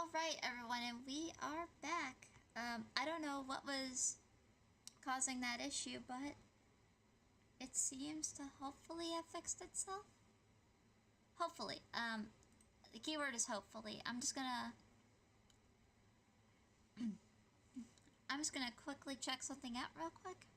Alright everyone, and we are back. I don't know what was causing that issue, but it seems to hopefully have fixed itself. Hopefully. The keyword is hopefully. I'm just gonna quickly check something out real quick.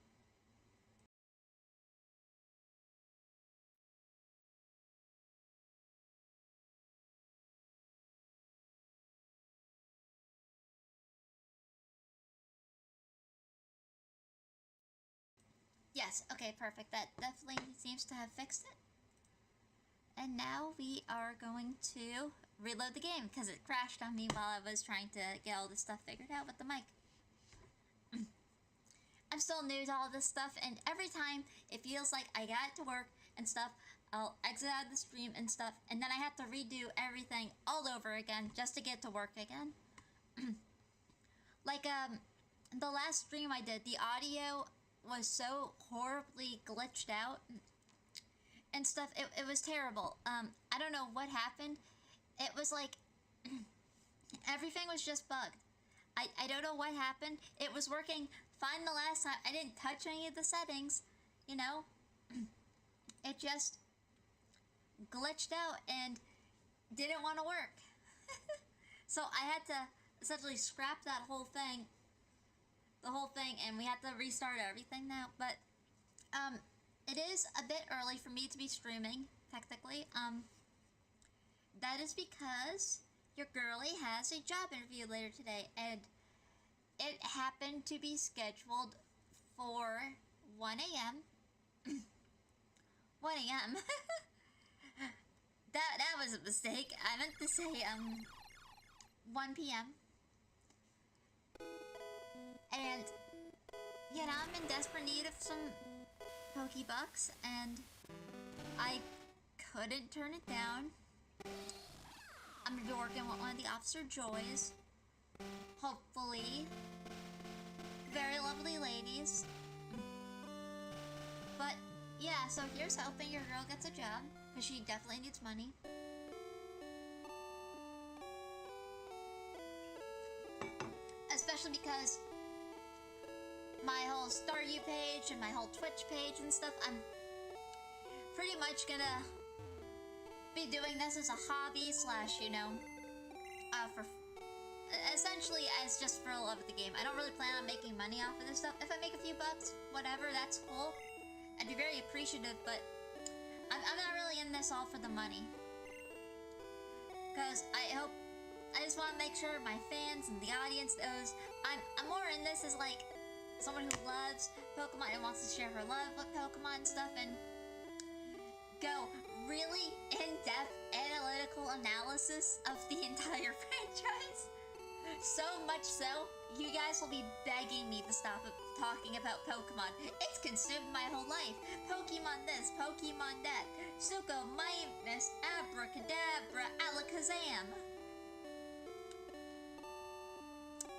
Yes, okay, perfect. That definitely seems to have fixed it. And now we are going to reload the game because it crashed on me while I was trying to get all this stuff figured out with the mic. I'm still new to all this stuff, and every time it feels like I got it to work and stuff, I'll exit out of the stream and stuff, and then I have to redo everything all over again just to get to work again. Like, the last stream I did, the audio was so horribly glitched out and stuff. It was terrible. I don't know what happened. It was like everything was just bugged. I don't know what happened. It was working fine the last time. I didn't touch any of the settings, you know. It just glitched out and didn't want to work. So I had to essentially scrap that whole thing, and we had to restart everything now. But it is a bit early for me to be streaming, technically. That is because your girlie has a job interview later today, and it happened to be scheduled for 1 a.m. 1 a.m. That was a mistake. I meant to say 1 p.m. And you know, I'm in desperate need of some Pokebucks, and I couldn't turn it down. I'm gonna be working with one of the Officer Joys. Hopefully. Very lovely ladies. But yeah, so here's hoping your girl gets a job, because she definitely needs money. Especially because my whole Start You page and my whole Twitch page and stuff, I'm pretty much gonna be doing this as a hobby slash, you know, for essentially as just for love of the game. I don't really plan on making money off of this stuff. If I make a few bucks, whatever, that's cool. I'd be very appreciative, but I'm not really in this all for the money. Because I just want to make sure my fans and the audience knows I'm more in this as like someone who loves Pokemon and wants to share her love with Pokemon and stuff, and go really in-depth analytical analysis of the entire franchise. So much so, you guys will be begging me to stop talking about Pokemon. It's consumed my whole life. Pokemon this, Pokemon that. Suko, Mimus, Abracadabra, Alakazam.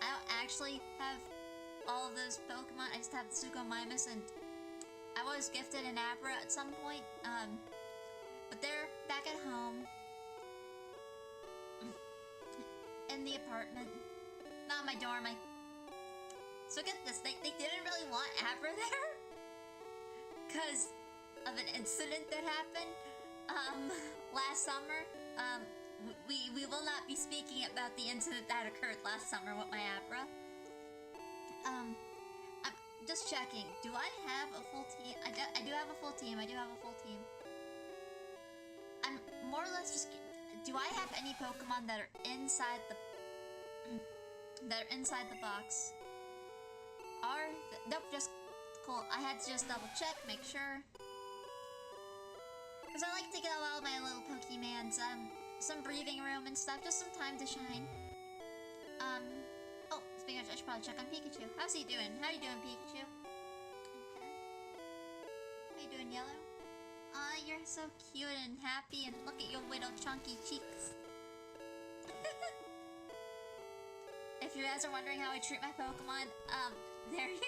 I don't actually have all of those Pokemon. I just have Suko, Mimus, and I was gifted an Abra at some point. But they're back at home. In the apartment. Not in my dorm. So get this, they didn't really want Abra there. Because of an incident that happened last summer. We will not be speaking about the incident that occurred last summer with my Abra. I'm just checking. Do I have a full team? I do have a full team. I do have a full team. I'm more or less just... Do I have any Pokemon that are inside the... box? Nope, just... Cool. I had to just double check, make sure. Because I like to give all my little Pokemans some breathing room and stuff. Just some time to shine. Oh, speaking of which, I should probably check on Pikachu. How's he doing? How you doing, Pikachu? Okay. How you doing, Yellow? Aw, you're so cute and happy, and look at your little chunky cheeks. If you guys are wondering how I treat my Pokemon, there you go.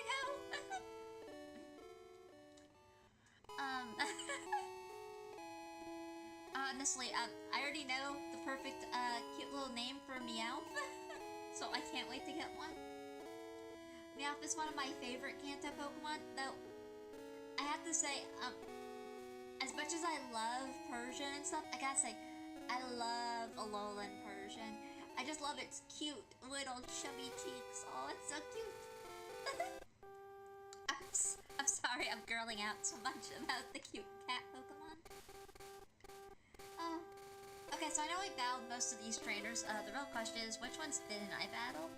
honestly, I already know the perfect, cute little name for Meowth. So I can't wait to get one. Meowth is one of my favorite Kanto Pokemon, though I have to say, as much as I love Persian and stuff, I gotta say, I love Alolan Persian. I just love its cute little chubby cheeks. Oh, it's so cute. I'm sorry I'm girling out so much about the cute cat Pokemon. Okay, so I know we battled most of these trainers. The real question is, which ones didn't I battle?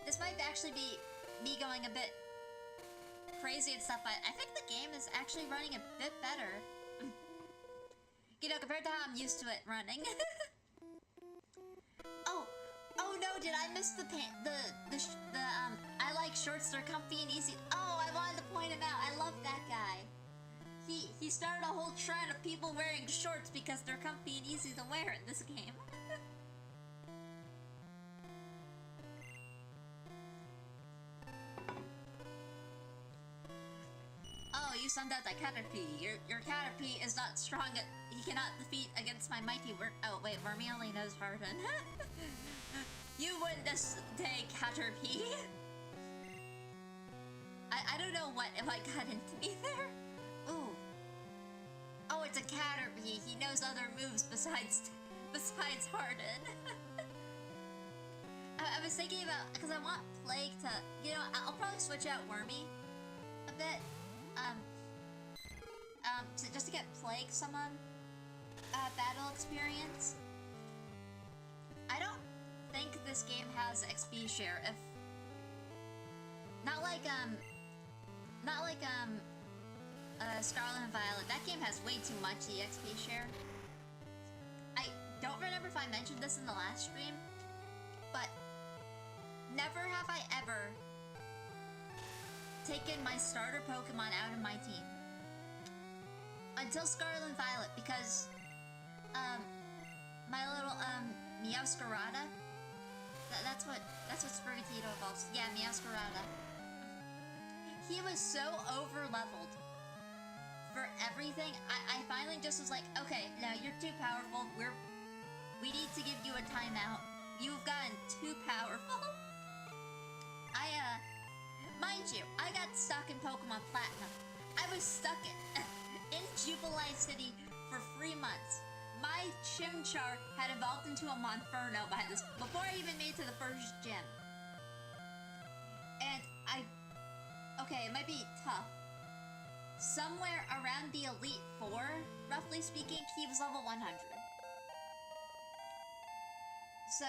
This might actually be me going a bit crazy and stuff, but I think the game is actually running a bit better. You know, compared to how I'm used to it running. Oh no, did I miss the I like shorts, they're comfy and easy. Oh, I wanted to point him out. I love that guy. He started a whole trend of people wearing shorts because they're comfy and easy to wear in this game. Oh, you summed out that Caterpie. Your Caterpie is not strong. He cannot defeat against my mighty work. Oh wait, Wormy only knows Harden. You win this day, Caterpie. I don't know what got into me there. Ooh. Oh, it's a Caterpie. He knows other moves besides Harden. I was thinking about, because I want Plague to, you know, I'll probably switch out Wormy a bit. Just to get Plague some battle experience. I don't think this game has XP share. If not like Scarlet and Violet, that game has way too much EXP share. I don't remember if I mentioned this in the last stream, but never have I ever taken my starter Pokemon out of my team until Scarlet and Violet, because my little Meowscarada, that's what Sprigatito evolves. Yeah, Meowscarada. He was so over leveled for everything. I finally just was like, okay, now you're too powerful. We need to give you a timeout. You've gotten too powerful. Mind you, I got stuck in Pokemon Platinum. I was stuck in Jubilife City for 3 months. My Chimchar had evolved into a Monferno before I even made it to the first gym. And okay, it might be tough. Somewhere around the Elite Four, roughly speaking, he was level 100. So,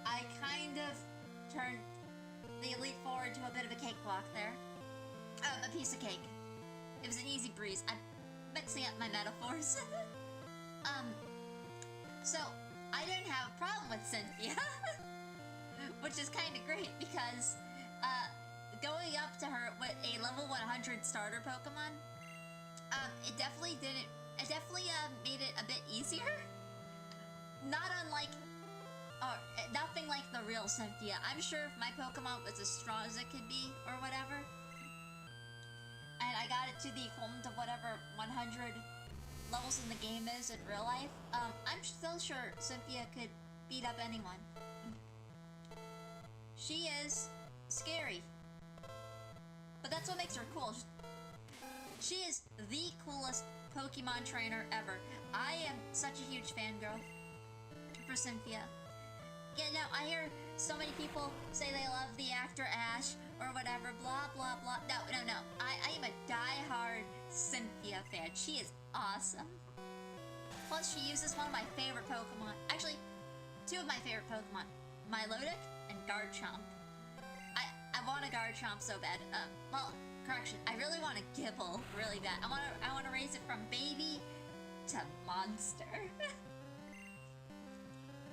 I kind of turned the Elite Four into a bit of a cakewalk there. A piece of cake. It was an easy breeze. I'm mixing up my metaphors. So, I didn't have a problem with Cynthia. Which is kind of great, because going up to her with a level 100 starter Pokemon, it definitely made it a bit easier. Not unlike, or nothing like the real Cynthia. I'm sure if my Pokemon was as strong as it could be, or whatever, and I got it to the equivalent of whatever 100 levels in the game is in real life, I'm still sure Cynthia could beat up anyone. She is scary, but that's what makes her cool. She is the coolest Pokemon trainer ever. I am such a huge fangirl for Cynthia. Yeah, no, I hear so many people say they love the actor Ash or whatever, blah, blah, blah. No. I am a die-hard Cynthia fan. She is awesome. Plus, she uses one of my favorite Pokemon. Actually, two of my favorite Pokemon. Milotic and Garchomp. I want a Garchomp so bad. Well, correction. I really want a Gibble really bad. I want to raise it from baby to monster.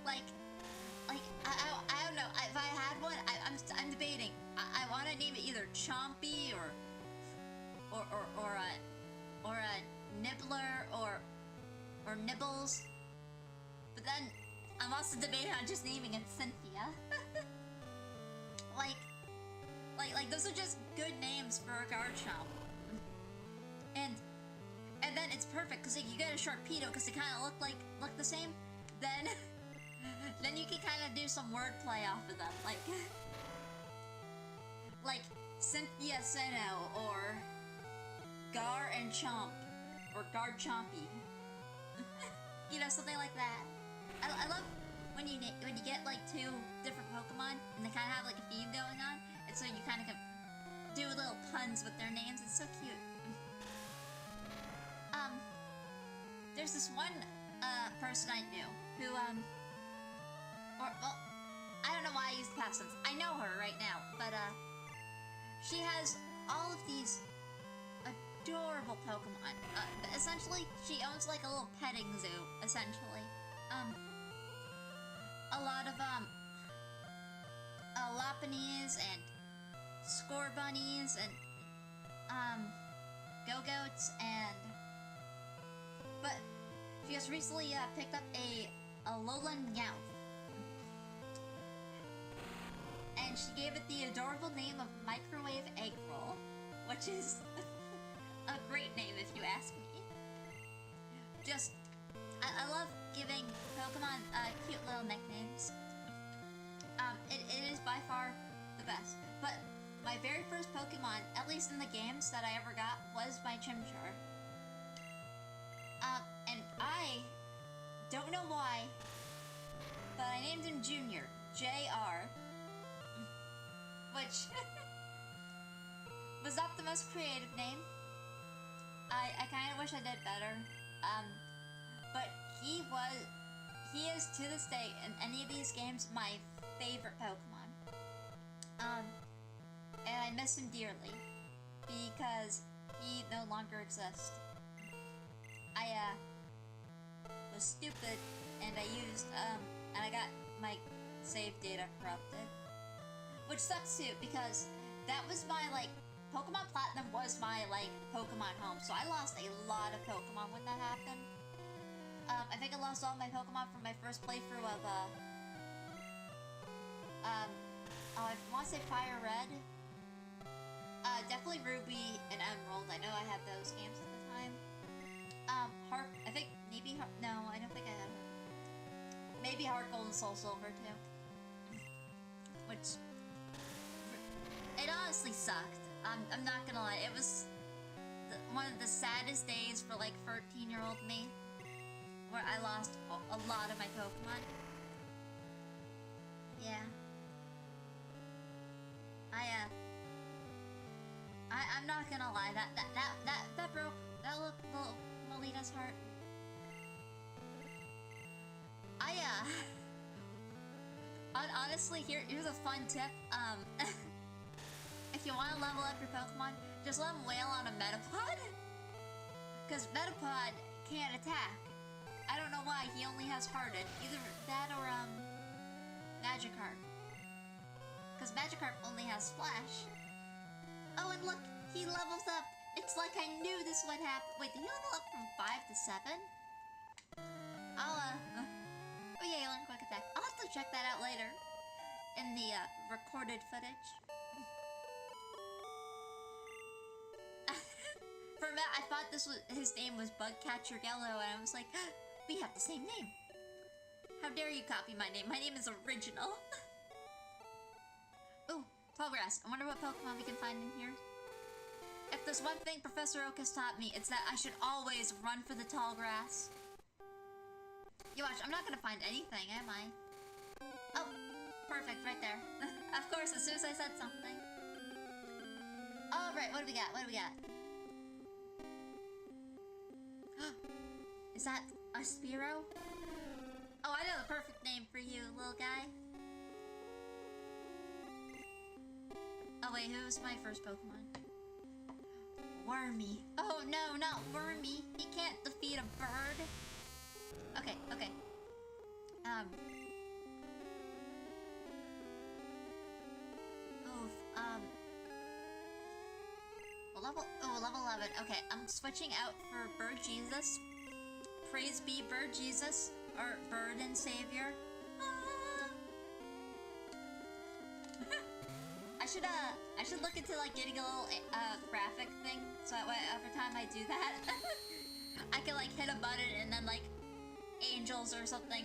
I don't know. If I had one, I'm debating. I want to name it either Chompy or a Nibbler or Nibbles. But then I'm also debating on just naming it Cynthia. like those are just good names for a Garchomp. And And then it's perfect because you get a Sharpedo because they kind of look the same. Then then you can kind of do some wordplay off of them, like Cynthia Seno or Gar and Chomp or Gar Chompy. You know, something like that. I love when you get like two different Pokemon and they kind of have like a theme going on, and so you kind of can do little puns with their names. It's so cute. There's this one person I knew who well, I don't know why I use the past tense. I know her right now, but she has all of these adorable Pokemon. Essentially, she owns like a little petting zoo. Essentially, a lot of Lopunnies and Scorbunnies and Go-Goats but she just recently picked up a Alolan Meowth. And she gave it the adorable name of Microwave Egg Roll, which is a great name if you ask me. I love giving Pokemon cute little nicknames. It is by far the best. But my very first Pokemon, at least in the games that I ever got, was my Chimchar. And I don't know why, but I named him Junior, J.R., which was not the most creative name. I kind of wish I did better. But he is to this day in any of these games my favorite Pokemon. And I miss him dearly because he no longer exists. I was stupid and I used and I got my save data corrupted, which sucks too because that was my Pokemon Platinum was my Pokemon home, so I lost a lot of Pokemon when that happened. I think I lost all my Pokemon from my first playthrough of I want to say Fire Red. Definitely Ruby and Emerald. I know I had those games at the time. I think maybe no, I don't think I had her. Maybe Heart Gold and Soul Silver too. Which it honestly sucked. I'm not gonna lie. It was one of the saddest days for 13-year-old me, where I lost a lot of my Pokemon. Yeah. I'm not gonna lie. That broke little Melitta's heart. Honestly, here's a fun tip. If you want to level up your Pokemon, just let him wail on a Metapod. Because Metapod can't attack. I don't know why, he only has Harden. Either that or, Magikarp. Because Magikarp only has Splash. Oh, and look, he levels up. It's like I knew this would happen. Wait, did he level up from 5 to 7? Oh yeah, he learned Quick Attack. I'll have to check that out later. In the, recorded footage. For a minute, I thought his name was Bugcatcher Yellow, and I was like, we have the same name. How dare you copy my name? My name is original. Ooh, Tallgrass. I wonder what Pokemon we can find in here. If there's one thing Professor Oak has taught me, it's that I should always run for the tall grass. You watch, I'm not gonna find anything, am I? Oh, perfect, right there. Of course, as soon as I said something. Alright, what do we got? What do we got? Is that a Spearow? Oh, I know the perfect name for you, little guy. Oh wait, who was my first Pokemon? Wormy. Oh no, not Wormy. He can't defeat a bird. Okay, okay. Level 11. Okay, I'm switching out for Bird Jesus. Praise be Bird Jesus, or Bird and Savior. I should look into getting a little graphic thing, so that way every time I do that, I can like hit a button and then like angels or something,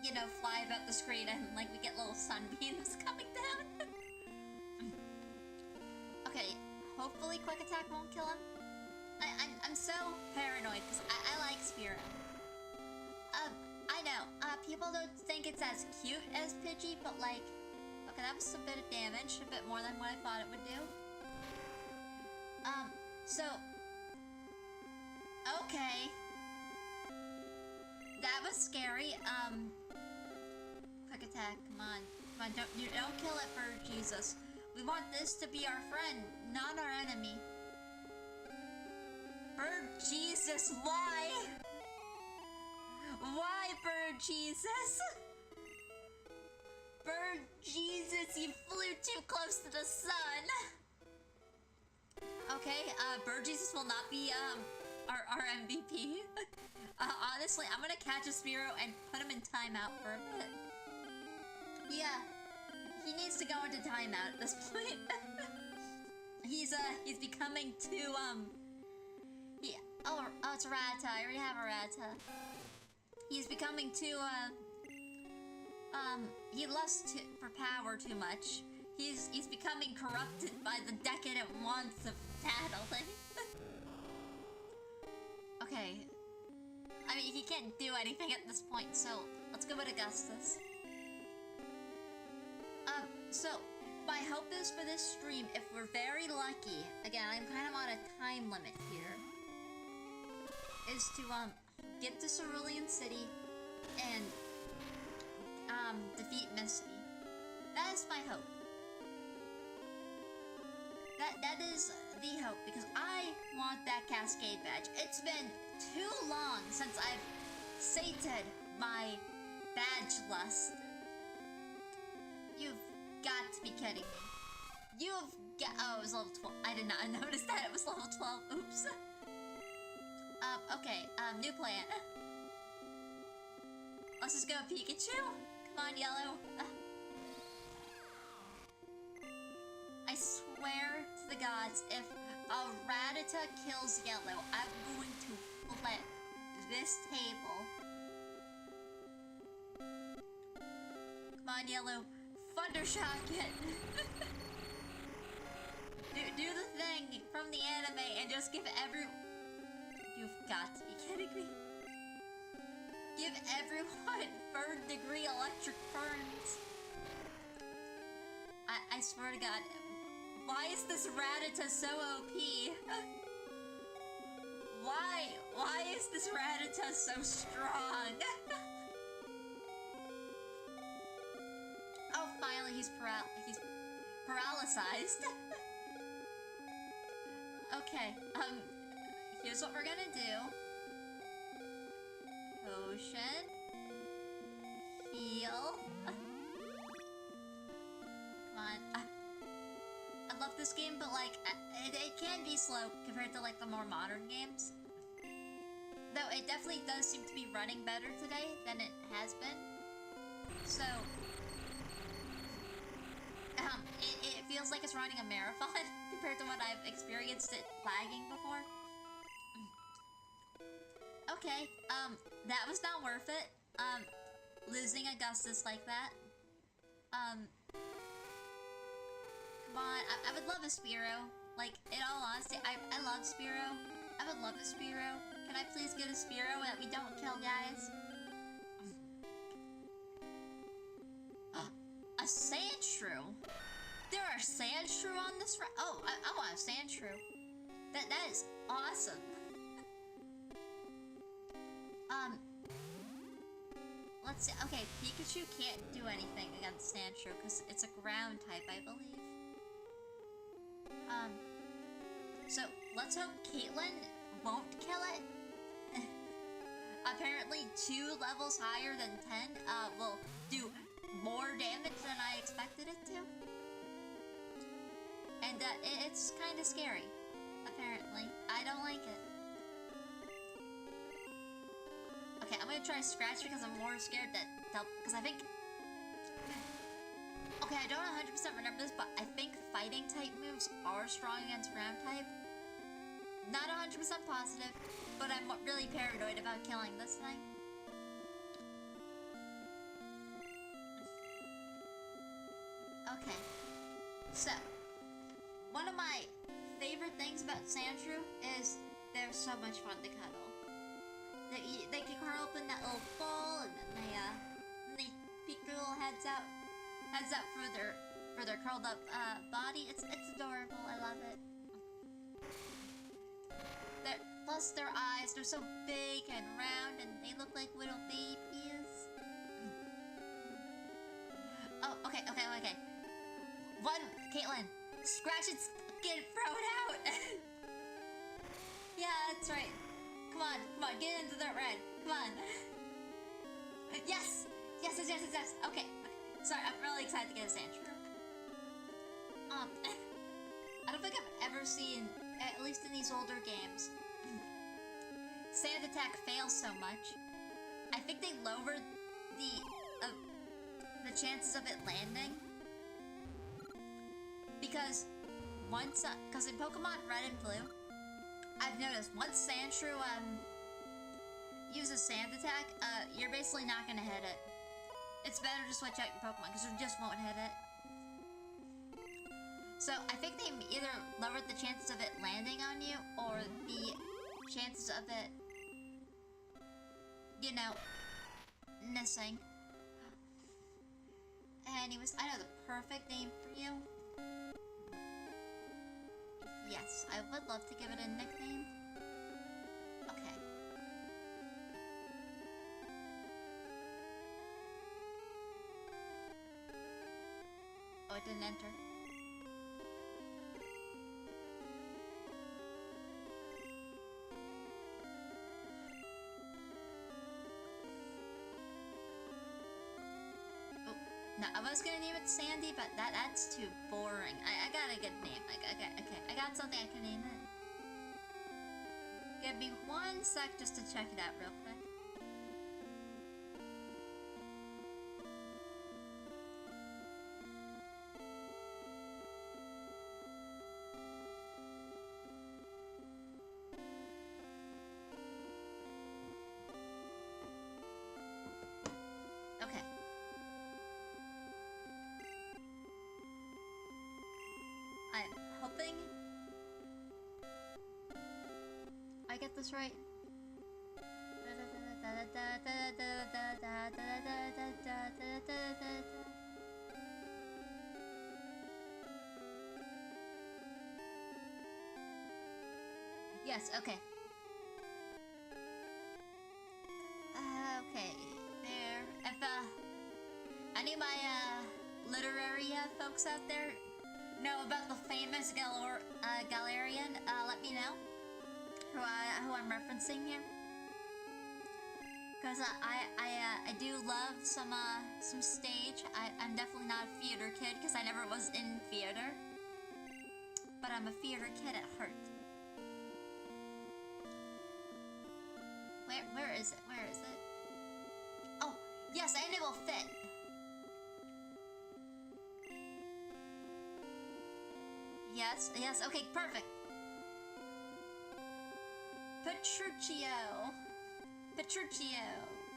you know, fly about the screen and like we get little sunbeams coming down. Okay, hopefully quick attack won't kill him. I'm so paranoid because I like Spearow. I know, people don't think it's as cute as Pidgey, but like, okay, that was a bit of damage, a bit more than what I thought it would do. So, okay. That was scary. Quick attack, come on. Come on, don't kill it for Jesus. We want this to be our friend, not our enemy. Bird Jesus, why? Why, Bird Jesus? Bird Jesus, you flew too close to the sun. Okay, Bird Jesus will not be, our MVP. Honestly, I'm gonna catch a Spearow and put him in timeout for a bit. Yeah, he needs to go into timeout at this point. He's becoming too, oh, it's a Rattata. I already have a Rattata. He's becoming too, he lusts for power too much. He's becoming corrupted by the decadent wants of battling. Okay. I mean, he can't do anything at this point, so let's go with Augustus. So, my hope is for this stream, if we're very lucky, again, I'm kind of on a time limit here, is to, get to Cerulean City and, defeat Misty. That is my hope. That is the hope, because I want that Cascade badge. It's been too long since I've sated my badge lust. You've got to be kidding me. You've got— oh, it was level 12. I did not notice that it was level 12. Oops. Okay, new plan. Let's just go Pikachu. Come on, Yellow. I swear to the gods, if a Rattata kills Yellow, I'm going to flip this table. Come on, Yellow. Thundershock it. do the thing from the anime and just give You've got to be kidding me. Give everyone third-degree electric burns. I swear to God. Why is this Rattata so OP? Why is this Rattata so strong? Oh, finally he's paralyzed. Okay, here's what we're gonna do. Potion. Heal. Come on. I love this game, but like, it can be slow compared to like the more modern games. Though it definitely does seem to be running better today than it has been. So, it feels like it's running a marathon compared to what I've experienced it lagging before. Okay, that was not worth it. Losing Augustus like that. Come on, I would love a Spearow. Like, in all honesty, I love Spearow. I would love a Spearow. Can I please get a Spearow that we don't kill, guys? A Sandshrew? There are Sandshrew on this oh, I want a Sandshrew. That is awesome. Let's see. Okay, Pikachu can't do anything against Sandshrew because it's a ground type, I believe. So let's hope Caitlyn won't kill it. Apparently 2 levels higher than 10 will do more damage than I expected it to. And it's kind of scary, apparently. I don't like it. Okay, I'm gonna try Scratch because I'm more scared that because I think... Okay, I don't 100% remember this, but I think fighting type moves are strong against ground type. Not 100% positive, but I'm really paranoid about killing this thing. Okay. So, one of my favorite things about Sandshrew is they're so much fun to cuddle. They can curl up in that little ball, and then they peek their little heads out for their curled up body. It's adorable. I love it. Plus their eyes, they're so big and round, and they look like little babies. Oh, okay. One, Caitlin, scratch its fucking throat out. Yeah, that's right. Come on, get into that red. Come on. Yes. Okay. Sorry, I'm really excited to get a Sandshrew. I don't think I've ever seen, at least in these older games, Sand Attack fails so much. I think they lowered the chances of it landing. Because in Pokemon Red and Blue, I've noticed once Sandshrew uses Sand Attack, you're basically not gonna hit it. It's better to switch out your Pokemon because you just won't hit it. So I think they either lowered the chances of it landing on you or the chances of it, you know, missing. Anyways, I know the perfect name for you. Yes, I would love to give it a nickname. Okay. Oh, it didn't enter. Oh, no, I was gonna name it Sandy, but that's too boring. I got a good name. Okay. I got something I can name it. Give me 1 sec just to check it out real quick. Okay. I'm hoping I get this right. Yes, okay. Okay, there. If any of my literary folks out there know about the famous Galarian, let me know who I'm referencing here. Because I do love some stage. I'm definitely not a theater kid because I never was in theater, but I'm a theater kid at heart. Where is it? Where is it? Oh, yes, and it will fit. Yes, okay, perfect. Petruchio.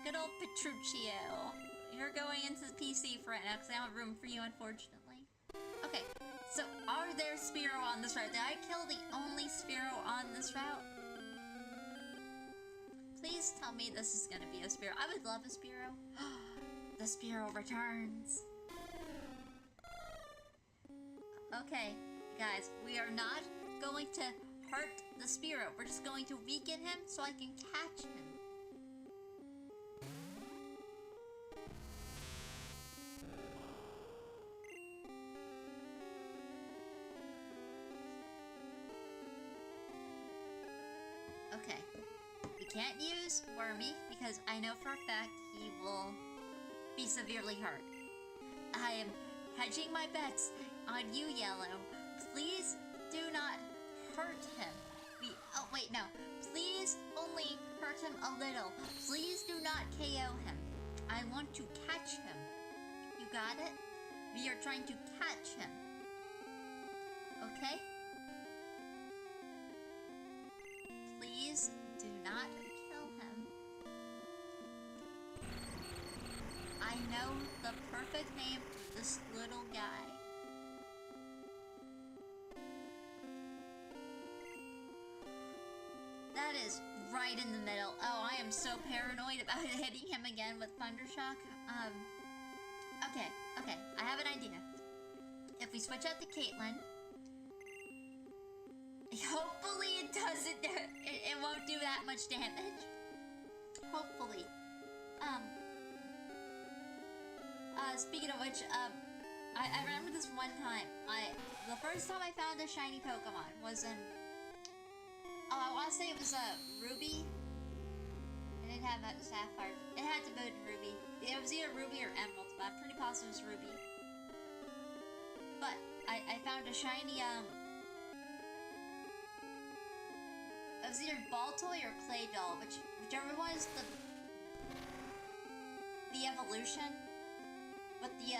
Good old Petruchio. You're going into the PC for right now because I don't have room for you, unfortunately. Okay, so are there Spearow on this route? Did I kill the only Spearow on this route? Please tell me this is gonna be a Spearow. I would love a Spearow. The Spearow returns. Okay, guys, we are not going to hurt the Spearow. We're just going to weaken him so I can catch him. Okay. We can't use Wormy because I know for a fact he will be severely hurt. I am hedging my bets on you, Yellow. Please do not hurt him. Oh wait, no. Please only hurt him a little. Please do not KO him. I want to catch him. You got it? We are trying to catch him. Okay? know the perfect name for this little guy. That is right in the middle. Oh, I am so paranoid about hitting him again with Thundershock. Okay, I have an idea. If we switch out to Caitlyn, hopefully it doesn't, it won't do that much damage. Hopefully. Speaking of which, I remember this one time, the first time I found a shiny Pokemon was in, I want to say it was Ruby. It didn't have a Sapphire. It had to be Ruby. It was either Ruby or Emerald, but I'm pretty positive it was Ruby. But I found a shiny, it was either Baltoy or Claydol, whichever one is the evolution with the,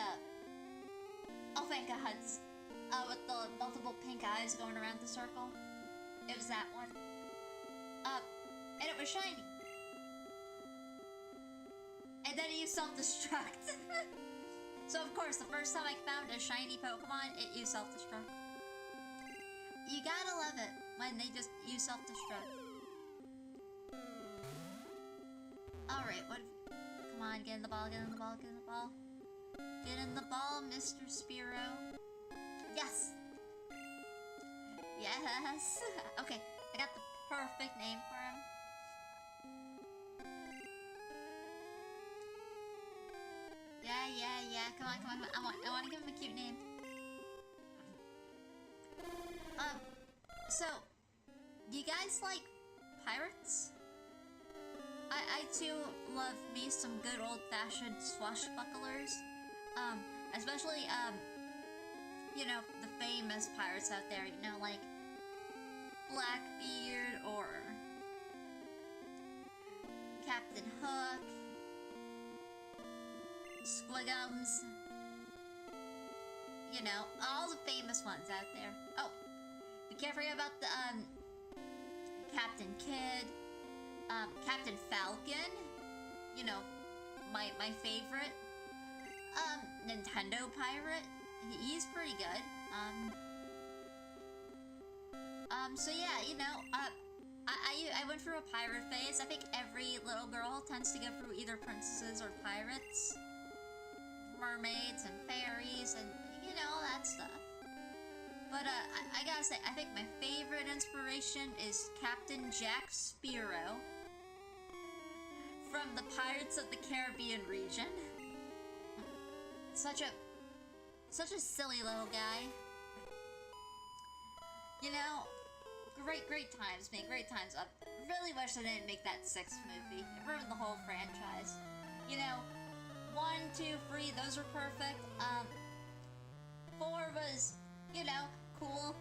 oh thank gods, with the multiple pink eyes going around the circle. It was that one. And it was shiny. And then it used self-destruct. So of course, the first time I found a shiny Pokemon, it used self-destruct. You gotta love it when they just use self-destruct. Alright, what? Come on, get in the ball, get in the ball, get in the ball. Get in the ball, Mr. Spearow. Yes! Yes! Okay, I got the perfect name for him. Yeah. Come on. I want to give him a cute name. So, do you guys like pirates? I too love me some good old-fashioned swashbucklers. Especially, you know, the famous pirates out there, you know, like Blackbeard or Captain Hook, Squigums, you know, all the famous ones out there. Oh, we can't forget about the, Captain Kidd, Captain Falcon, you know, my favorite, Nintendo Pirate, he's pretty good, so yeah, you know, I went through a pirate phase. I think every little girl tends to go through either princesses or pirates, mermaids and fairies, and you know, all that stuff. But I gotta say, I think my favorite inspiration is Captain Jack Sparrow from the Pirates of the Caribbean region. Such a silly little guy. You know, great times, man, great times. I really wish I didn't make that 6th movie. It ruined the whole franchise. You know, 1, 2, 3, those were perfect. 4 was, you know, cool.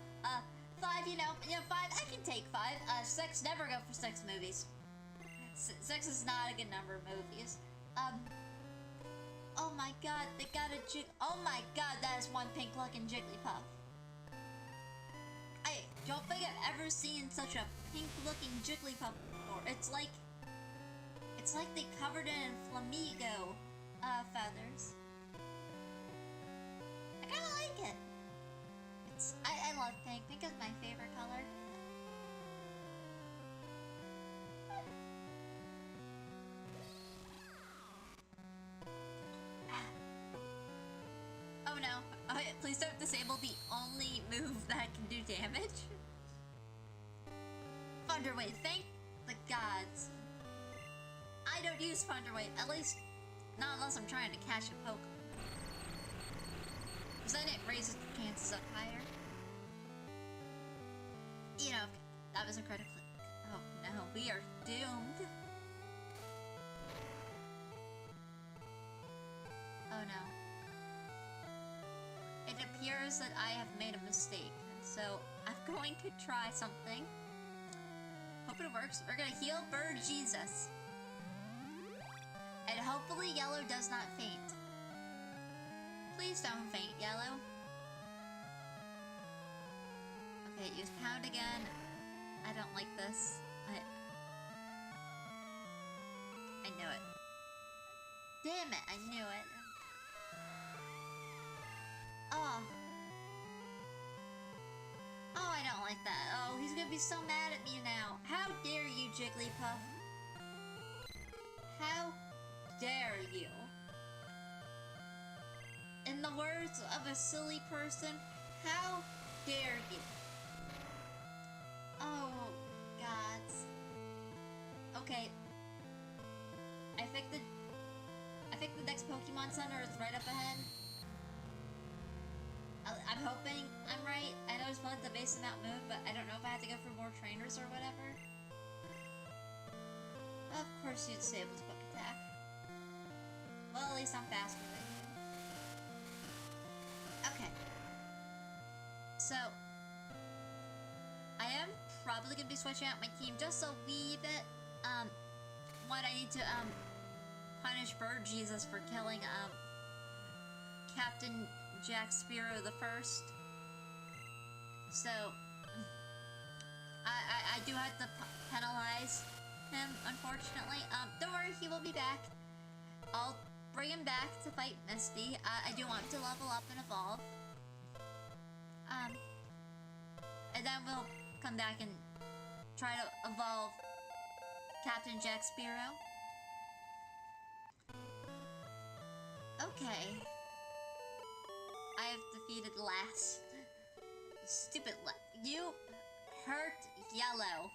5, you know, 5, I can take 5. 6, never go for 6 movies. 6 is not a good number of movies. Oh my god, they got a oh my god, that is one pink looking Jigglypuff. I don't think I've ever seen such a pink looking Jigglypuff before. It's like they covered it in flamingo feathers. I kinda like it. I love pink. Pink is my favorite color. Oh no. Please don't disable the only move that can do damage. Thunder Wave, thank the gods. I don't use Thunder Wave, at least not unless I'm trying to catch a Pokemon. Because then it raises the chances up higher. You know, that was a critical. Oh no, we are doomed. Oh no. It appears that I have made a mistake, so I'm going to try something. Hope it works. We're gonna heal Bird Jesus. And hopefully Yellow does not faint. Please don't faint, Yellow. Okay, use Pound again. I don't like this. I knew it. Damn it, I knew it. be so mad at me now. How dare you, Jigglypuff? How dare you? In the words of a silly person, how dare you? Oh, gods. Okay. I think the next Pokemon Center is right up ahead. I'm hoping I'm right. I know it's fun to base them out move, but I don't know if I have to go for more trainers or whatever. Of course you disable the quick attack. Well, at least I'm faster than you. Okay. So, I am probably gonna be switching out my team just a wee bit. One, I need to, punish Bird Jesus for killing, Captain Jack Sparrow the First. So, I do have to penalize him, unfortunately. Don't worry, he will be back. I'll bring him back to fight Misty. I do want him to level up and evolve. And then we'll come back and try to evolve Captain Jack Sparrow. Okay. I have defeated Lass. Stupid you hurt Yellow.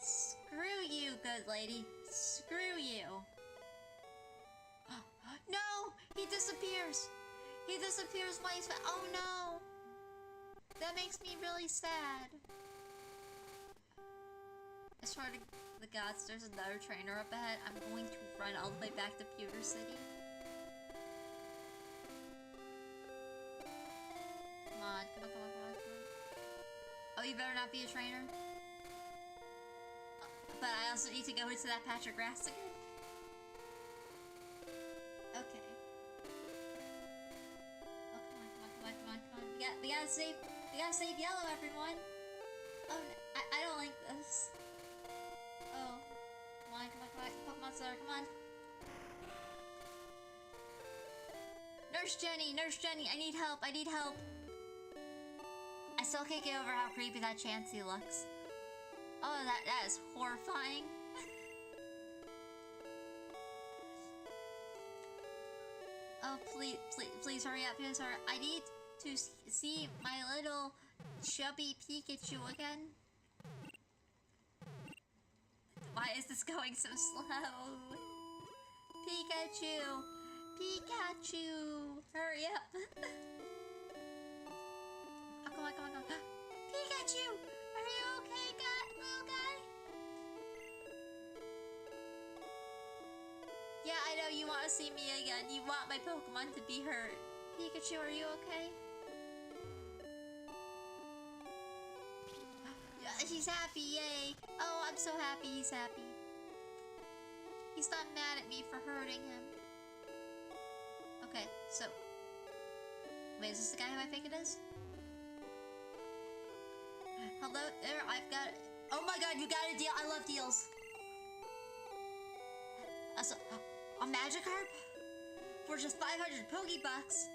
Screw you, good lady. Screw you. No! He disappears! He disappears when he's oh no! That makes me really sad. I swear to the gods, there's another trainer up ahead. I'm going to run all the way back to Pewter City. Come on, come on, come on, come on, come on. Oh, you better not be a trainer. But I also need to go into that patch of grass again. Okay. Oh, come on, come on, come on, come on, come on. We gotta save Yellow, everyone. Oh, no, I don't like this. Oh, come on, come on, come on, Pokemon Center, come on. Nurse Jenny, I need help, I need help. I still can't get over how creepy that Chansey looks. Oh, that is horrifying. Oh, please hurry up, please hurry up. I need to see my little chubby Pikachu again. Why is this going so slow? Pikachu! Pikachu! Hurry up! Oh, come on, come on, come on. Pikachu! Are you okay, little guy? Yeah, I know you want to see me again. You want my Pokemon to be hurt. Pikachu, are you okay? He's happy, yay! Oh, I'm so happy he's happy. He's not mad at me for hurting him. Okay, so... Wait, is this the guy who I think it is? Hello there, I've got... Oh my god, you got a deal! I love deals! So, a Magikarp? For just 500 Pokebucks?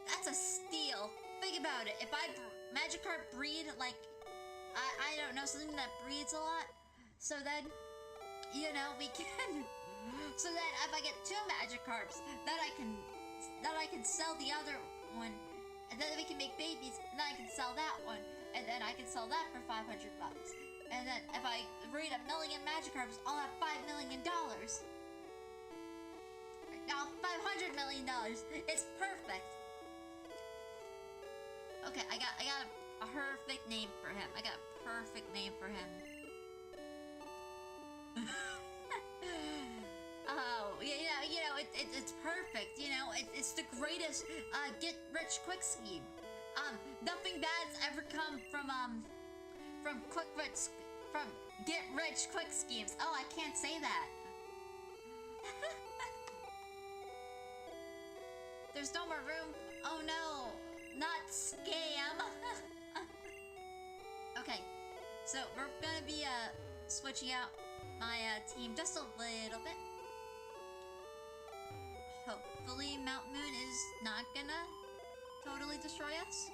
That's a steal! Think about it, if I Magikarp breed, like... I don't know, something that breeds a lot. So then, you know, we can... So then, if I get 2 Magikarps, then I can sell the other one. And then we can make babies, and then I can sell that one. And then I can sell that for 500 bucks. And then if I breed 1 million Magikarps, I'll have $5 million. Now, $500 million. It's perfect. Okay, I got a perfect name for him. I got a perfect name for him. Oh, you know, it's perfect. You know, it's the greatest get-rich-quick scheme. Nothing bad's ever come from get-rich-quick schemes. Oh, I can't say that. There's no more room. Oh no, not scam. Okay, so we're gonna be switching out my team just a little bit. Hopefully Mount Moon is not gonna totally destroy us.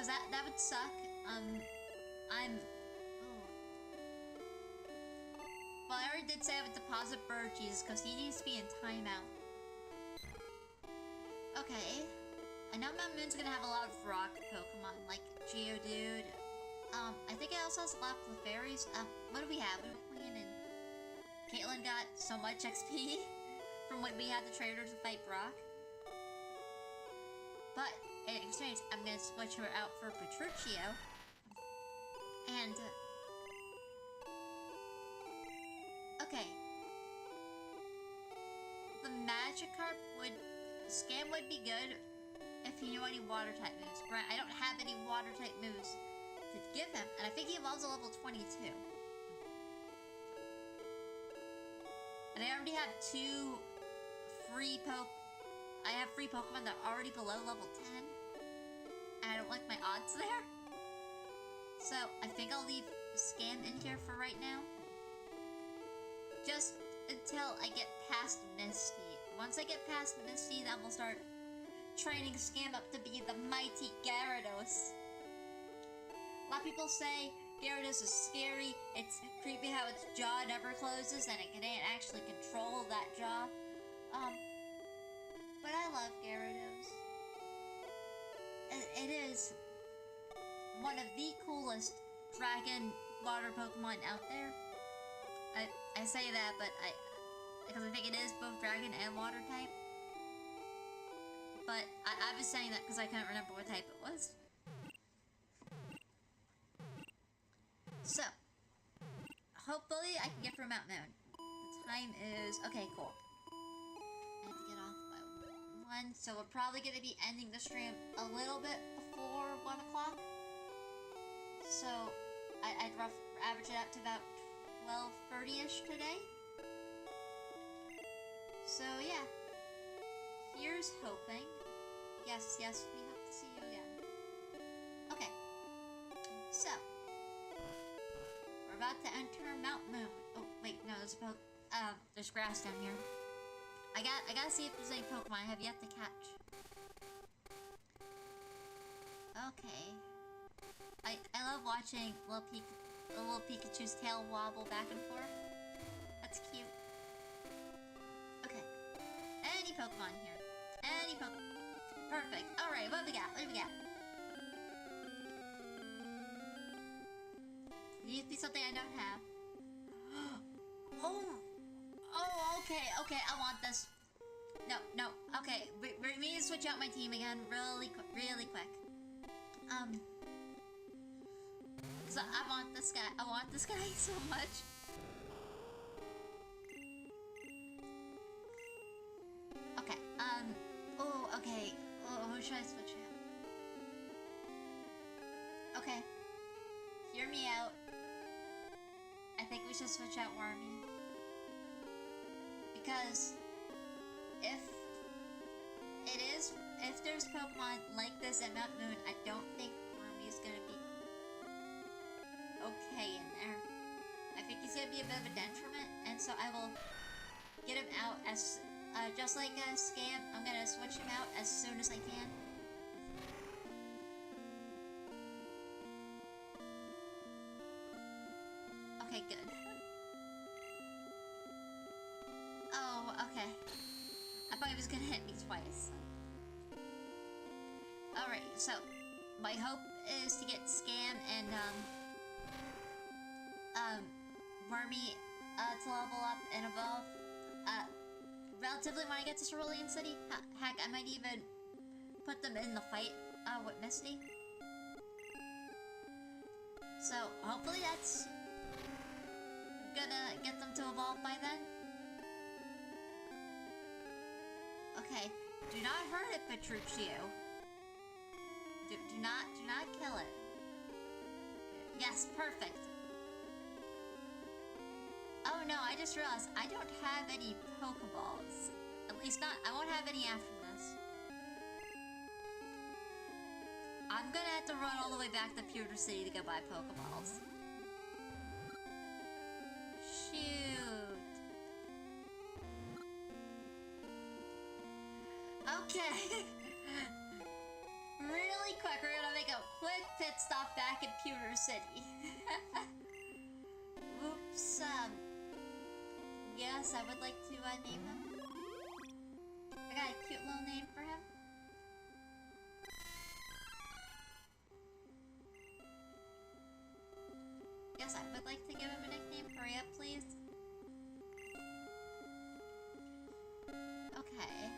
Because that would suck. I'm... Oh. Well, I already did say I would deposit Bird Jesus because he needs to be in timeout. Okay. I know Mount Moon's gonna have a lot of rock Pokemon, like Geodude. I think it also has a lot of Clefairies. What do we have? We were playing and Caitlin got so much XP from when we had the traders to fight Brock. But in exchange, I'm gonna switch her out for Petruchio. And okay. The Magikarp would Scam would be good if he knew any water type moves. Right, I don't have any water type moves to give him, and I think he evolves at level 22. And I already have I have free Pokemon that are already below level 10. And I don't like my odds there. So I think I'll leave Scam in here for right now. Just until I get past Misty. Once I get past Misty, then we'll start training Scam up to be the mighty Gyarados. A lot of people say Gyarados is scary. It's creepy how its jaw never closes and it can't actually control that jaw. But I love Gyarados. It is one of the coolest dragon water Pokemon out there. I say that, but because I think it is both dragon and water type. But I was saying that because I couldn't remember what type it was. So, hopefully I can get through Mount Moon. The time is... Okay, cool. I have to get off by 1, so we're probably going to be ending the stream a little bit before 1 o'clock. So, I'd average it out to about 12:30ish today. So, yeah. Here's hoping. Yes, we hope to see you again. Okay. So, we're about to enter Mount Moon. Oh, wait, no, there's grass down here. I gotta see if there's any Pokemon I have yet to catch. Okay. I love watching little Pikachu's tail wobble back and forth. That's cute. Okay. Any Pokemon here. Any Pokemon. Perfect. Alright, what do we got? It needs to be something I don't have. Oh, okay, I want this. No, okay, we need to switch out my team again really quick. So I want this guy so much. Okay, okay, who should I switch out? Okay, hear me out. I think we should switch out Wormy. Because if there's Pokemon like this at Mount Moon, I don't think Wormy's gonna be okay in there. I think he's gonna be a bit of a detriment, and so I will get him out as just like a Scam. I'm gonna switch him out as soon as I can. Okay, good. Oh, okay. I thought he was gonna hit me twice. Alright, so my hope is to get Scam and Wormy to level up and evolve relatively when I get to Cerulean City. Heck, I might even put them in the fight with Misty. So hopefully that's gonna get them to evolve by then. Okay, do not hurt it, Petruchio. Do not kill it. Yes, perfect. Oh no, I just realized I don't have any Pokeballs. At least not, I won't have any after this. I'm gonna have to run all the way back to Pewter City to go buy Pokeballs. Shoot. Okay. Really quick, we're gonna make a quick back in Pewter City. Oops, yes, I would like to, name him. I got a cute little name for him. Yes, I would like to give him a nickname. Hurry up, please. Okay.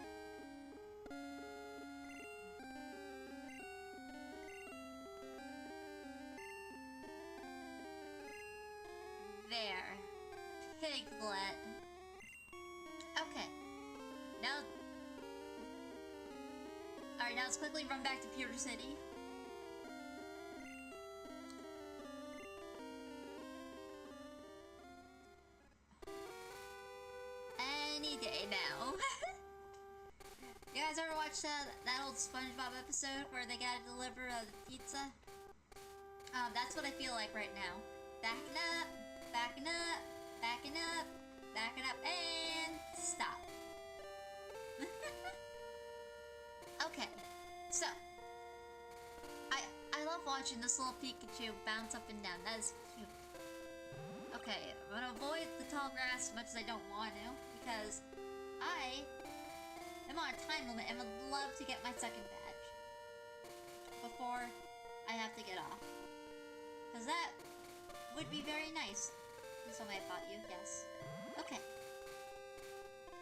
There. Piglet. Okay. Now... Alright, now let's quickly run back to Pewter City. Any day now. You guys ever watch that old SpongeBob episode where they gotta deliver a pizza? That's what I feel like right now. Backing up, backing up, backing up, backing up, and stop. Okay, so I love watching this little Pikachu bounce up and down. That is cute. Okay, I'm gonna avoid the tall grass as much as I don't want to because I am on a time limit and would love to get my second badge before I have to get off. Because that would be very nice. Please tell me I fought you. Yes. Okay.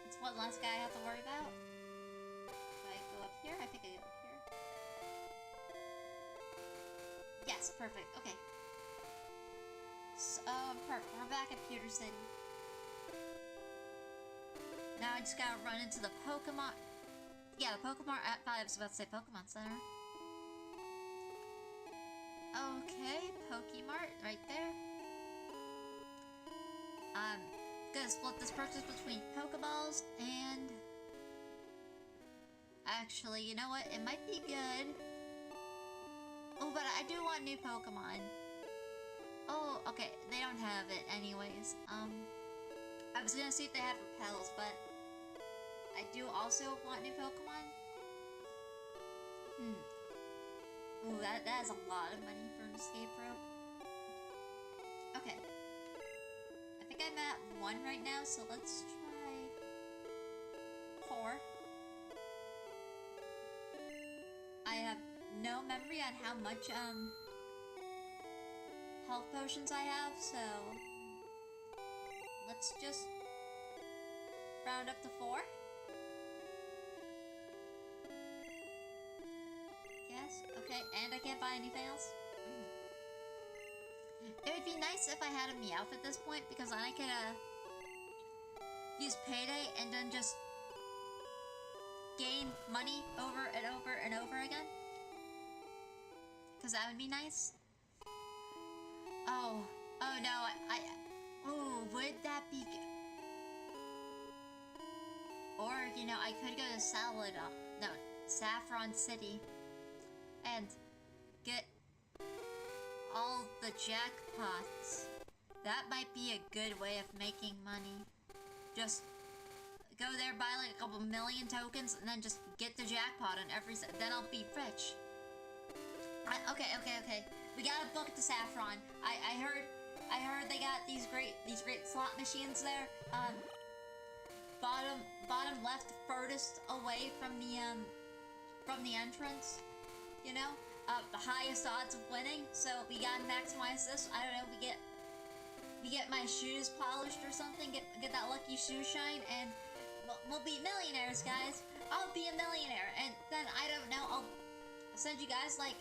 It's one less guy I have to worry about. Do I go up here? I think I go up here. Yes, perfect. Okay. So, perfect. We're back at Pewter City. Now I just gotta run into the Pokemon... Yeah, the Pokemon... I was about to say Pokemon Center. Okay, Pokemart, right there. I'm gonna split this purchase between Pokeballs and... Actually, you know what? It might be good. Oh, but I do want new Pokemon. Oh, okay. They don't have it anyways. I was gonna see if they had repels, but... I do also want new Pokemon. Ooh, that is a lot of money for an escape rope. Okay. I think I'm at 1 right now, so let's try 4. I have no memory on how much, health potions I have, so... Let's just round up to 4. Yes, okay, and I can't buy anything else? It would be nice if I had a Meowth at this point, because then I could, use Payday and then just gain money over and over and over again. Because that would be nice. Oh no, oh, would that be good? Or, you know, I could go to Saffron City and get all the jackpots. That might be a good way of making money. Just go there, buy like a couple million tokens, and then just get the jackpot on every set. Then I'll be rich. Okay. We gotta book the Saffron. I heard they got these great slot machines there. Bottom left, furthest away from the entrance. You know, the highest odds of winning. So we gotta maximize this. I don't know. We get my shoes polished or something. Get that lucky shoe shine, and we'll be millionaires, guys. I'll be a millionaire, and then I don't know. I'll send you guys like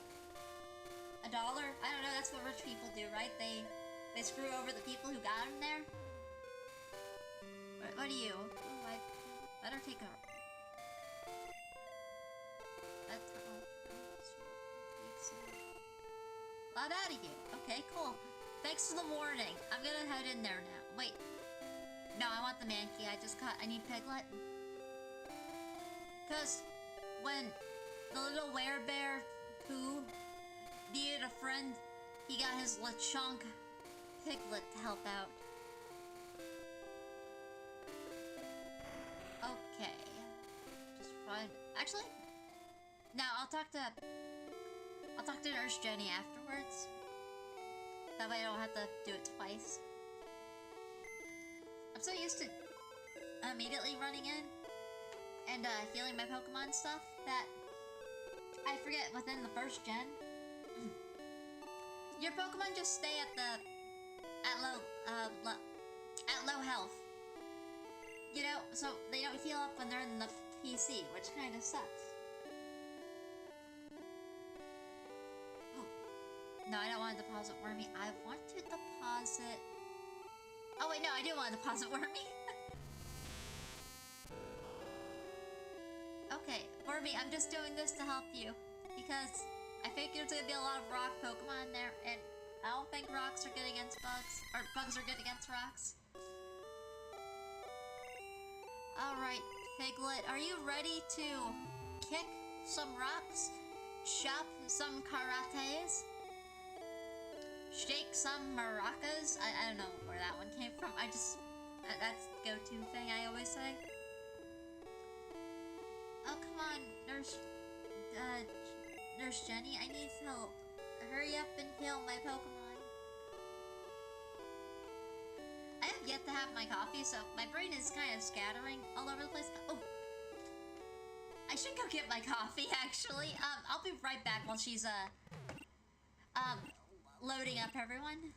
$1. I don't know. That's what rich people do, right? They screw over the people who got them there. What are you? Ooh, I better take a... That's a lot out of you. Okay, cool. Thanks for the warning. I'm gonna head in there now. Wait. No, I want the Mankey. I need Piglet. Because when the little werebear Pooh needed a friend, he got his Lechonk Piglet to help out. Okay. Just fine. Actually, no, I'll talk to Nurse Jenny afterwards. That way I don't have to do it twice. I'm so used to immediately running in and healing my Pokemon stuff that I forget within the first gen. Your Pokemon just stay at low health. You know, so they don't heal up when they're in the PC, which kind of sucks. No, I don't want to deposit Wormy. I want to deposit... Oh wait, no, I do want to deposit Wormy. Okay, Wormy, I'm just doing this to help you. Because I think there's going to be a lot of rock Pokemon there, and I don't think rocks are good against bugs. Or bugs are good against rocks. Alright, Piglet, are you ready to kick some rocks? Chop some karates? Shake some maracas? I don't know where that one came from. That's the go-to thing I always say. Oh, come on, Nurse Jenny, I need help. Hurry up and heal my Pokemon. I have yet to have my coffee, so my brain is kind of scattering all over the place. Oh! I should go get my coffee, actually. I'll be right back while she's, loading up everyone.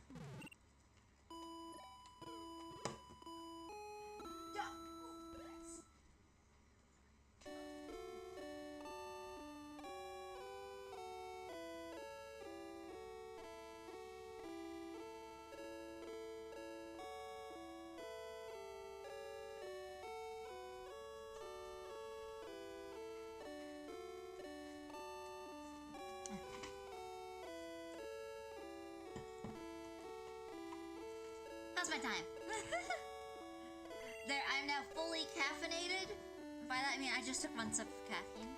How's my time? There, I'm now fully caffeinated. By that I mean I just took one sip of caffeine.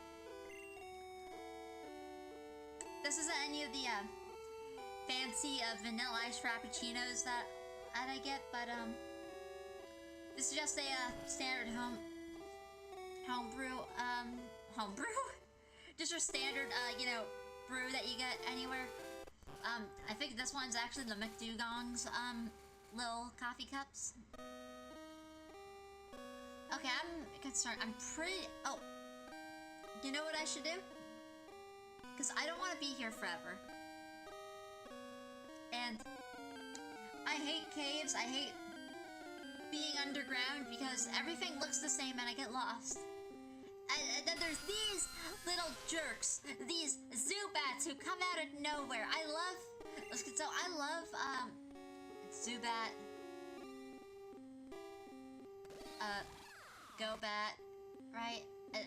This isn't any of the fancy vanilla ice frappuccinos that I get, but this is just a standard homebrew just your standard you know, brew that you get anywhere. I think this one's actually the McDougong's little coffee cups. Okay, I'm concerned. I'm pretty... Oh. You know what I should do? Because I don't want to be here forever. And I hate caves. I hate being underground because everything looks the same and I get lost. And then there's these little jerks, these Zubats who come out of nowhere. I love Zubat, Gobat, right?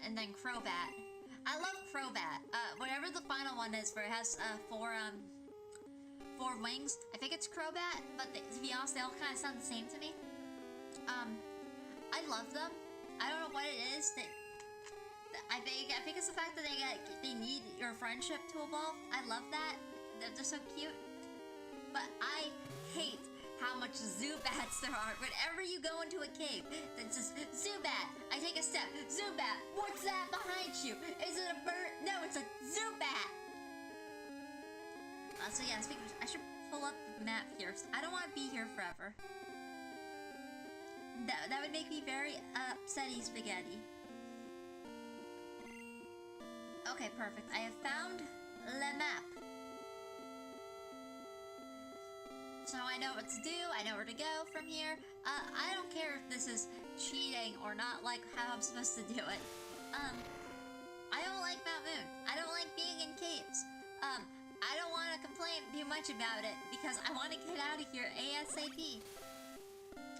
And then Crobat. I love Crobat. Whatever the final one is, where it has four wings. I think it's Crobat, but to be honest, they all kind of sound the same to me. I love them. I don't know what it is that I think it's the fact that they need your friendship to evolve. I love that. They're just so cute. But I hate how much Zubats there are. Whenever you go into a cave, it's just Zubat. I take a step. Zubat. What's that behind you? Is it a bird? No, it's a Zubat. So yeah, I should pull up the map here. I don't want to be here forever. That would make me very upsetty spaghetti. Okay, perfect. I have found the map. So I know what to do, I know where to go from here. I don't care if this is cheating or not, like how I'm supposed to do it. I don't like Mount Moon. I don't like being in caves. I don't want to complain too much about it because I want to get out of here ASAP.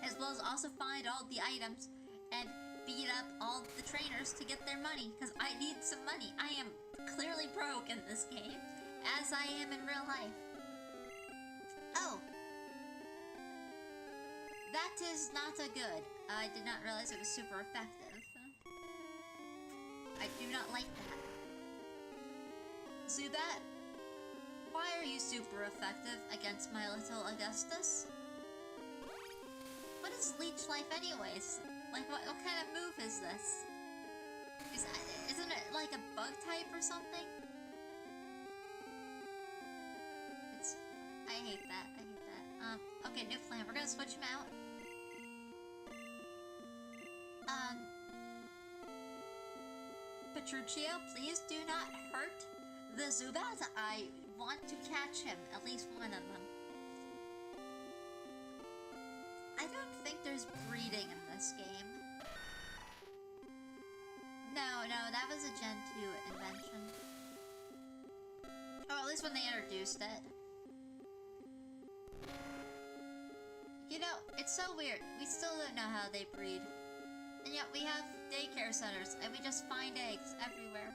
As well as also find all the items and beat up all the trainers to get their money, because I need some money. I am clearly broke in this game, as I am in real life. Oh. That is not a good. I did not realize it was super effective. I do not like that. Zubat, why are you super effective against my little Augustus? What is Leech Life anyways? Like, what kind of move is this? Isn't it like a bug type or something? I hate that. I hate that. Okay, new plan. We're gonna switch him out. Petruchio, please do not hurt the Zubat. I want to catch him, at least one of them. I don't think there's breeding in this game. No, that was a Gen 2 invention. Or at least when they introduced it. You know, it's so weird. We still don't know how they breed. And yet we have daycare centers, and we just find eggs everywhere.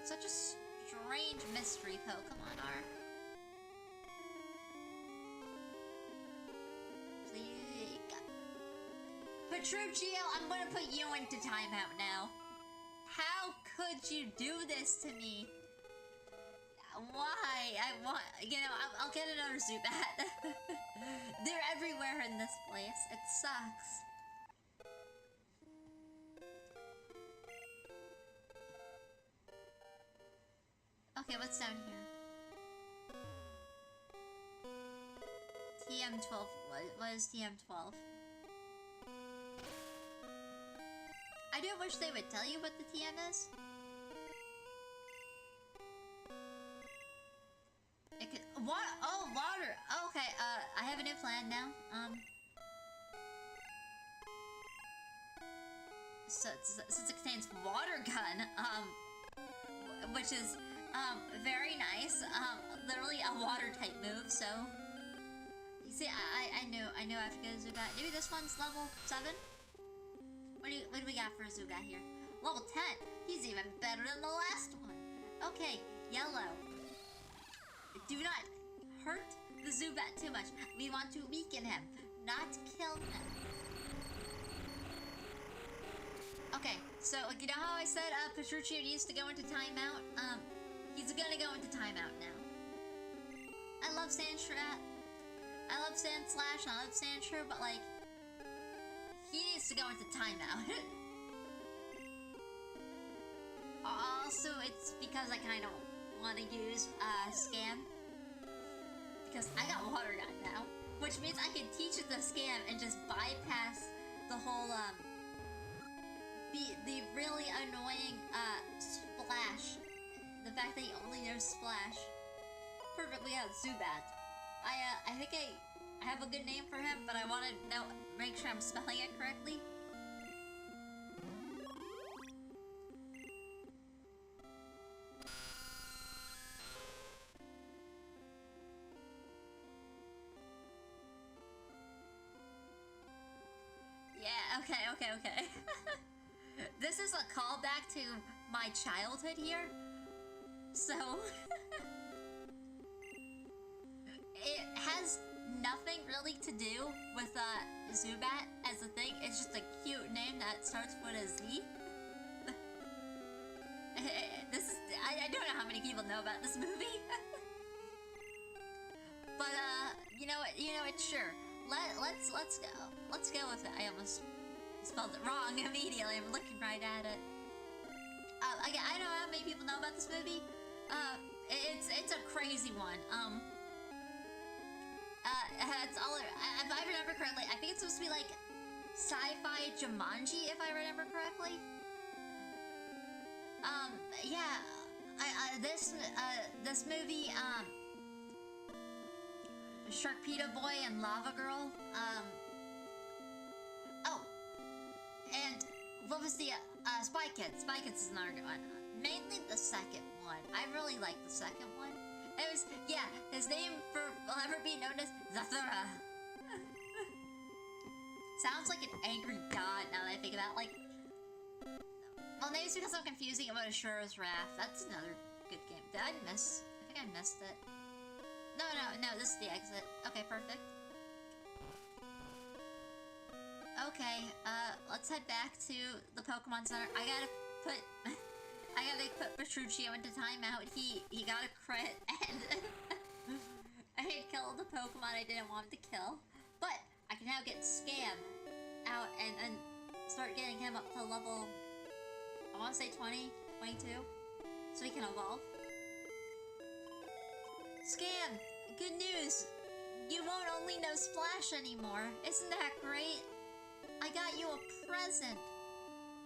Such a strange mystery Pokemon are. Please. Petruchio, I'm gonna put you into timeout now. How could you do this to me? Why? I'll get another Zubat. They're everywhere in this place. It sucks. Okay, what's down here? TM12. What is TM12? I do wish they would tell you what the TM is. It could, what? Oh, water. Oh, okay, I have a new plan now. So since it contains water gun, which is, very nice. Literally a water type move, so. You see, I knew I have to go to Zubat. Maybe this one's level 7? What do we got for a Zubat here? Level 10. He's even better than the last one. Okay, yellow. Do not hurt the Zubat too much. We want to weaken him, not kill him. Okay, so you know how I said Petruchio needs to go into timeout? He's gonna go into timeout now. I love Sandshrew. I love Sandslash, and I love Sandshrew, but like, he needs to go into timeout. Also, it's because I kind of want to use Scam. Because I got Water Gun now. Which means I can teach it the Scam and just bypass the whole, the really annoying, Splash. The fact that he only knows Splash. Perfectly out Zubat. I think I have a good name for him, but I want to make sure I'm spelling it correctly. Yeah, okay. This is a callback to my childhood here. So, it has nothing really to do with Zubat as a thing. It's just a cute name that starts with a Z. I don't know how many people know about this movie. But you know what, sure. Let's go. Let's go with it. I almost spelled it wrong immediately. I'm looking right at it. I don't know how many people know about this movie. It's a crazy one. It's all, if I remember correctly, I think it's supposed to be like sci-fi Jumanji, if I remember correctly. Yeah, this movie, Sharkpedo Boy and Lava Girl, oh, and what was the, Spy Kids? Spy Kids is another good one. Mainly the second one. I really like the second one. It was, yeah, his name will ever be known as Zathura. Sounds like an angry god now that I think about it. Like, well, maybe it's because I'm confusing it with Ashura's Wrath. That's another good game. Did I miss? I think I missed it. No, this is the exit. Okay, perfect. Okay, let's head back to the Pokemon Center. I gotta put Petruchio into timeout. He got a crit, and I had killed the Pokemon I didn't want him to kill. But I can now get Scam out and start getting him up to level, I want to say 20, 22, so he can evolve. Scam! Good news! You won't only know Splash anymore. Isn't that great? I got you a present.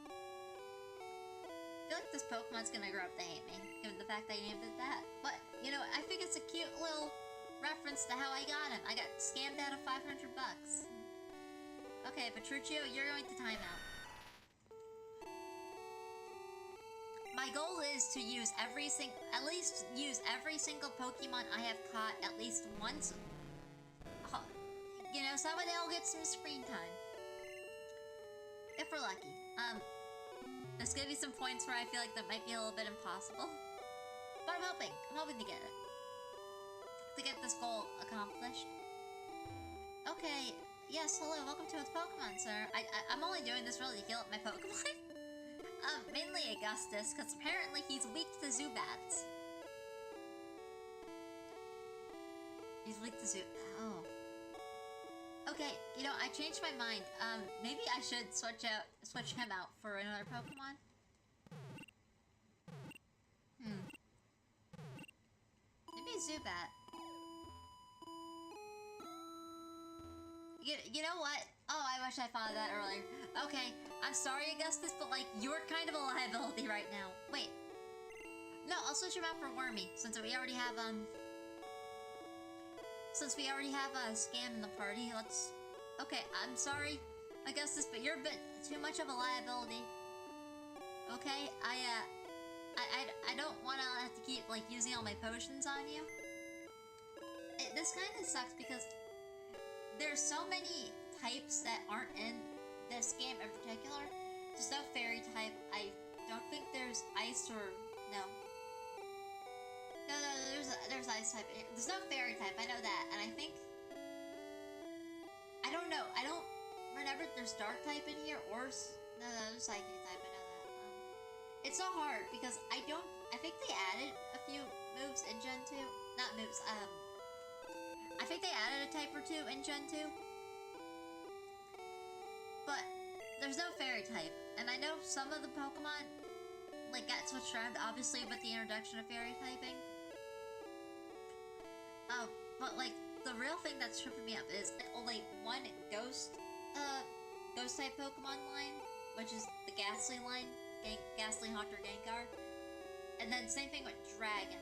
I feel like this Pokemon's gonna grow up to hate me, given the fact that I named it that. But, you know, I think it's a cute little reference to how I got him. I got scammed out of 500 bucks. Okay, Petruchio, you're going to timeout. My goal is to use at least use every single Pokemon I have caught at least once. You know, so that way they'll get some screen time. If we're lucky. There's gonna be some points where I feel like that might be a little bit impossible. But I'm hoping to get it. To get this goal accomplished. Okay, yes, hello, welcome to the Pokemon, sir. I'm only doing this really to heal up my Pokemon. Mainly Augustus, because apparently he's weak to Zubats. He's weak to oh. Okay, you know, I changed my mind. Maybe I should switch him out for another Pokemon. Maybe Zubat. You know what? Oh, I wish I thought of that earlier. Okay, I'm sorry, Augustus, but like, you're kind of a liability right now. Wait. No, I'll switch him out for Wormy, since we already have, a scam in the party. Okay, I'm sorry, Augustus, but you're a bit too much of a liability. Okay, I don't want to have to keep, like, using all my potions on you. This kind of sucks because there's so many types that aren't in this game in particular. There's no fairy type. I don't think there's ice or no. No, there's ice type. There's no fairy type. I know that, and I think I don't know. I don't remember if there's dark type in here or no, there's psychic type. I know that. It's so hard because I think they added a few moves in Gen 2. Not moves. I think they added a type or two in Gen 2. But there's no fairy type. And I know some of the Pokemon, like, got switched around, obviously, with the introduction of fairy typing. But, like, the real thing that's tripping me up is only one ghost type Pokemon line, which is the Ghastly line, Ghastly Haunter Gengar. And then same thing with Dragon,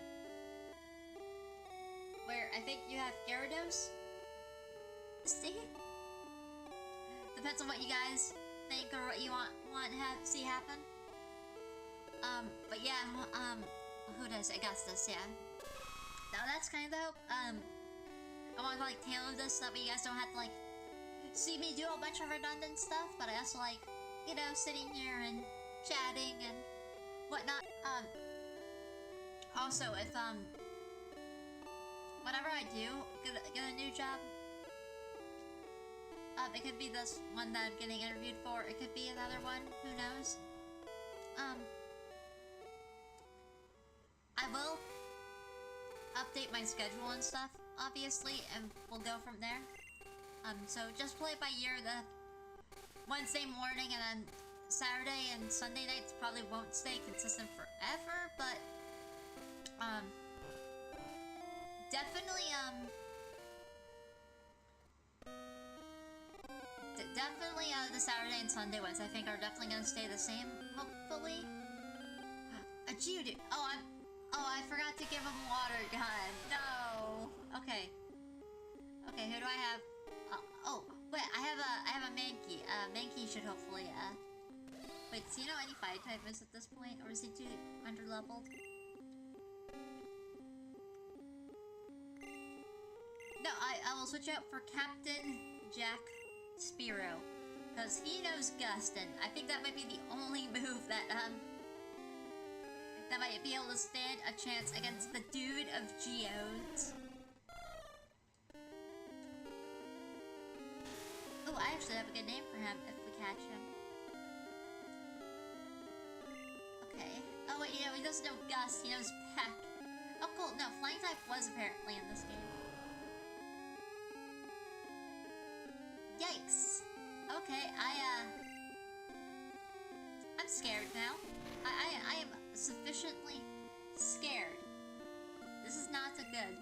where I think you have Gyarados. See? Depends on what you guys think or what you want to see happen. But yeah, who does? Augustus, yeah. Now that's kind of the hope. I want to, like, tailor this so that way you guys don't have to, like, see me do a bunch of redundant stuff, but I also like, you know, sitting here and chatting and whatnot. Also, if, whenever I do get a new job, it could be this one that I'm getting interviewed for, it could be another one, who knows. I will update my schedule and stuff, obviously, and we'll go from there. So just play it by ear. The Wednesday morning and then Saturday and Sunday nights probably won't stay consistent forever, but definitely the Saturday and Sunday ones I think are definitely gonna stay the same, hopefully. A Geodude. Oh, I forgot to give him water gun. No. Okay, who do I have? Oh, wait, I have a Mankey. Mankey should hopefully, wait, does he know any fire type is at this point, or is he too underleveled? No, I will switch out for Captain Jack Spearow, because he knows Gust, and I think that might be the only move that might be able to stand a chance against the dude of Geodes. Oh, I actually have a good name for him if we catch him. Okay. Oh wait, you know, he doesn't know Gust, he knows Peck. Oh cool, no, Flying type was apparently in this game. Yikes. Okay, I'm scared now. I am sufficiently scared. This is not so good.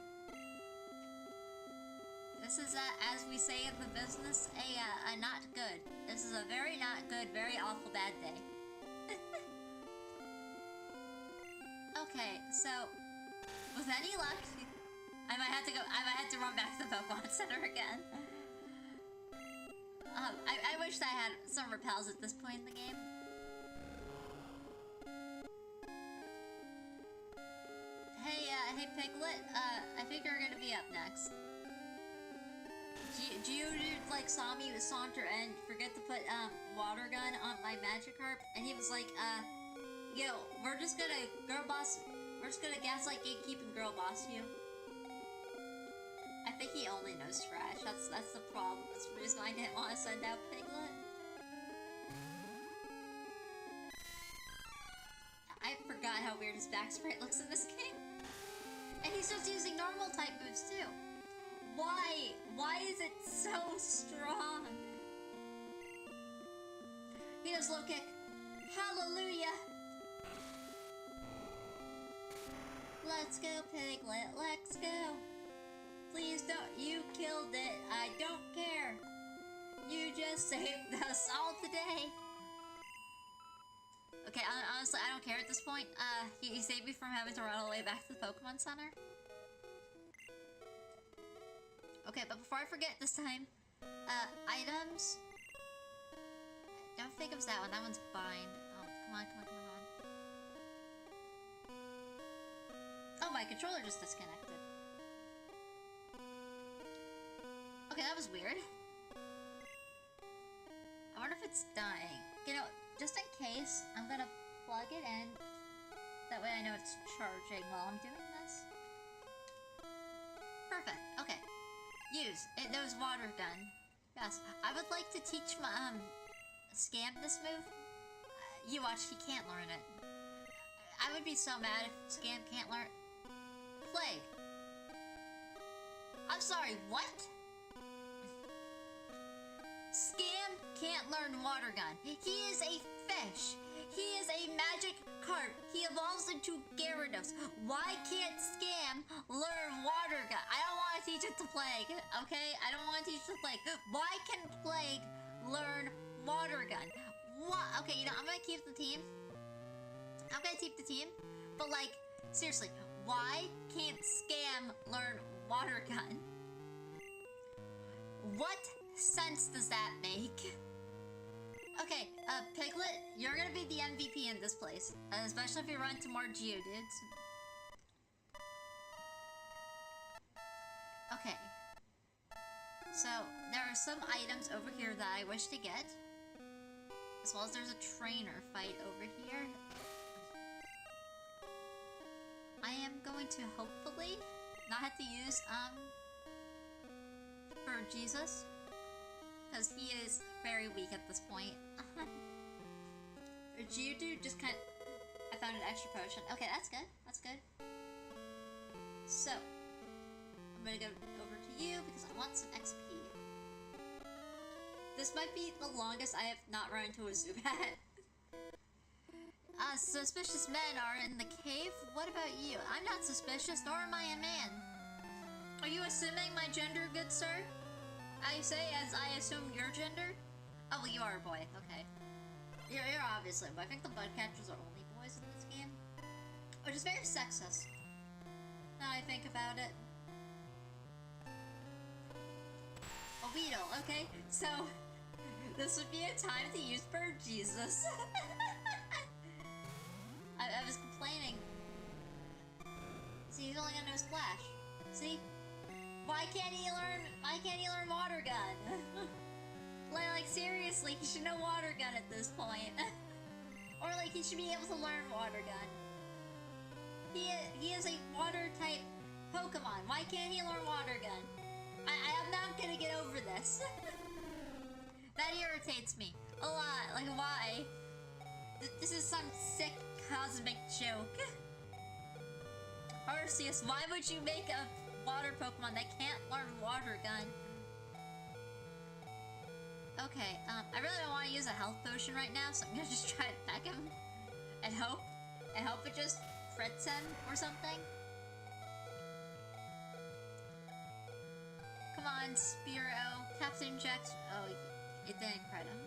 This is, as we say in the business, a not good. This is a very not good, very awful bad day. Okay, so with any luck, I might have to run back to the Pokemon Center again. I wish I had some repels at this point in the game. Hey Piglet, I think you're gonna be up next. Geodude, like, saw me saunter and forget to put, water gun on my Magikarp, and he was like, yo, we're just gonna gaslight gatekeep and girl boss you. I think he only knows trash. That's the problem. That's the reason I didn't want to send out Piglet. I forgot how weird his back sprite looks in this game. And he's just using normal type moves too. Why? Why is it so strong? He does low kick. Hallelujah! Let's go, Piglet, let's go. Please don't, you killed it, I don't care. You just saved us all today. Okay, honestly, I don't care at this point. He saved me from having to run all the way back to the Pokemon Center. Okay, but before I forget this time, items. Don't think it was that one. That one's bind. Oh, come on. Oh, my controller just disconnected. Okay, that was weird. I wonder if it's dying. You know, just in case, I'm gonna plug it in. That way I know it's charging while I'm doing this. Perfect. Okay. Use. It knows water gun. Yes. I would like to teach my, Scam this move. You watch, he can't learn it. I would be so mad if Scam can't learn... Plague. I'm sorry, what? Scam can't learn water gun. He is a fish. He is a magic carp. He evolves into Gyarados. Why can't Scam learn water gun? I don't want to teach it to Plague, okay? I don't want to teach it to Plague. Why can Plague learn water gun? What? Okay, you know, I'm gonna keep the team. But, like, seriously, why can't Scam learn water gun? What sense does that make? Okay, Piglet, you're gonna be the MVP in this place. Especially if you run into more Geodudes. Okay. So, there are some items over here that I wish to get. As well as there's a trainer fight over here. I am going to hopefully not have to use, for Jesus. Because he is very weak at this point. Geodude just kind of... I found an extra potion. Okay, that's good. That's good. So, I'm gonna go over to you because I want some XP. This might be the longest I have not run into a Zubat. Suspicious men are in the cave? What about you? I'm not suspicious, nor am I a man. Are you assuming my gender, good sir? I say as I assume your gender? Oh, well, you are a boy. Okay. You're obviously a boy. I think the Budcatchers are only boys in this game. Which is very sexist. Now I think about it. A Weedle, okay? So, this would be a time to use Bird Jesus. I was complaining. See, he's only gonna know Splash. See? Why can't he learn water gun? like seriously, he should know water gun at this point. Or like he should be able to learn water gun. He is a water type Pokemon. Why can't he learn water gun? I am not gonna get over this. That irritates me a lot. Like why? This is some sick cosmic joke. Arceus, why would you make a water Pokemon that can't learn water gun? Okay, I really don't want to use a health potion right now, so I'm gonna just try to attack him and hope it just crits him or something. Come on, Spearow. Captain Jax. Oh, it didn't credit him.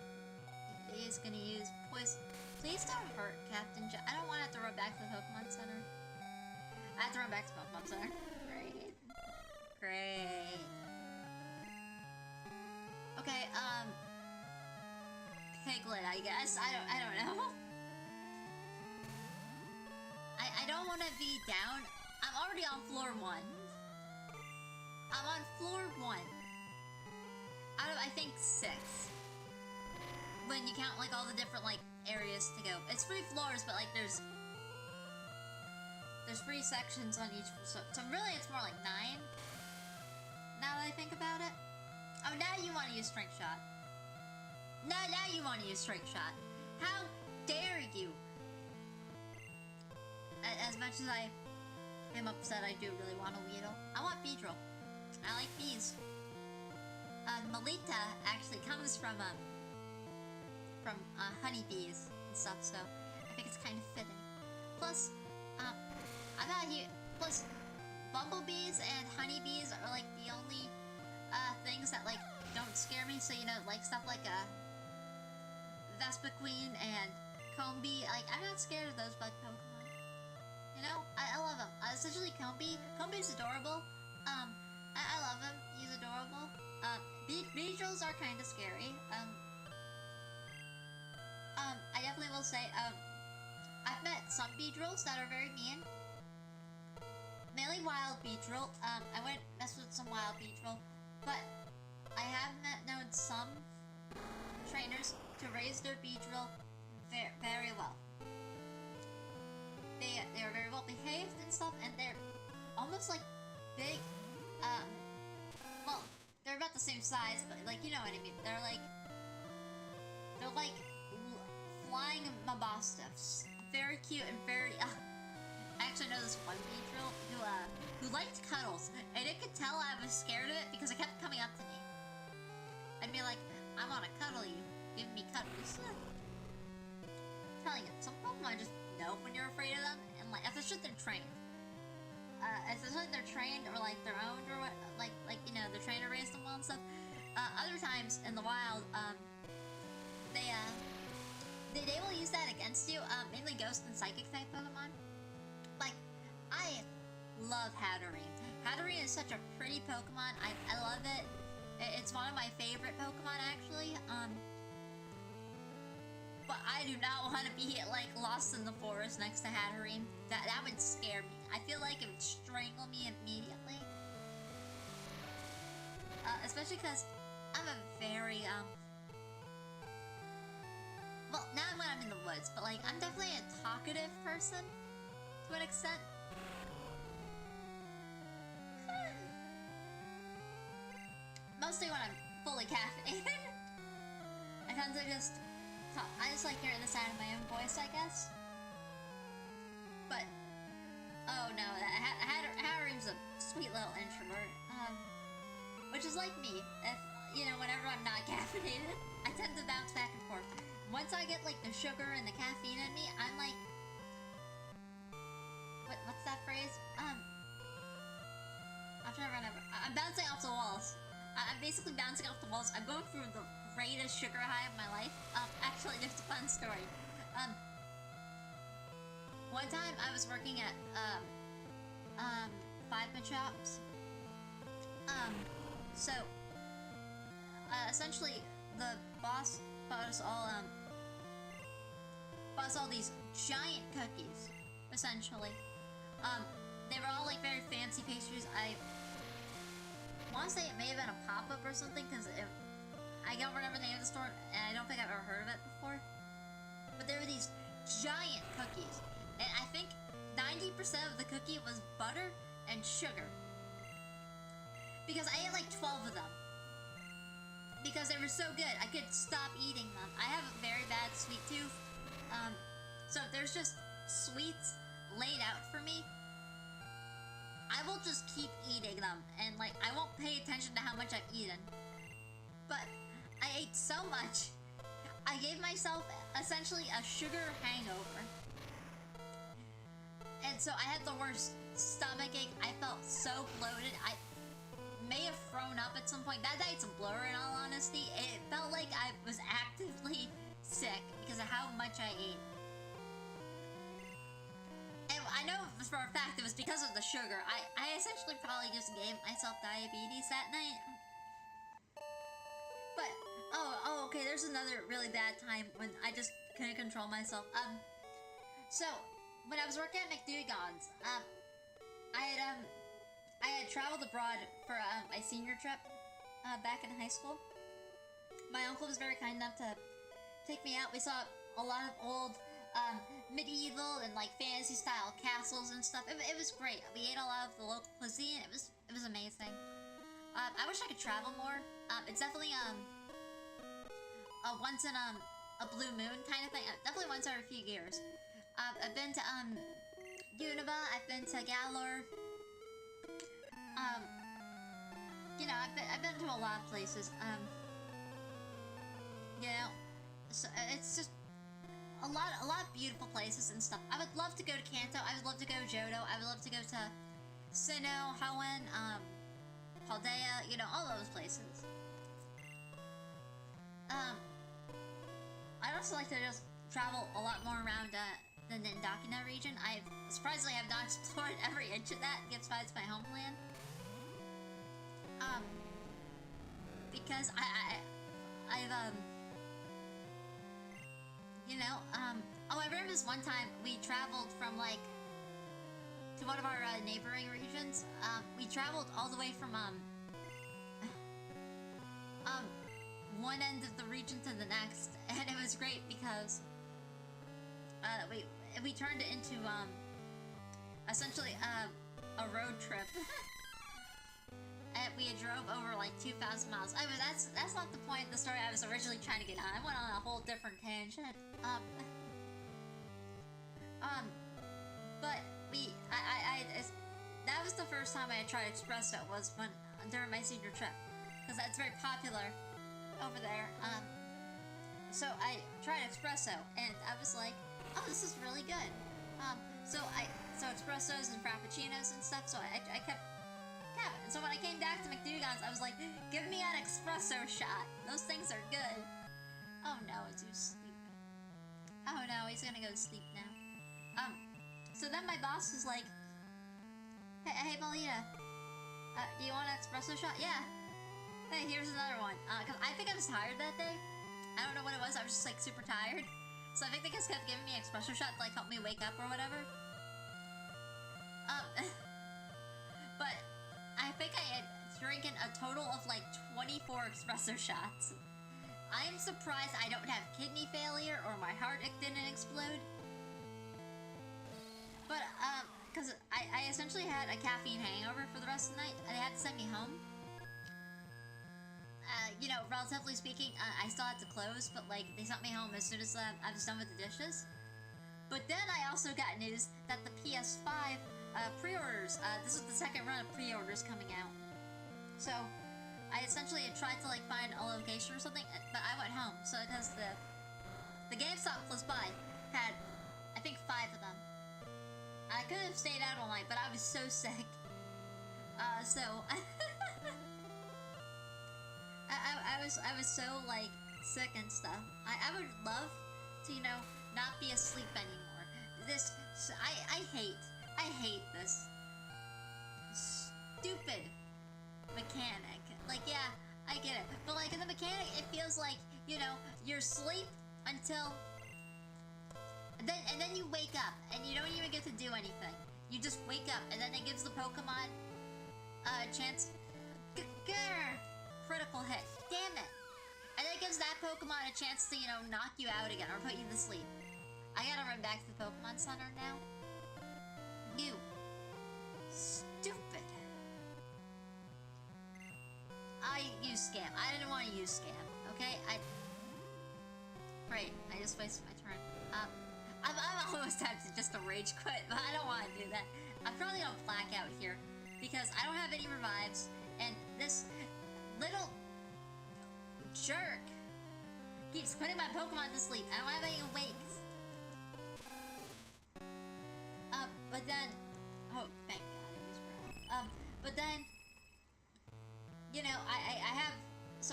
He is gonna use poison. Please don't hurt Captain Jax. I don't want to have to run back to the Pokemon Center. I have to run back to Pokemon Center. Great. Great. Okay, Piglet, I guess. I don't know. I don't want to be down. I'm already on floor 1. I'm on floor 1. Out of, I think, 6. When you count, like, all the different, like, areas to go. It's 3 floors, but, like, there's 3 sections on each. So really, it's more like 9. Now that I think about it. Oh, now you want to use Strength Shot. Now you want to use Strength Shot. How dare you? As much as I am upset, I do really want a Weedle. I want Beedrill. I like bees. Melitta actually comes from honeybees and stuff, so I think it's kind of fitting. Plus, I'm out here. Plus, bumblebees and honeybees are like the only things that like don't scare me. So you know, like stuff like Vespiquen and Combee. Like I'm not scared of those bug Pokemon. You know, I love him. Especially Combee. Combee's adorable. I love him. He's adorable. Beedrills are kind of scary. I definitely will say, I've met some Beedrills that are very mean. Mainly wild Beedrill. I wouldn't mess with some wild Beedrill, but I have known some trainers to raise their Beedrill very well. They are very well behaved and stuff, and they're almost like big, well, they're about the same size, but like, you know what I mean. They're like flying Mabostiffs. Very cute and very, I actually know this one Beedrill who liked cuddles, and it could tell I was scared of it because it kept coming up to me. I'd be like, I want to cuddle you. Give me cuddles. I'm telling you, some Pokemon just know when you're afraid of them, and like, especially if they're trained. Especially if they're trained or like they're owned or what, like you know, the trainer raised them well and stuff. Other times in the wild, they will use that against you. Mainly Ghost and Psychic type Pokemon. Like, I love Hatterene. Hatterene is such a pretty Pokemon. I love it. It's one of my favorite Pokemon actually. But I do not want to be like lost in the forest next to Hatterene. That would scare me. I feel like it would strangle me immediately. Especially because I'm a very well, not when I'm in the woods, but like I'm definitely a talkative person to an extent. Mostly when I'm fully caffeinated. I tend to just talk. I just like hearing the sound of my own voice, I guess. But oh no, Hatterene's a sweet little introvert. Which is like me. If you know, whenever I'm not caffeinated, I tend to bounce back and forth. Once I get like the sugar and the caffeine in me, I'm like, what's that phrase? I'm trying to remember. I'm bouncing off the walls. I'm basically bouncing off the walls. I'm going through the greatest sugar high of my life. Actually, there's a fun story. One time I was working at 5-Minute Shops. So essentially the boss bought us all these giant cookies, essentially. They were all like very fancy pastries. I want to say it may have been a pop-up or something, because I don't remember the name of the store, and I don't think I've ever heard of it before. But there were these giant cookies, and I think 90% of the cookie was butter and sugar. Because I ate like 12 of them. Because they were so good, I could stop eating them. I have a very bad sweet tooth. So if there's just sweets laid out for me, I will just keep eating them, and like I won't pay attention to how much I've eaten. But I ate so much, I gave myself essentially a sugar hangover. And so I had the worst stomach ache. I felt so bloated. may have thrown up at some point. That night's a blur, in all honesty. It felt like I was actively sick because of how much I ate. And I know for a fact it was because of the sugar. I essentially probably just gave myself diabetes that night. But, okay, there's another really bad time when I just couldn't control myself. So, when I was working at McDougan's, I had traveled abroad for my senior trip back in high school. My uncle was very kind enough to take me out. We saw a lot of old medieval and like fantasy style castles and stuff. It was great. We ate a lot of the local cuisine. It was amazing. I wish I could travel more. It's definitely a once in a blue moon kind of thing. Definitely once every few years. I've been to Unova. I've been to Galar. You know, I've been to a lot of places. You know, so it's just a lot of beautiful places and stuff. I would love to go to Kanto. I would love to go to Johto. I would love to go to Sinnoh, Hoenn, Paldea. You know, all those places. I'd also like to just travel a lot more around the Nindakina region. I surprisingly have not explored every inch of that besides my homeland. Because I've you know, I remember this one time we traveled from like to one of our neighboring regions. We traveled all the way from one end of the region to the next, and it was great because we turned it into essentially a road trip. And we drove over like 2,000 miles. I mean, that's not the point of the story I was originally trying to get on. I went on a whole different tangent. But that was the first time I tried espresso, was during my senior trip, because that's very popular over there. So I tried espresso, and I was like, oh, this is really good. So espressos and frappuccinos and stuff. So I kept having. And so when I came back to McDougan's, I was like, give me an espresso shot. Those things are good. Oh no, is he sleeping? Oh no, he's gonna go to sleep now. So then my boss was like, hey Melitta, do you want an espresso shot? Yeah. Hey, here's another one. Cause I think I was tired that day. I don't know what it was. I was just like super tired. So I think they just kept giving me an espresso shot to like help me wake up or whatever. But I think I had drinking a total of like 24 espresso shots. I am surprised I don't have kidney failure or my heart didn't explode. But because I essentially had a caffeine hangover for the rest of the night, and they had to send me home. You know, relatively speaking, I still had to close, but like they sent me home as soon as I was done with the dishes. But then I also got news that the PS5 pre-orders, this is the second run of pre-orders coming out. So I essentially tried to like find a location or something, but I went home. So because the GameStop close by had, I think, 5 of them. I could have stayed out all night, but I was so sick. So I was so like sick and stuff. I would love to, you know, not be asleep anymore. I hate this stupid mechanic. Like, yeah, I get it, but like in the mechanic, it feels like, you know, you're asleep until and then you wake up and you don't even get to do anything. You just wake up, and then it gives the Pokemon a chance. Critical hit. Damn it. And then it gives that Pokemon a chance to, you know, knock you out again or put you to sleep. I gotta run back to the Pokemon Center now. You. Stupid. I use Scam. I didn't want to use Scam, okay? Great. I just wasted my turn. I'm almost tempted just to rage quit, but I don't want to do that. I'm probably gonna black out here because I don't have any revives, and this little jerk keeps putting my Pokemon to sleep. I don't have any awakes. But then, oh, thank God it was brown. But then,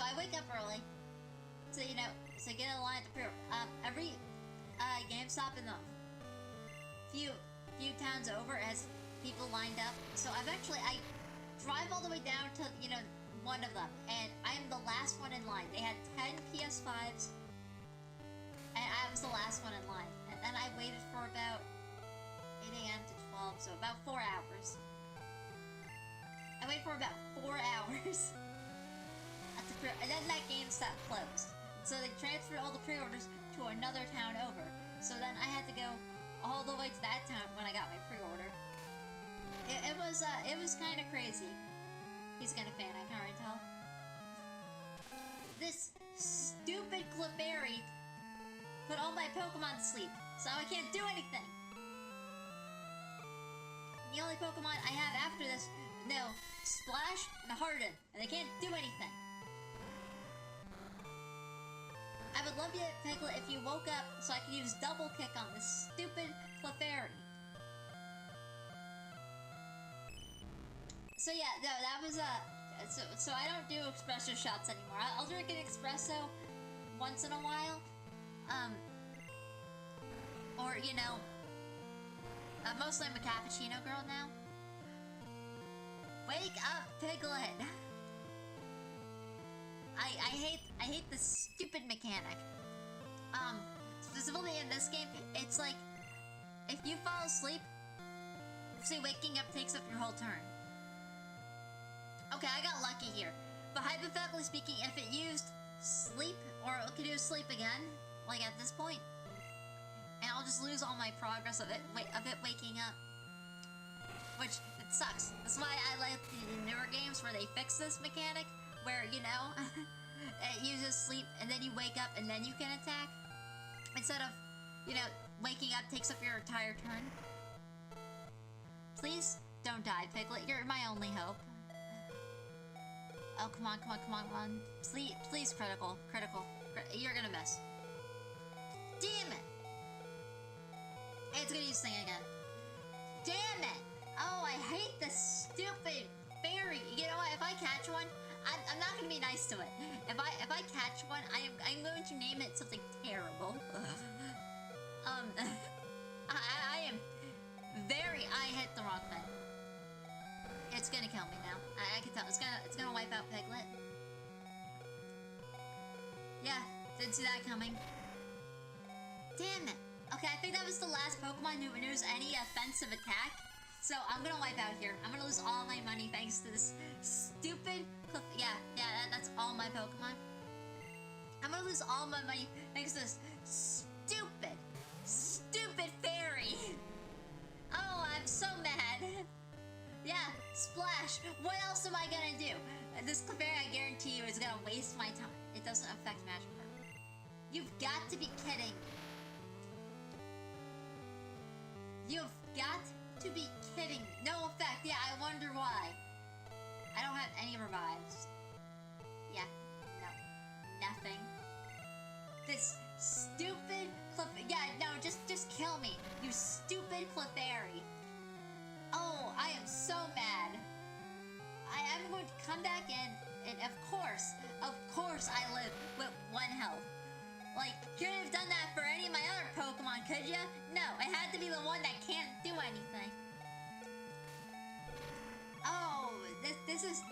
I wake up early. So, you know, so get in line at the pre every GameStop in the few towns over has people lined up. So I drive all the way down to, you know, one of them, and I'm the last one in line. They had 10 PS5s, and I was the last one in line. And then I waited for about 8 a.m. to 12, so about 4 hours. I waited for about 4 hours. And then that GameStop closed. So they transferred all the pre-orders to another town over. So then I had to go all the way to that town when I got my pre-order. It was kind of crazy. He's gonna fan, I can already tell. This stupid Clefairy put all my Pokemon to sleep, so I can't do anything. The only Pokemon I have after this, no, Splash and Harden, and they can't do anything. I would love you, Piglet, if you woke up so I could use double kick on this stupid Clefairy. So yeah, no, that was so I don't do espresso shots anymore. I'll drink an espresso once in a while, or you know, mostly I'm a cappuccino girl now. Wake up, Piglet! I hate this stupid mechanic. Specifically in this game, it's like if you fall asleep, say waking up takes up your whole turn. Okay, I got lucky here. But hypothetically speaking, if it used sleep, or it could use sleep again, like at this point, and I'll just lose all my progress of it waking up. Which, it sucks. That's why I like the newer games where they fix this mechanic, where, you know, it uses sleep, and then you wake up, and then you can attack. Instead of, you know, waking up takes up your entire turn. Please don't die, Piglet. You're my only hope. Oh, come on, come on, come on, come on. Please, critical. You're gonna miss. Damn it! It's gonna use this thing again. Damn it! Oh, I hate this stupid fairy. You know what? If I catch one, I'm not gonna be nice to it. If I catch one, I'm going to name it something terrible. I hit the wrong thing. It's gonna kill me now. I can tell. It's gonna wipe out Piglet. Yeah, didn't see that coming. Damn it. Okay, I think that was the last Pokemon who knows any offensive attack. So I'm gonna wipe out here. I'm gonna lose all my money thanks to this stupid that's all my Pokemon. I'm gonna lose all my money thanks to this stupid fairy. Oh, I'm so mad. Yeah, Splash. What else am I gonna do? This Clefairy, I guarantee you, is gonna waste my time. It doesn't affect Magic Mode. You've got to be kidding. You've got to be kidding. No effect. Yeah, I wonder why. I don't have any revives. Yeah, no. Nothing. This stupid just kill me. You stupid Clefairy. Oh, I am so mad. I am going to come back in, and of course, I live with 1 health. Like, couldn't have done that for any of my other Pokemon, could ya? No, it had to be the one that can't do anything. Oh, this is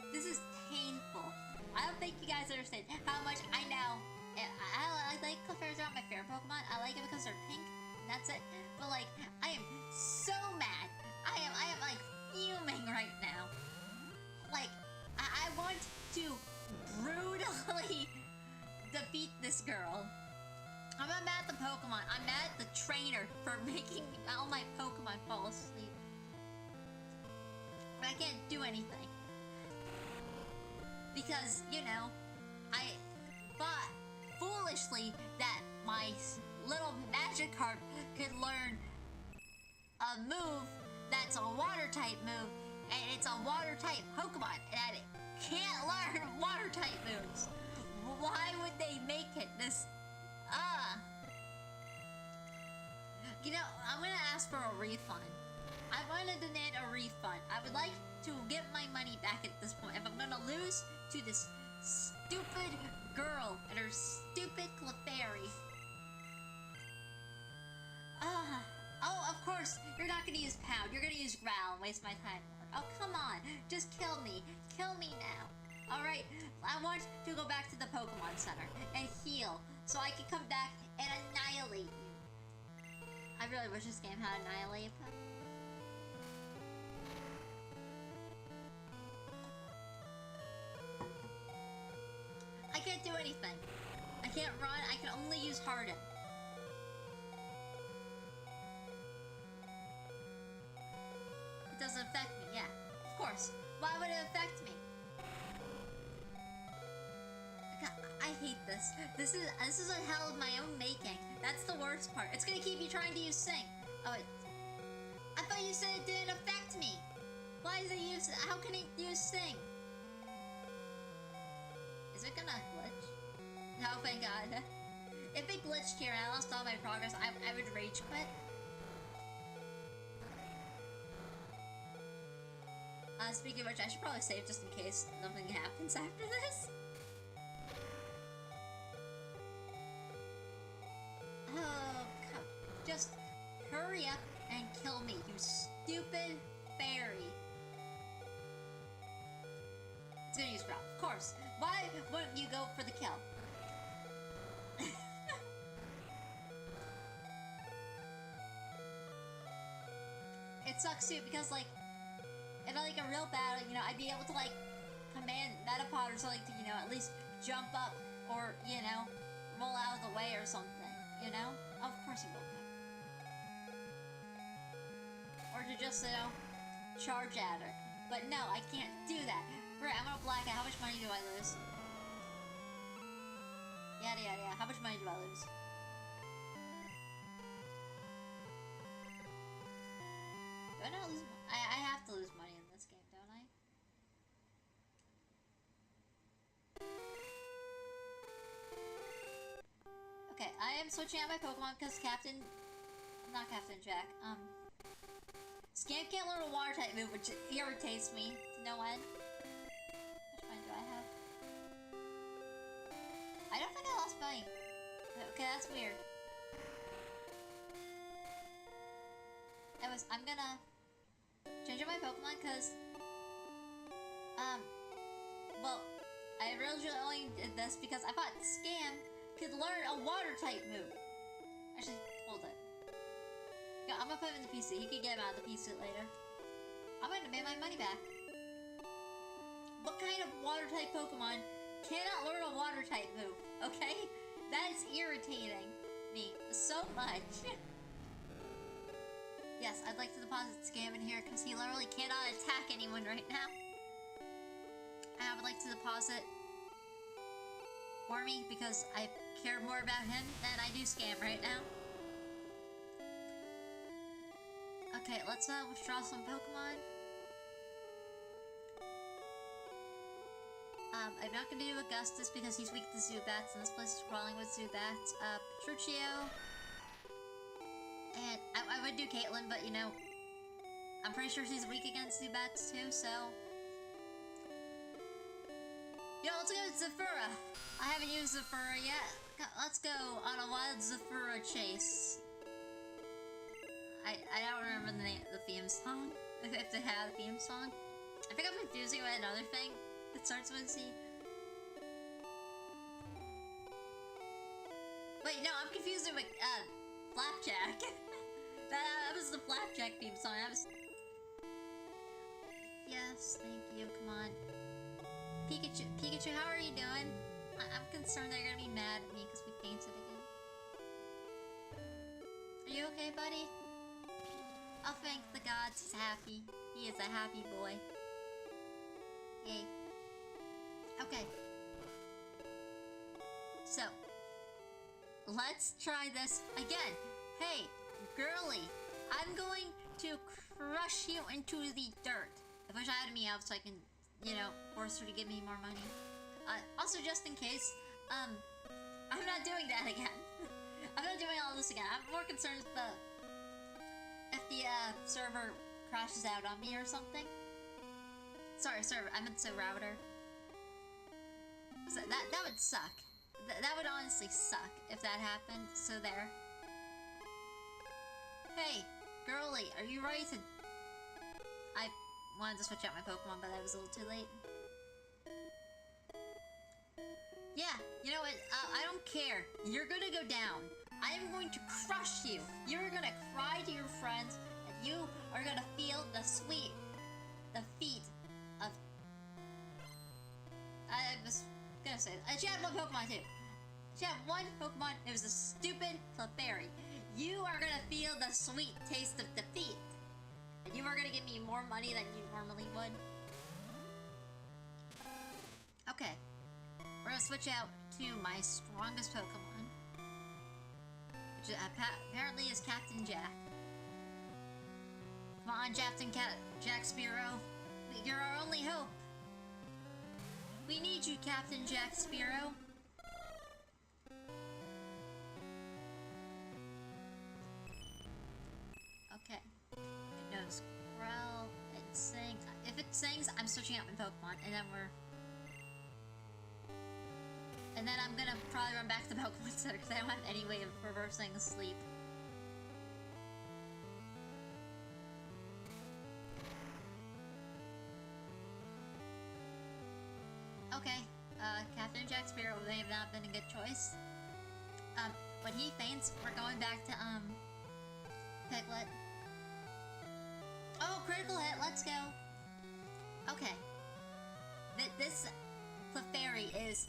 painful. I don't think you guys understand how much I know. I like Clefairies are not my favorite Pokemon. I like it because they're pink, and that's it. But like, I am so mad. I am like fuming right now. Like, I want to brutally defeat this girl. I'm not mad at the Pokemon. I'm mad at the trainer for making all my Pokemon fall asleep. But I can't do anything. Because, you know, I thought foolishly that my little Magikarp could learn a move that's a water-type move, and it's a water-type Pokemon, and it can't learn water-type moves. Why would they make it this... You know, I'm gonna ask for a refund. I'm gonna demand a refund. I would like to get my money back at this point. If I'm gonna lose to this stupid stupid girl and her stupid Clefairy. Oh, of course, you're not gonna use Pound. You're gonna use Growl and waste my time. Oh, come on. Just kill me. Kill me now. Alright, I want to go back to the Pokemon Center and heal so I can come back and annihilate you. I really wish this game had Annihilate. I can't do anything. I can't run. I can only use Harden. It doesn't affect me, yeah. Of course. Why would it affect me? God, I hate this. This is a hell of my own making. That's the worst part. It's gonna keep you trying to use Sing. Oh, I thought you said it didn't affect me. Why is it use? How can it use Sing? Is it gonna glitch? No, thank God. If it glitched here and I lost all my progress, I would rage quit. Speaking of which, I should probably save just in case nothing happens after this. Oh, come. Just hurry up and kill me, you stupid fairy. It's gonna use Growl, of course. Why wouldn't you go for the kill? It sucks too, because like, in like a real battle, you know, I'd be able to like command Metapod or something to, you know, at least jump up or, you know, roll out of the way or something, you know? Of course you will. Or to just, you know, charge at her. But no, I can't do that. Right, I'm gonna black out. How much money do I lose? Yada yada yada. How much money do I lose? Do I not lose money? I have to lose money in this game, don't I? Okay, I am switching out my Pokemon because not Captain Jack, Scamp can't learn a water type move, which irritates me to no end. How much money do I have? I don't think I lost money. Okay, that's weird. I'm gonna change up my Pokemon because, well, I originally only did this because I thought Scam could learn a water type move. Actually, hold it. Yeah, I'm gonna put him in the PC. He can get him out of the PC later. I'm gonna demand my money back. What kind of water type Pokemon cannot learn a water type move? Okay? That is irritating me so much. Yes, I'd like to deposit Scam in here because he literally cannot attack anyone right now. And I would like to deposit Wormy because I care more about him than I do Scam right now. Okay, let's withdraw some Pokemon. I'm not gonna do Augustus because he's weak to Zubats and this place is crawling with Zubats. Petruchio. And I would do Caitlyn, but you know, I'm pretty sure she's weak against Zubats too, so... Yo, let's go with Zephyra! I haven't used Zephyra yet. Let's go on a wild Zephyra chase. I don't remember the name of the theme song. If they had a theme song. I think I'm confusing with another thing that starts with Z. Wait, no, I'm confusing with, Flapjack. that was the Flapjack theme song. Yes, thank you, come on. Pikachu, how are you doing? I'm concerned that you're gonna be mad at me because we fainted again. Are you okay, buddy? I'll thank the gods he's happy. He is a happy boy. Yay. Okay. So, let's try this again. Hey, girly, I'm going to crush you into the dirt. I wish I had a Meowth so I can, you know, force her to give me more money. Also, just in case, I'm not doing that again. I'm not doing all this again. I'm more concerned with if the server crashes out on me or something. Sorry, server. I meant to say router. So that would suck. That would honestly suck if that happened. So there. Hey, girly, are you ready to... I wanted to switch out my Pokemon, but I was a little too late. Yeah, you know what? I don't care. You're gonna go down. I am going to crush you. You're gonna cry to your friends, and you are gonna feel the feet of... I was gonna say... she had one Pokemon too. She had one Pokemon. It was a stupid Clefairy. You are gonna feel the sweet taste of defeat. And you are gonna give me more money than you normally would. Okay. We're gonna switch out to my strongest Pokemon. Which apparently is Captain Jack. Come on, Jack Spearow. You're our only hope. We need you, Captain Jack Spearow. Okay. It knows Growl, it sings. If it sings, I'm switching out my Pokemon, and then we're... And then I'm gonna probably run back to the Pokemon Center, because I don't have any way of reversing sleep. Okay, Captain Jack Sparrow may have not been a good choice. When he faints, we're going back to, Piglet. Oh, critical hit, let's go. Okay. This Clefairy is...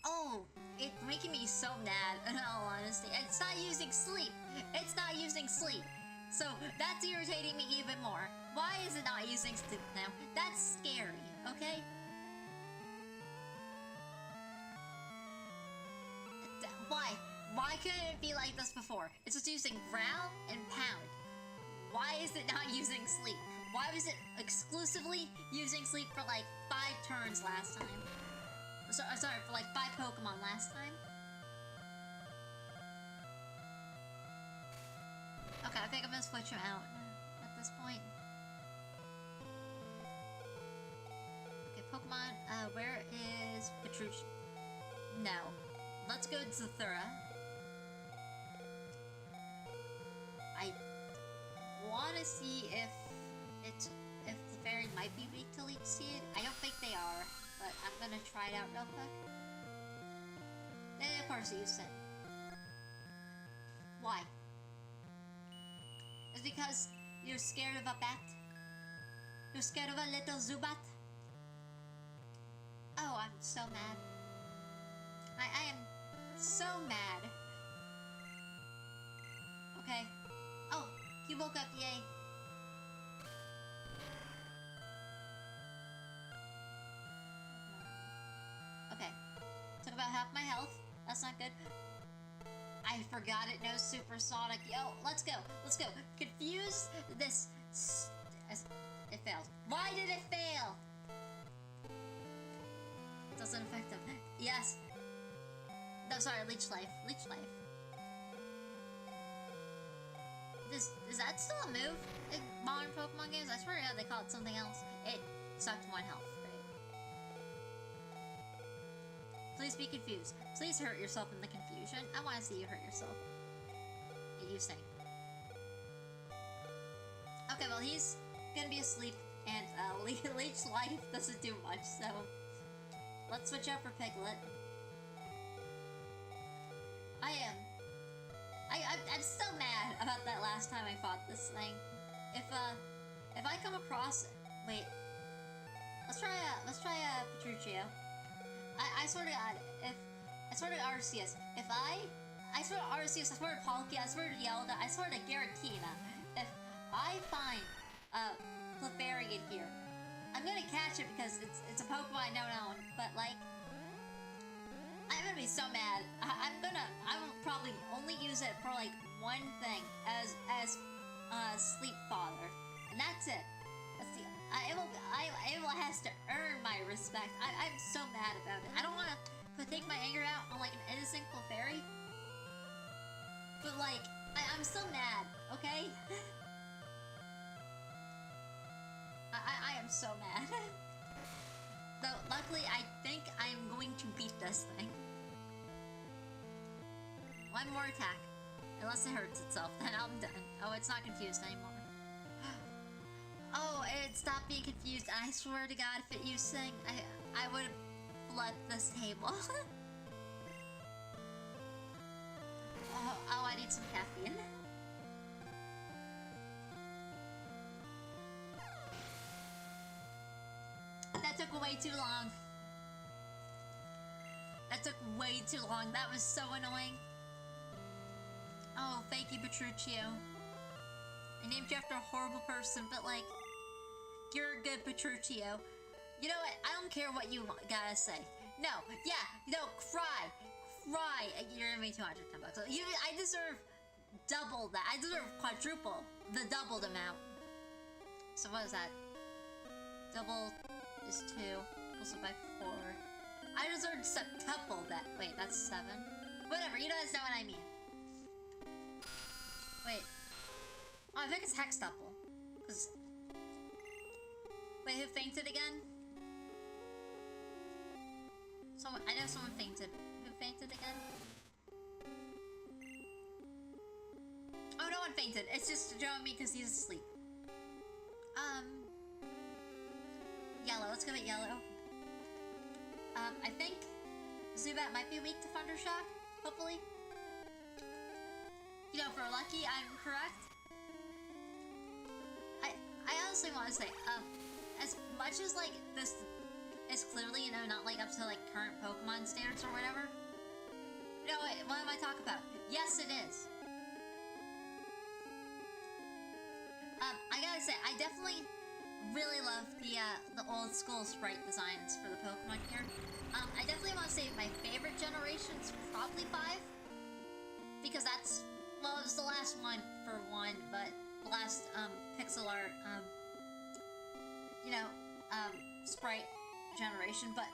Oh, it's making me so mad, in all honesty. It's not using sleep. It's not using sleep. So, that's irritating me even more. Why is it not using sleep now? That's scary, okay? Why? Why couldn't it be like this before? It's just using growl and pound. Why is it not using sleep? Why was it exclusively using sleep for like 5 turns last time? Sorry, for like 5 Pokemon last time? Okay, I think I'm gonna switch him out at this point. Okay, Pokemon, where is Petrucci? No. Let's go to Zathura. I want to see if the fairy might be weak to Leech Seed. I don't think they are, but I'm gonna try it out real quick. And of course, use it. Why? It's because you're scared of a bat. You're scared of a little Zubat. Oh, I'm so mad. I am so mad. Okay. Oh, he woke up, yay. Okay. Took about half my health. That's not good. I forgot it knows Supersonic. Yo, let's go. Let's go. Confuse this. It failed. Why did it fail? It doesn't affect him. Yes. No, sorry, Leech Life. Leech Life. Is that still a move in modern Pokemon games? I swear to God they call it something else. It sucked 1 health. Great. Please be confused. Please hurt yourself in the confusion. I want to see you hurt yourself. And you sing. Okay, well he's gonna be asleep, and Leech Life doesn't do much, so let's switch out for Piglet. I'm so mad about that last time I fought this thing. If I come across... Wait. Let's try Petruchio. I swear to God, I swear to Arceus. I swear to Arceus, I swear to Palkia, I swear to Yelda, I swear to Giratina. If I find Clefairy in here, I'm gonna catch it because it's a Pokemon I don't own, but like... I'm gonna be so mad. I will probably only use it for like one thing as Sleep Father, and that's it. That's the it has to earn my respect. I'm so mad about it. I don't want to take my anger out on like an innocent Clefairy, but like I'm so mad. Okay. I am so mad. Though luckily I think I'm going to beat this thing. One more attack. Unless it hurts itself, then I'm done. Oh, it's not confused anymore. Oh, it stopped being confused. I swear to God, if it used Sing, I would have fled this table. Oh, I need some caffeine. That took way too long. That took way too long. That was so annoying. Oh, thank you, Petruccio. I named you after a horrible person, but like, you're a good Petruccio. You know what? I don't care what you gotta say. No, yeah, no, cry. Cry. You're giving me $210. I deserve double that. I deserve quadruple the doubled amount. So what is that? Double is 2. Also by 4. I deserve septuple that. Wait, that's 7. Whatever, you guys know what I mean. Wait. Oh, I think it's hextuple. Cause... Wait, who fainted again? Someone, I know someone fainted. Who fainted again? Oh, no one fainted. It's just showing me because he's asleep. Yellow. Let's go with yellow. I think Zubat might be weak to Thundershock. Hopefully. You know, if we're lucky, I'm correct. I honestly want to say, as much as, like, this is clearly, you know, not, like, up to, like, current Pokemon standards or whatever. You know, what am I talking about? Yes, it is. I gotta say, I definitely really love the old school sprite designs for the Pokemon here. I definitely want to say my favorite generation's probably 5. Because that's, well, it was the last one for one, but the last, pixel art, you know, sprite generation, but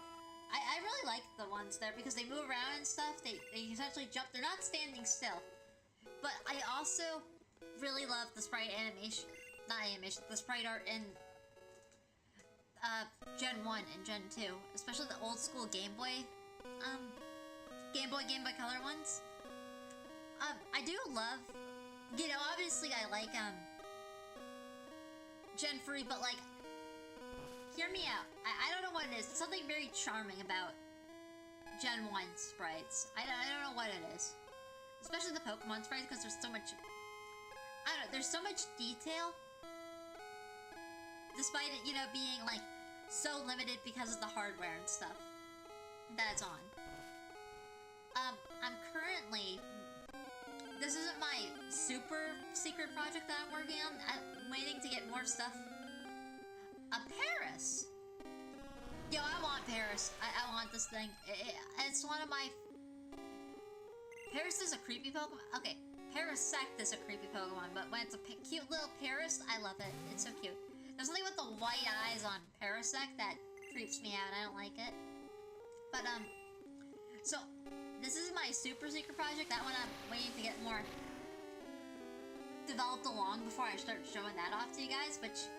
I really like the ones there because they move around and stuff. They essentially jump. They're not standing still. But I also really love the sprite animation, not animation, the sprite art in Gen 1 and Gen 2, especially the old school Game Boy Color ones. I do love, you know, obviously I like Gen 3, but like, hear me out. I don't know what it is. It's something very charming about Gen 1 sprites. I don't know what it is. Especially the Pokemon sprites, because there's so much... I don't know, there's so much detail. Despite it, you know, being, like, so limited because of the hardware and stuff that's on. I'm currently... This isn't my super secret project that I'm working on. I'm waiting to get more stuff. Paris! Yo, I want Paris. I want this thing. It's one of my... Paris is a creepy Pokemon. Okay, Parasect is a creepy Pokemon, but when it's a cute little Paris, I love it. It's so cute. There's something with the white eyes on Parasect that creeps me out. I don't like it. But, so, this is my super secret project. That one I'm waiting to get more developed along before I start showing that off to you guys, which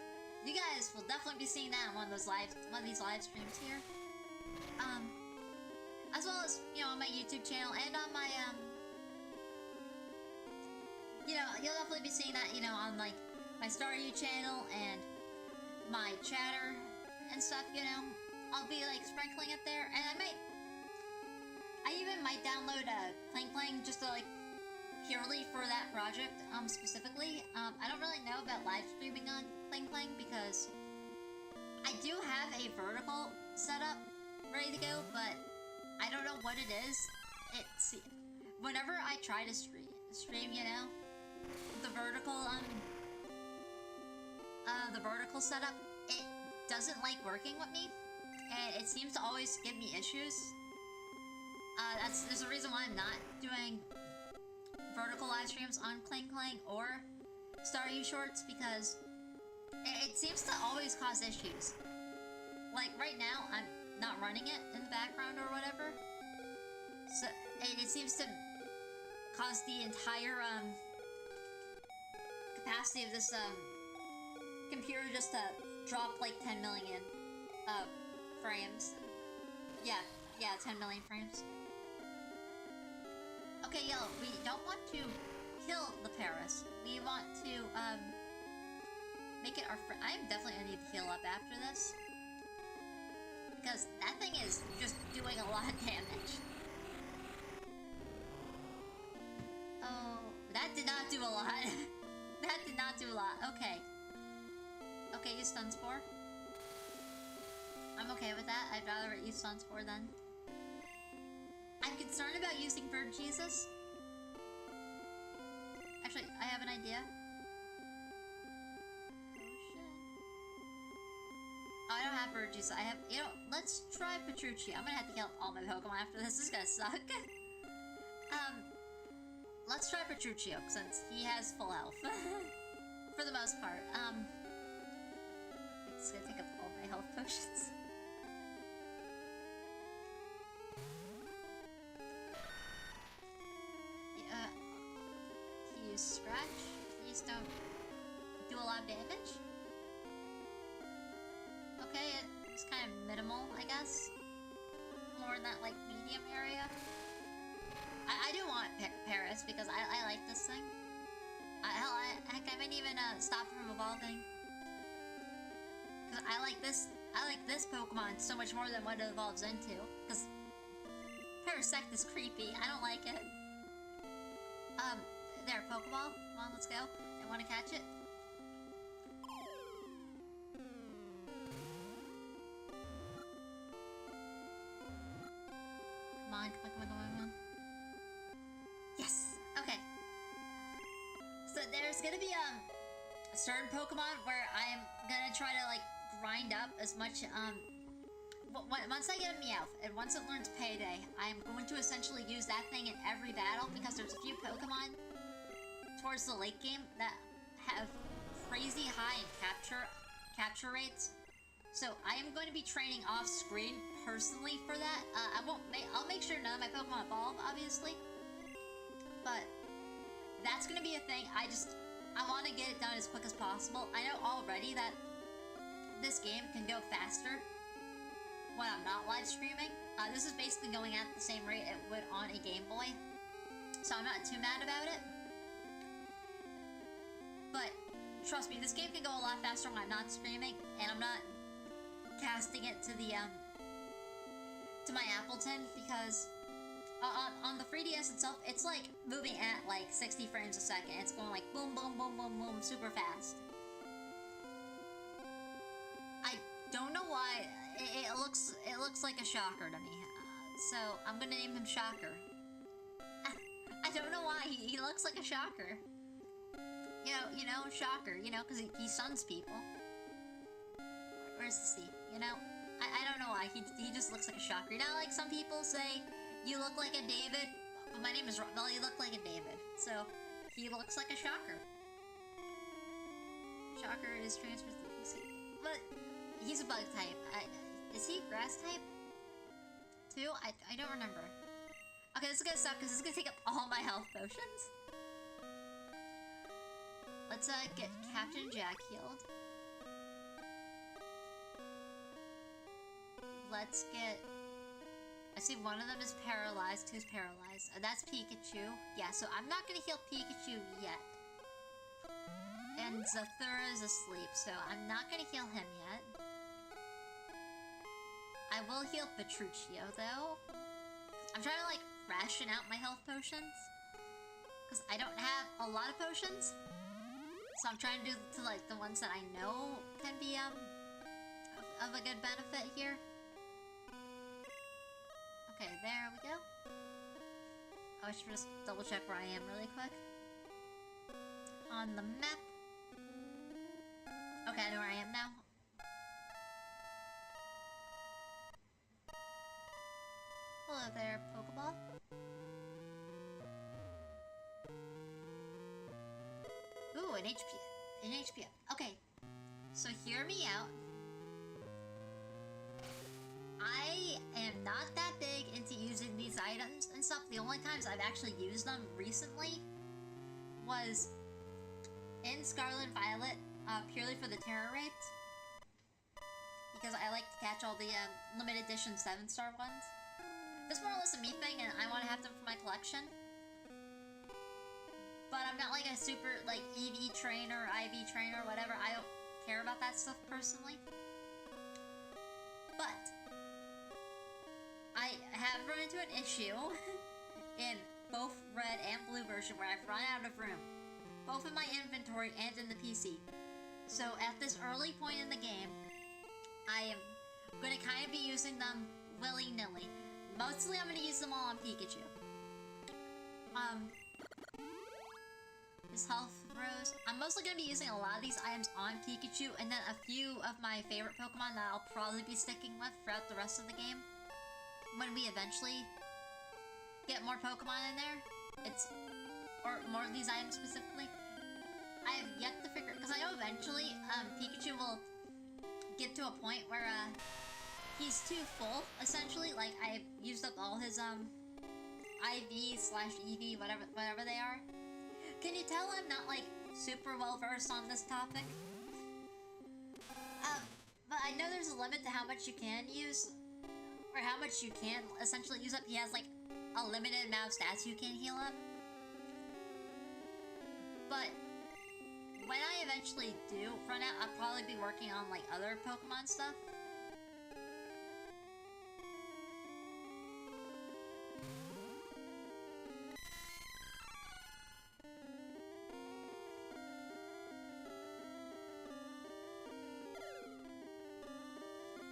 you guys will definitely be seeing that on one of these live streams here. As well as, you know, on my YouTube channel and on my, you know, you'll definitely be seeing that, you know, on, like, my Staryu channel and my chatter and stuff, you know. I'll be, like, sprinkling it there, and I even might download Clang just to, like, purely for that project, specifically. I don't really know about live streaming on Clang because I do have a vertical setup ready to go, but I don't know what it is. Whenever I try to stream, you know, the vertical setup, it doesn't like working with me, and it seems to always give me issues. There's a reason why I'm not doing vertical live streams on Clang or Staryu Shorts, because it seems to always cause issues. Like, right now, I'm not running it in the background or whatever. So, it seems to cause the entire, capacity of this, computer just to drop, like, 10 million, frames. Yeah, Yeah, 10 million frames. Okay, Yellow, we don't want to kill the Paris. We want to, make it our friend. I am definitely gonna need to heal up after this. Because that thing is just doing a lot of damage. Oh, that did not do a lot. That did not do a lot. Okay. Okay, use Stun Spore. I'm okay with that. I'd rather use Stun Spore then. I'm concerned about using Bird Jesus. Actually, I have an idea. Oh, I don't have Bird Jesus. I have, you know, let's try Petrucci. I'm gonna have to kill all my Pokemon after this. This is gonna suck. Let's try Petruccio, since he has full health. For the most part. It's gonna take up all my health potions. He used Scratch. These don't do a lot of damage. Okay, it's kind of minimal, I guess. More in that, like, medium area. I do want Paris, because I like this thing. Heck, I might even stop it from evolving. Because I like this Pokemon so much more than what it evolves into. Because Parasect is creepy. I don't like it. There, Pokeball. Come on, let's go. I want to catch it. Come on, come on, come on, come on, come on. Yes! Okay. So there's gonna be, a certain Pokemon where I'm gonna try to, like, grind up as much, once I get a Meowth, and once it learns Payday, I'm going to essentially use that thing in every battle, because there's a few Pokemon towards the late game that have crazy high capture rates. So I am going to be training off screen personally for that. I'll make sure none of my Pokemon evolve, obviously. But that's gonna be a thing. I want to get it done as quick as possible. I know already that this game can go faster when I'm not live streaming. This is basically going at the same rate it would on a Game Boy, so I'm not too mad about it. But trust me, this game can go a lot faster when I'm not streaming, and I'm not casting it to the to my Appleton, because on the 3DS itself, it's like moving at like 60 frames a second. It's going like boom, boom, boom, boom, boom, super fast. I don't know why it looks like a Shocker to me. So I'm gonna name him Shocker. I don't know why he looks like a Shocker. You know, Shocker. You know, because he stuns people. Where's the C? You know, I don't know why he just looks like a Shocker. You know, like some people say, you look like a David, but my name is Ron. Well, you look like a David, so he looks like a Shocker. Shocker is transferred to PC, but he's a bug type. Is he grass type too? I don't remember. Okay, this is gonna suck because this is gonna take up all my health potions. Let's get Captain Jack healed. Let's get... I see one of them is paralyzed. Who's paralyzed? That's Pikachu. Yeah, so I'm not gonna heal Pikachu yet. And Zathura is asleep, so I'm not gonna heal him yet. I will heal Petruccio, though. I'm trying to, like, ration out my health potions. Because I don't have a lot of potions. So I'm trying to do like, the ones that I know can be, of a good benefit here. Okay, there we go. Oh, I should just double check where I am really quick. On the map. Okay, I know where I am now. Hello there, Pokeball. Ooh, an HP. Okay, so hear me out. I am not that big into using these items and stuff. The only times I've actually used them recently was in Scarlet and Violet, purely for the terror rates. Because I like to catch all the limited edition 7-star ones. This more or less a me thing, and I want to have them for my collection. But I'm not like a super, like, EV trainer, IV trainer, whatever. I don't care about that stuff personally. But I have run into an issue in both red and blue version where I've run out of room. Both in my inventory and in the PC. So at this early point in the game, I am going to kind of be using them willy-nilly. Mostly I'm going to use them all on Pikachu. His health rose. I'm mostly going to be using a lot of these items on Pikachu, and then a few of my favorite Pokemon that I'll probably be sticking with throughout the rest of the game. When we eventually get more Pokemon in there, or more of these items specifically. I have yet to figure, because I know eventually, Pikachu will get to a point where, he's too full, essentially. Like, I've used up all his, IV/EV, whatever they are. Can you tell I'm not, like, super well-versed on this topic? But I know there's a limit to how much you can use, or how much you can essentially use up. He has, like, a limited amount of stats you can heal up. But when I eventually do run out, I'll probably be working on, like, other Pokemon stuff.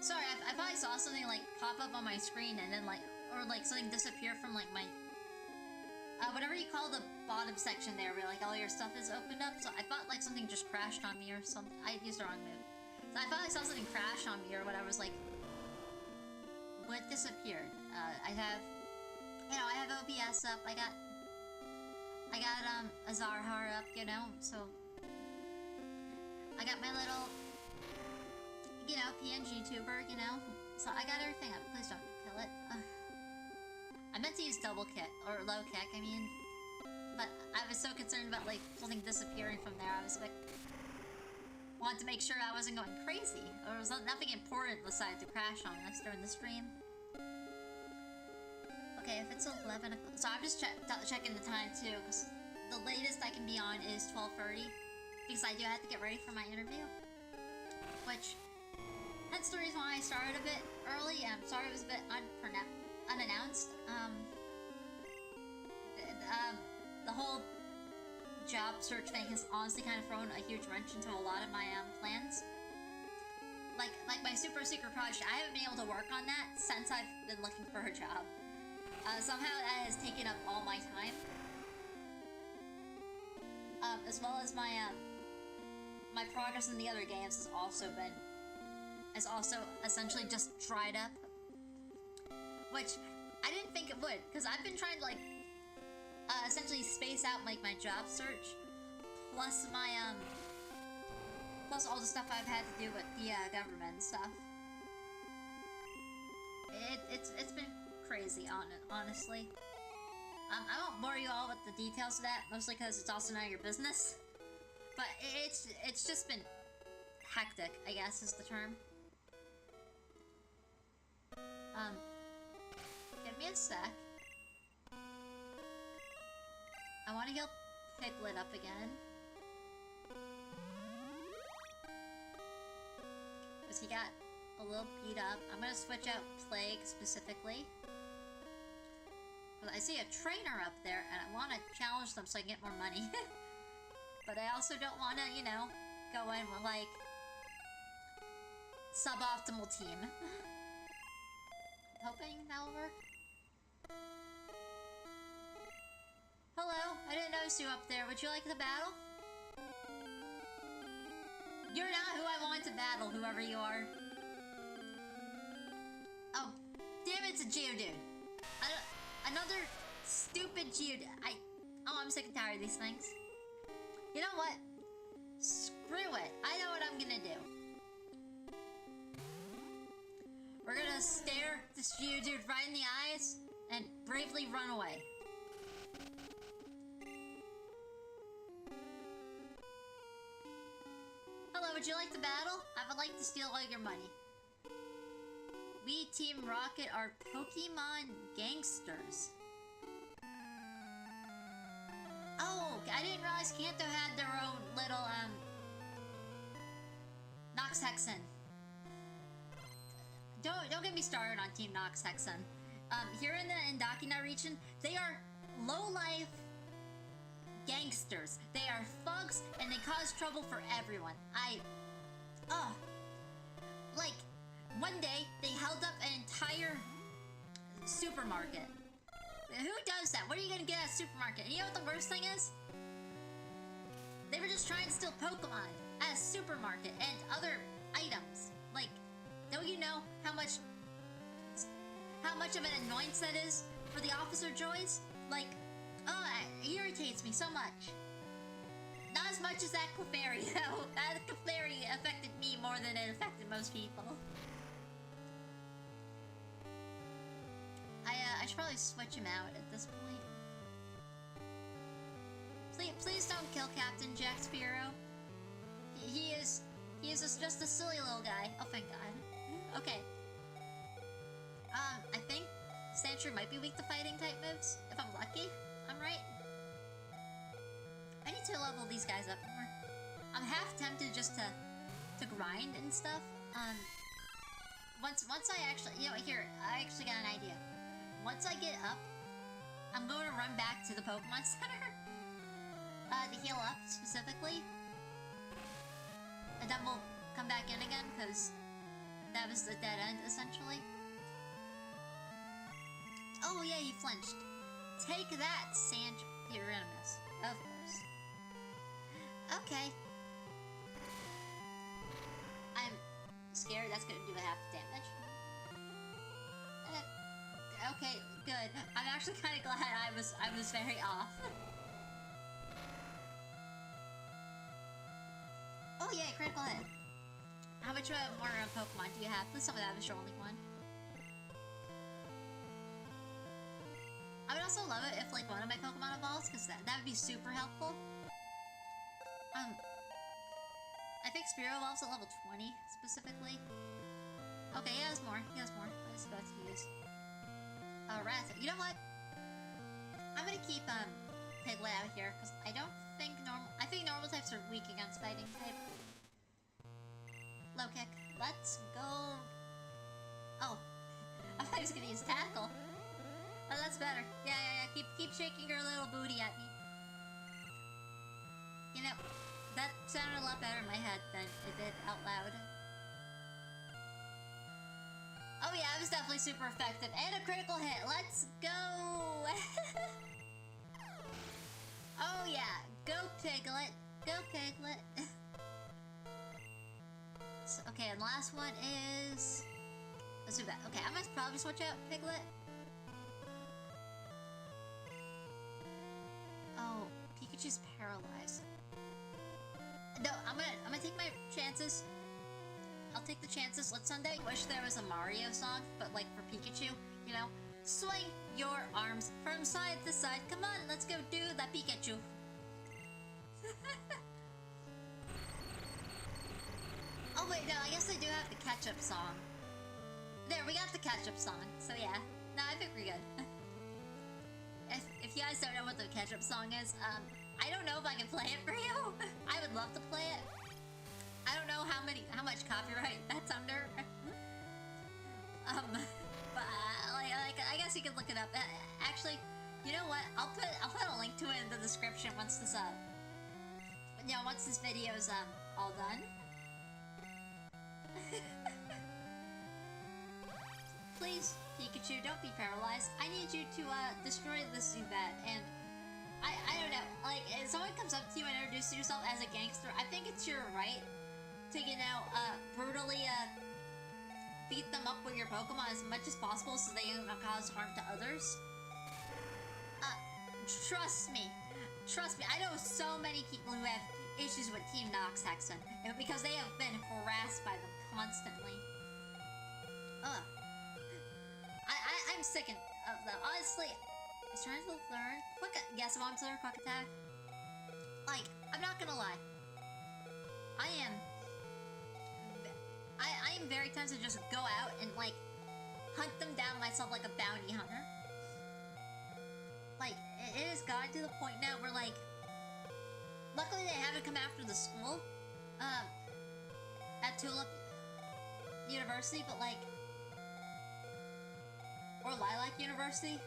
Sorry, I probably saw something, like, pop up on my screen and then, like, or, like, something disappear from, like, my... whatever you call the bottom section there, where, like, all your stuff is opened up. So I thought, like, something just crashed on me or something. I used the wrong move. So I thought I saw something crash on me or whatever. It was like... what disappeared? I have... You know, I have OBS up. I got, a Zarhar up, you know, so... I got my little... you know, PNG tuber, you know? So I got everything up. Please don't kill it. I meant to use double kick, or low kick, I mean. But I was so concerned about, like, something disappearing from there. I was like... wanted to make sure I wasn't going crazy. Or there was nothing important decided to crash on us during the stream. Okay, if it's 11 o'clock... So I'm just checking the time, too, because the latest I can be on is 12:30. Because I do have to get ready for my interview. Which... that's the reason why I started a bit early. I'm sorry it was a bit unannounced. The whole job search thing has honestly kind of thrown a huge wrench into a lot of my plans. Like my super secret project, I haven't been able to work on that since I've been looking for a job. Somehow that has taken up all my time. As well as my my progress in the other games has also essentially just dried up. Which I didn't think it would, because I've been trying to, like, essentially space out, like, my job search, plus my, plus all the stuff I've had to do with the, government and stuff. It's been crazy, honestly. I won't bore you all with the details of that, mostly because it's also none of your business. But it's just been hectic, I guess is the term. Give me a sec. I want to heal Piglet up again. Because he got a little beat up. I'm going to switch out Plague specifically. But I see a trainer up there, and I want to challenge them so I can get more money. But I also don't want to, you know, go in with, like, suboptimal team. Hoping that'll work. Hello, I didn't notice you up there. Would you like to battle? You're not who I want to battle, whoever you are. Oh, damn it, it's a Geodude. Another stupid Geodude. Oh, I'm sick and tired of these things. You know what? Screw it. I know what I'm gonna do. We're gonna stare this Geodude right in the eyes and bravely run away. Hello, would you like to battle? I would like to steal all your money. We Team Rocket are Pokemon gangsters. Oh, I didn't realize Kanto had their own little, Nox Hexen. Don't get me started on Team Nox Hexen. Here in the Indakina region, they are low-life gangsters. They are thugs, and they cause trouble for everyone. Like, one day, they held up an entire supermarket. Who does that? What are you gonna get at a supermarket? And you know what the worst thing is? They were just trying to steal Pokemon at a supermarket and other items. Like, don't you know how much of an annoyance that is for the Officer Joys? Like, it irritates me so much. Not as much as that Clefairy, though. That Clefairy affected me more than it affected most people. I should probably switch him out at this point. Please don't kill Captain Jack Sparrow. He is just a silly little guy. Oh, thank God. Okay. I think Sandshrew might be weak to fighting type moves. If I'm lucky, I'm right. I need to level these guys up more. I'm half tempted just to grind and stuff. Once I actually, you know, here, I actually got an idea. Once I get up, I'm going to run back to the Pokemon Center to heal up specifically, and then we'll come back in again because that was the dead end essentially. Oh yeah, he flinched. Take that, Sandshrew. Of course. Okay. I'm scared that's gonna do half the damage. Okay, good. I'm actually kind of glad I was very off. Oh yeah, critical hit. How much more Pokemon do you have? Please tell me that was your only one. I would also love it if like one of my Pokemon evolves, because that would be super helpful. I think Spearow evolves at level 20 specifically. Okay, he has more. He has more. I was about to use. Rattata. You know what? I'm gonna keep Piglet out here because I don't think normal. I think normal types are weak against fighting type. Low kick. Let's go. Oh, I thought he was gonna use tackle. Oh, that's better. Yeah. Keep shaking your little booty at me. You know, that sounded a lot better in my head than it did out loud. Oh yeah, it was definitely super effective. And a critical hit. Let's go! Oh yeah. Go Piglet. Go Piglet. So, okay, and last one is... Let's do that. Okay, I might probably switch out Piglet. Oh, Pikachu's paralyzed. No, I'm gonna take my chances. I'll take the chances. Let's someday wish there was a Mario song, but like for Pikachu, you know? Swing your arms from side to side. Come on, let's go do that Pikachu. Oh wait, no, I guess I do have the catch-up song. There, we got the catch-up song, so yeah. No, I think we're good. If you guys don't know what the catch-up song is, I don't know if I can play it for you. I would love to play it. I don't know how much copyright that's under. But like I guess you could look it up. Actually, you know what? I'll put a link to it in the description once this once this video's all done. Please, Pikachu, don't be paralyzed. I need you to destroy this Zubat. And I don't know, like if someone comes up to you and introduces yourself as a gangster, I think it's your right to, you know, brutally beat them up with your Pokemon as much as possible so they don't cause harm to others. Trust me. I know so many people who have issues with Team Nox Hexen because they have been harassed by them constantly. I'm sick of them. Honestly, I was trying to learn quick. Yes, I want to learn Quick Attack. Like, I'm not gonna lie. I am very tempted to just go out and like hunt them down myself like a bounty hunter. Like, it has gotten to the point now where, like, luckily they haven't come after the school, at Tulip University, but, like, or Lilac University,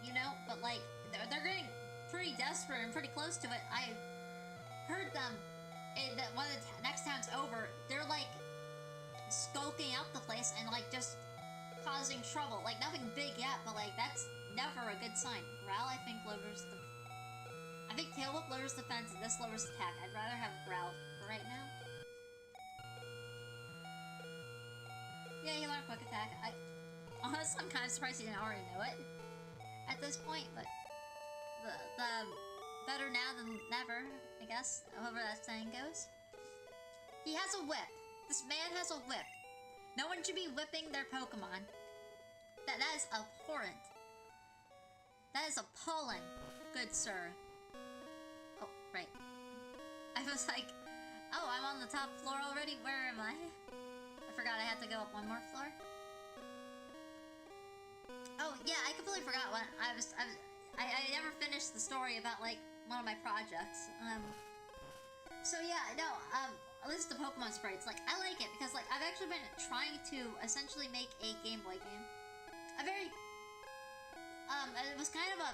you know, but, like, they're getting pretty desperate and pretty close to it. I heard them, that one of the next towns over, they're, like, skulking out the place and, like, just causing trouble. Like, nothing big yet, but, like, that's never a good sign. Growl, I think, lowers the... I think Tail Whip lowers defense and this lowers attack. I'd rather have Growl for right now. Yeah, he learned Quick Attack. Honestly, I'm kind of surprised he didn't already know it at this point, but the better now than never, I guess, however that saying goes. He has a whip. This man has a whip. No one should be whipping their Pokemon. That is abhorrent. That is appalling, good sir. Oh, right. I was like, oh, I'm on the top floor already? Where am I? I forgot I had to go up one more floor. Oh, yeah, I completely forgot what I never finished the story about, like, one of my projects. So yeah, no, at least the Pokemon sprites, like, I like it because, like, I've actually been trying to essentially make a Game Boy game. A very, it was kind of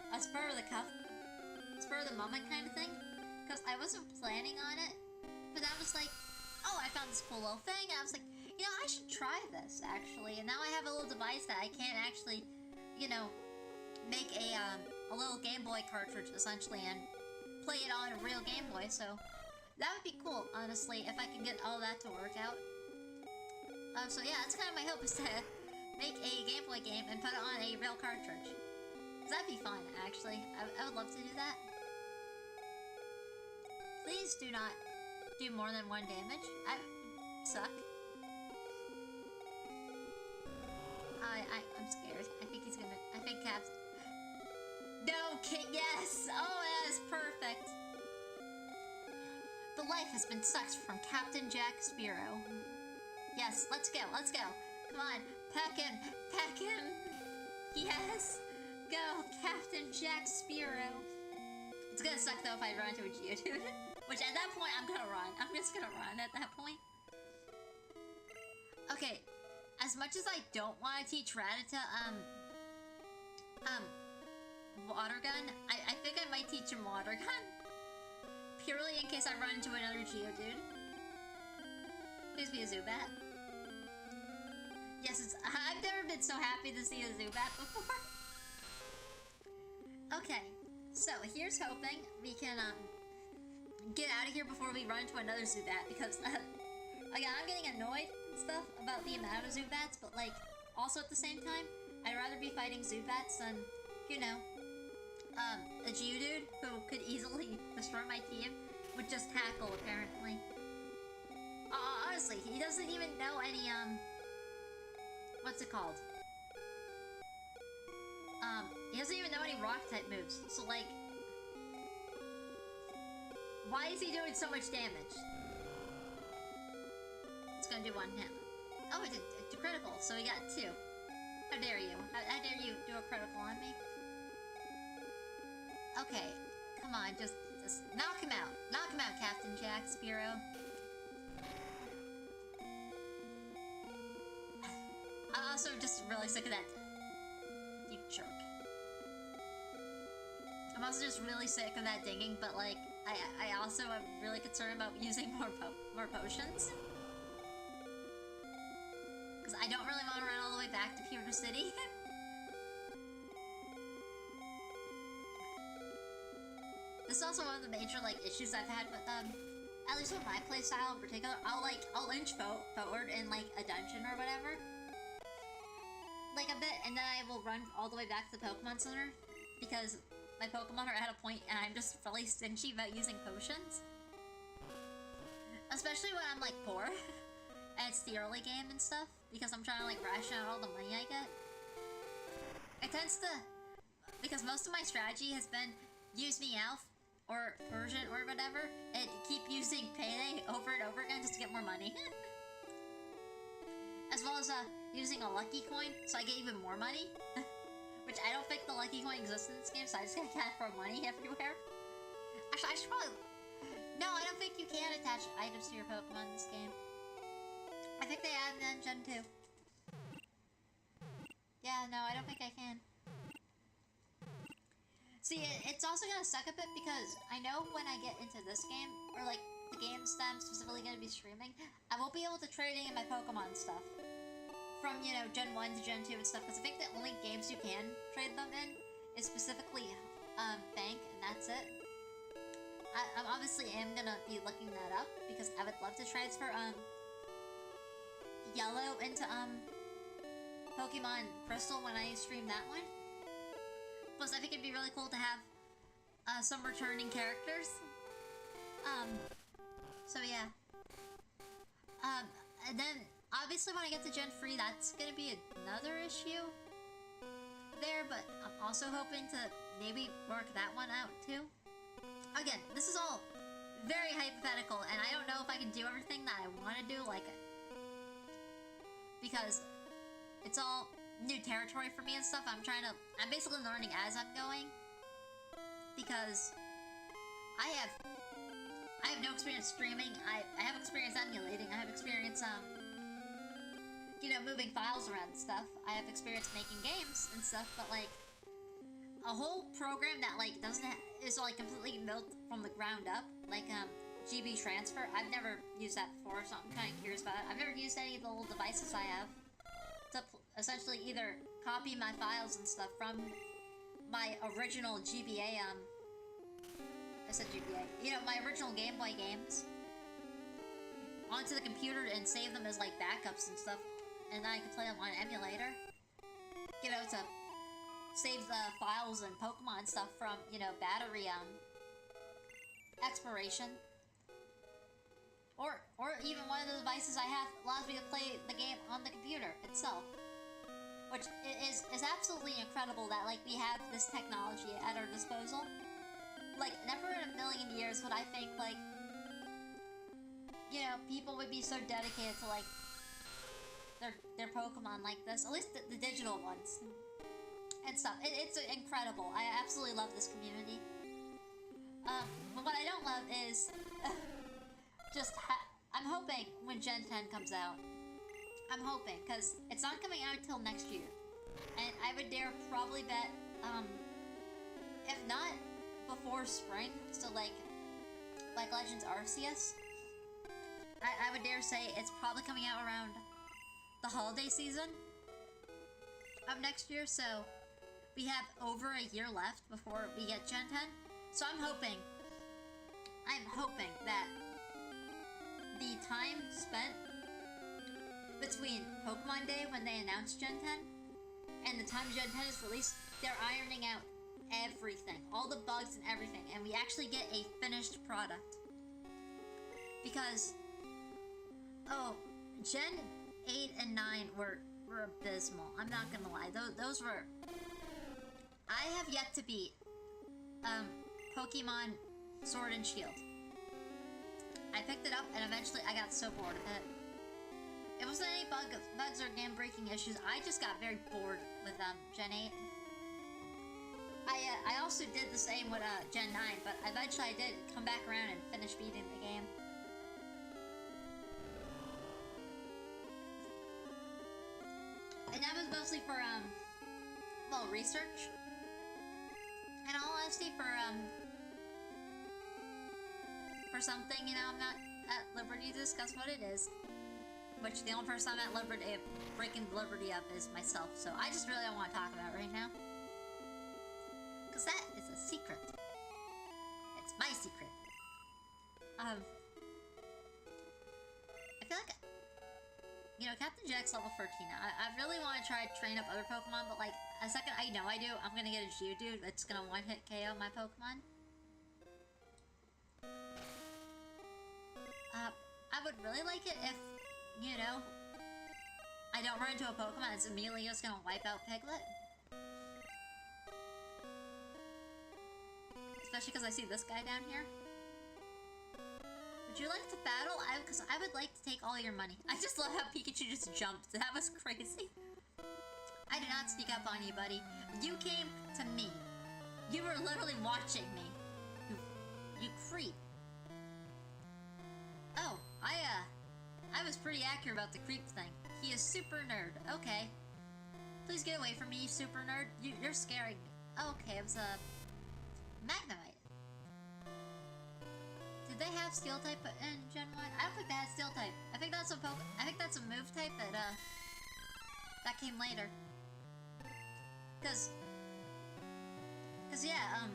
a spur of the cuff, spur of the moment kind of thing, because I wasn't planning on it, but I was like, oh, I found this cool little thing, and I was like, you know, I should try this, actually, and now I have a little device that I can actually, you know, make a little Game Boy cartridge, essentially, and play it on a real Game Boy, so that would be cool, honestly, if I could get all that to work out. So yeah, that's kind of my hope, is to make a Game Boy game and put it on a real cartridge. That'd be fun, actually. I would love to do that. Please do not do more than 1 damage. I suck. I'm scared. I think he's gonna... I think Cap's... No, Kid, yes! Oh, that is perfect. The life has been sucked from Captain Jack Sparrow. Yes, let's go, let's go. Come on, pack in, pack in. Yes, go, Captain Jack Sparrow. It's gonna suck though if I run into a Geodude. Which at that point, I'm gonna run. I'm just gonna run at that point. Okay, as much as I don't want to teach Rattata, Water Gun, I think I might teach him Water Gun. Purely in case I run into another Geodude. Please be a Zubat. Yes, I've never been so happy to see a Zubat before. Okay, so here's hoping we can get out of here before we run into another Zubat, because again, I'm getting annoyed and stuff about the amount of Zubats, but like also at the same time, I'd rather be fighting Zubats than, you know, a Geodude who could easily destroy my team with just tackle, apparently. Honestly, he doesn't even know any, what's it called? He doesn't even know any rock-type moves, so, like, why is he doing so much damage? It's gonna do 1 hit. Oh, it did critical, so we got 2. How dare you? How dare you do a critical on me? Okay, come on, just knock him out. Knock him out, Captain Jack Sparrow. I'm also just really sick of that. You jerk. I'm also just really sick of that dinging, but like, I also am really concerned about using more potions. Because I don't really want to run all the way back to Pewter City. This is also one of the major, like, issues I've had with, at least with my playstyle in particular. I'll inch forward in, like, a dungeon or whatever. Like, a bit, and then I will run all the way back to the Pokemon Center. Because my Pokemon are at a point, and I'm just really stingy about using potions. Especially when I'm, like, poor. And it's the early game and stuff. Because I'm trying to, like, ration out all the money I get. It tends to... Because most of my strategy has been use Meowth or Persian or whatever, and keep using Payday over and over again just to get more money. was using a lucky coin, so I get even more money. Which I don't think the lucky coin exists in this game, so I just gotta throw money everywhere. Actually, I should probably... No, I don't think you can attach items to your Pokemon in this game. I think they added that in Gen 2. Yeah, no, I don't think I can. See, it's also gonna suck a bit because I know when I get into this game, or like the games that I'm specifically gonna be streaming, I won't be able to trade in my Pokemon stuff. From, you know, Gen 1 to Gen 2 and stuff, because I think the only games you can trade them in is specifically Bank, and that's it. I obviously am gonna be looking that up, because I would love to transfer Yellow into Pokemon Crystal when I stream that one. Plus, I think it'd be really cool to have some returning characters. So yeah. And then, obviously when I get to Gen 3, that's gonna be another issue there, but I'm also hoping to maybe work that one out too. Again, this is all very hypothetical, and I don't know if I can do everything that I want to do, like, because it's all new territory for me and stuff. I'm basically learning as I'm going, because I have no experience streaming. I have experience emulating. I have experience, you know, moving files around and stuff. I have experience making games and stuff, but like, a whole program that like is like completely built from the ground up, like GB transfer. I've never used that before, so I'm kind of curious about it. I've never used any of the little devices I have to essentially either copy my files and stuff from my original GBA, I said GBA, you know, my original Game Boy games onto the computer and save them as like backups and stuff, and then I can play them on an emulator, you know, to save the files and Pokemon stuff from, you know, battery expiration. Or even one of the devices I have allows me to play the game on the computer itself. Which is absolutely incredible that, like, we have this technology at our disposal. Like, never in a million years would I think, like, you know, people would be so dedicated to, like, their Pokemon like this. At least the digital ones. And stuff. It's incredible. I absolutely love this community. But what I don't love is... I'm hoping when Gen 10 comes out, I'm hoping, because it's not coming out until next year, and I would dare probably bet, if not before spring, so like Legends Arceus, I would dare say it's probably coming out around the holiday season of next year, so we have over a year left before we get Gen 10, so I'm hoping that the time spent between Pokemon Day when they announced Gen 10 and the time Gen 10 is released, they're ironing out everything, all the bugs and everything, and we actually get a finished product. Because, Gen 8 and 9 were abysmal. I'm not gonna lie. Those were... I have yet to beat Pokemon Sword and Shield. I picked it up, and eventually I got so bored of it. It wasn't any bugs or game-breaking issues. I just got very bored with Gen 8. I also did the same with Gen 9, but eventually I did come back around and finish beating the game. And that was mostly for, well, research. And all honesty, for something, you know, I'm not at liberty to discuss what it is. Which the only person I'm at liberty of breaking the liberty of is myself. So I just really don't want to talk about it right now. Because that is a secret. It's my secret. I feel like, you know, Captain Jack's level 13 now. I really want to try to train up other Pokemon, but like, a second I know I do, I'm gonna get a Geodude that's gonna one-hit KO my Pokemon. I would really like it if, you know, I don't run into a Pokemon that's immediately just gonna wipe out Piglet. Especially because I see this guy down here. would you like to battle? Because I would like to take all your money. I just love how Pikachu just jumped. That was crazy. I did not sneak up on you, buddy. You came to me. You were literally watching me. You creep. Oh, I was pretty accurate about the creep thing. He is super nerd. Okay. Please get away from me, you super nerd. You're scaring me. Okay, it was a Magnemite. Did they have Steel type in Gen 1? I don't think they had Steel type. I think that's a move type that came later. Cause yeah,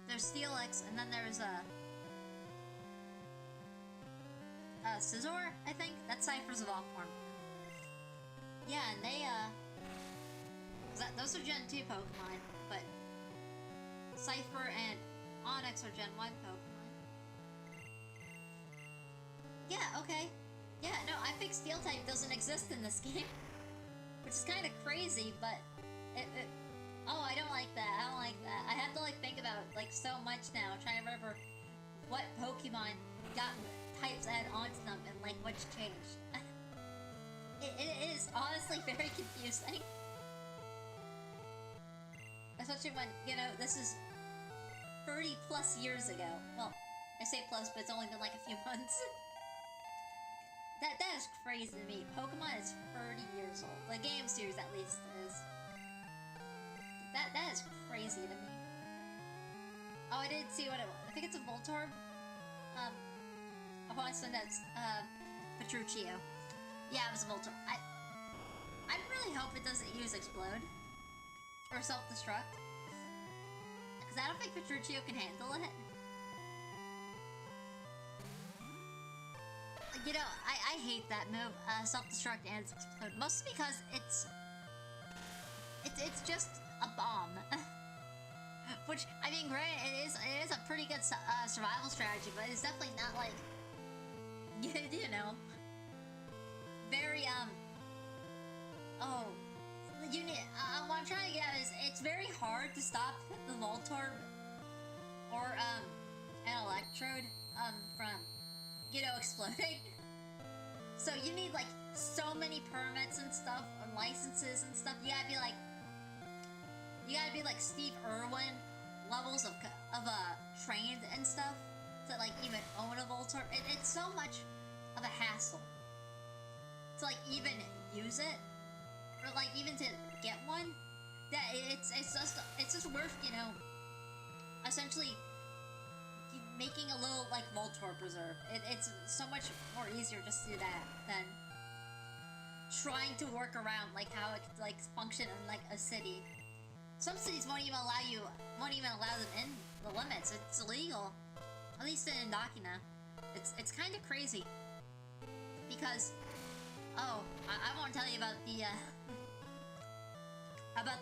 there's Steel X, and then there's Scizor, I think? That's Cypher's evolved form. Yeah, and they, those are Gen 2 Pokemon, but Cypher and Onix are Gen 1 Pokemon. Yeah, okay. Yeah, no, I think Steel type doesn't exist in this game. Which is kind of crazy, but oh, I don't like that. I don't like that. I have to, like, think about, like, so much now, trying to remember what Pokemon got types added onto them and, like, what's changed. It is honestly very confusing. Especially when, you know, this is 30 plus years ago. Well, I say plus, but it's only been like a few months. That is crazy to me. Pokemon is 30 years old. The game series, at least, is. That is crazy to me. Oh, I didn't see what it was. I think it's a Voltorb. I want to send that, Petruchio. Yeah, it was a Voltorb. I really hope it doesn't use Explode. Or Self-Destruct. Because I don't think Petruchio can handle it. You know, I hate that move, Self-Destruct and Explode. Mostly because it's just a bomb. Which, I mean, granted, it is a pretty good survival strategy, but it's definitely not like, you know, very, oh, you need, what I'm trying to get at is, it's very hard to stop the Voltorb, or, an Electrode, from, you know, exploding. So you need, like, so many permits and stuff, and licenses and stuff. You gotta be like Steve Irwin levels of trained and stuff to, like, even own a Voltorb. It's so much of a hassle to, like, even use it, or, like, even to get one, that it's just worth, you know, essentially making a little, like, Voltorb reserve. It's so much more easier just to do that than trying to work around, like, how it could, like, function in, like, a city. Some cities won't even allow them in the limits. It's illegal. At least in Indokina. It's kind of crazy. Because, oh, I won't tell you about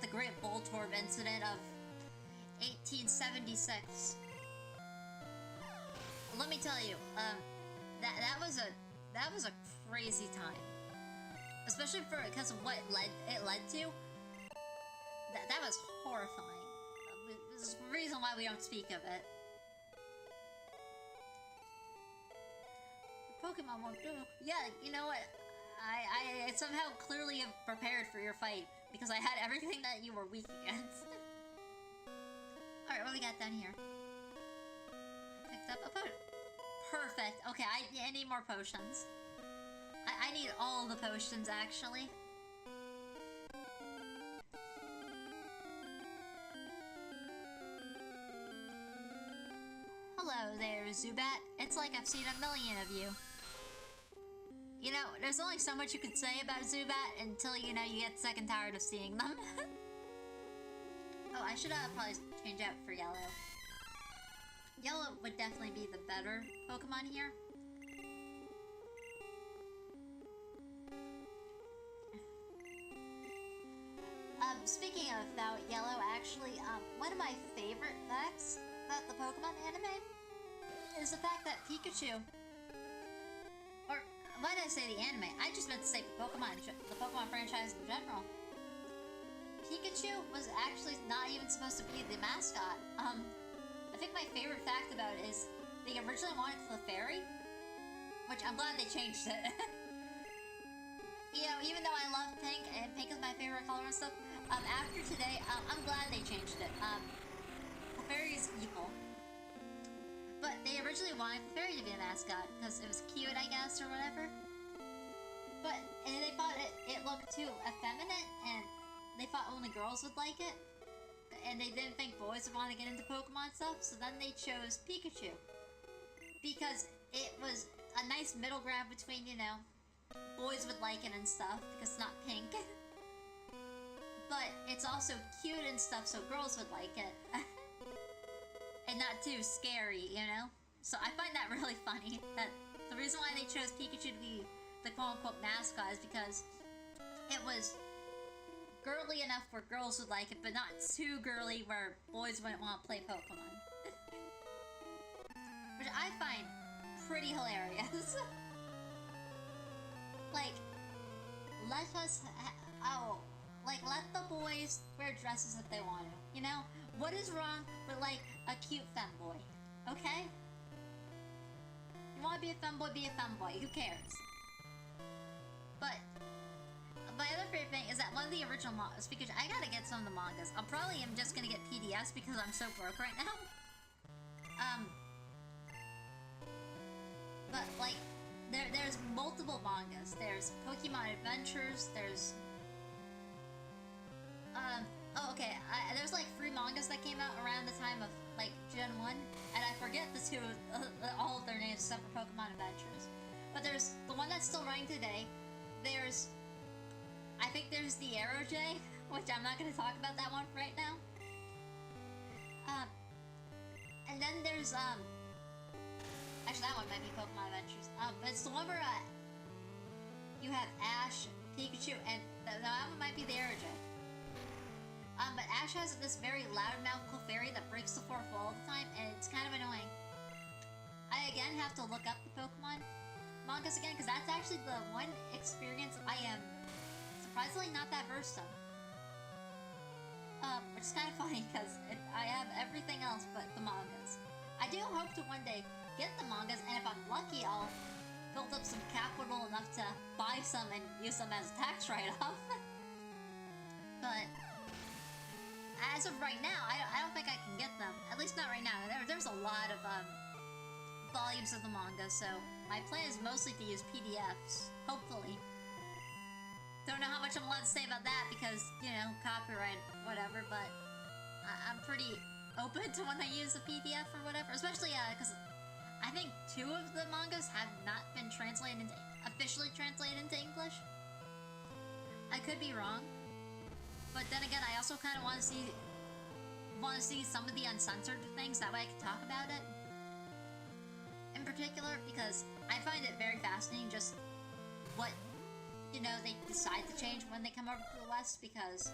the Great Voltorb incident of 1876. Let me tell you, that was a crazy time, especially because of what it led to. That was horrifying. There's a reason why we don't speak of it. Pokemon won't do. Yeah, you know what? I somehow clearly have prepared for your fight because I had everything that you were weak against. All right, what do we got down here? Picked up a potion. Perfect. Okay, I need more potions. I need all the potions, actually. Hello there, Zubat. It's like I've seen a million of you. You know, there's only so much you could say about Zubat until, you know, you get sick and tired of seeing them. Oh, I should probably change out for Yellow. Yellow would definitely be the better Pokemon here. Speaking of about Yellow, actually, one of my favorite facts about the Pokemon anime is the fact that Pikachu, or why did I say the anime? I just meant to say the Pokemon franchise in general. Pikachu was actually not even supposed to be the mascot. I think my favorite fact about it is they originally wanted Clefairy, which I'm glad they changed it. You know, even though I love pink, and pink is my favorite color and stuff, after today, I'm glad they changed it. Clefairy is evil. But they originally wanted Clefairy to be a mascot, because it was cute, I guess, or whatever. But, and they thought it looked too effeminate, and they thought only girls would like it. And they didn't think boys would want to get into Pokemon stuff, so then they chose Pikachu. Because it was a nice middle ground between, you know, boys would like it and stuff, because it's not pink. But it's also cute and stuff, so girls would like it. And not too scary, you know? So I find that really funny, that the reason why they chose Pikachu to be the quote-unquote mascot is because it was girly enough where girls would like it, but not too girly where boys wouldn't want to play Pokemon. Which I find pretty hilarious. Like, let us, let the boys wear dresses if they want to, you know? What is wrong with, like, a cute femboy, okay? You want to be a femboy, be a femboy, who cares? But my other favorite thing is that one of the original mangas, because I gotta get some of the mangas. I probably am just gonna get PDFs because I'm so broke right now. But like, there's multiple mangas. There's Pokemon Adventures. There's there's like 3 mangas that came out around the time of like Gen 1, and I forget all of their names except for Pokemon Adventures. But there's the one that's still running today. I think there's the Arrow J, which I'm not going to talk about that one right now. And then there's, actually that one might be Pokemon Adventures. But it's the one where, you have Ash, Pikachu, and that one might be the Arrow J. But Ash has this very loudmouth Clefairy that breaks the fourth wall all the time, and it's kind of annoying. I again have to look up the Pokemon mangas again, because that's actually the one experience I am surprisingly not that versed in. Which is kind of funny, because I have everything else but the mangas. I do hope to one day get the mangas, and if I'm lucky, I'll build up some capital enough to buy some and use them as a tax write-off. But as of right now, I don't think I can get them. At least not right now. There's a lot of volumes of the manga, so my plan is mostly to use PDFs, hopefully. Don't know how much I'm allowed to say about that because, you know, copyright, whatever, but I'm pretty open to when I use a PDF or whatever, especially because I think 2 of the mangas have not been officially translated into English. I could be wrong, but then again, I also kind of want to see some of the uncensored things, that way I can talk about it. In particular, because I find it very fascinating just what, you know, they decide to change when they come over to the West, because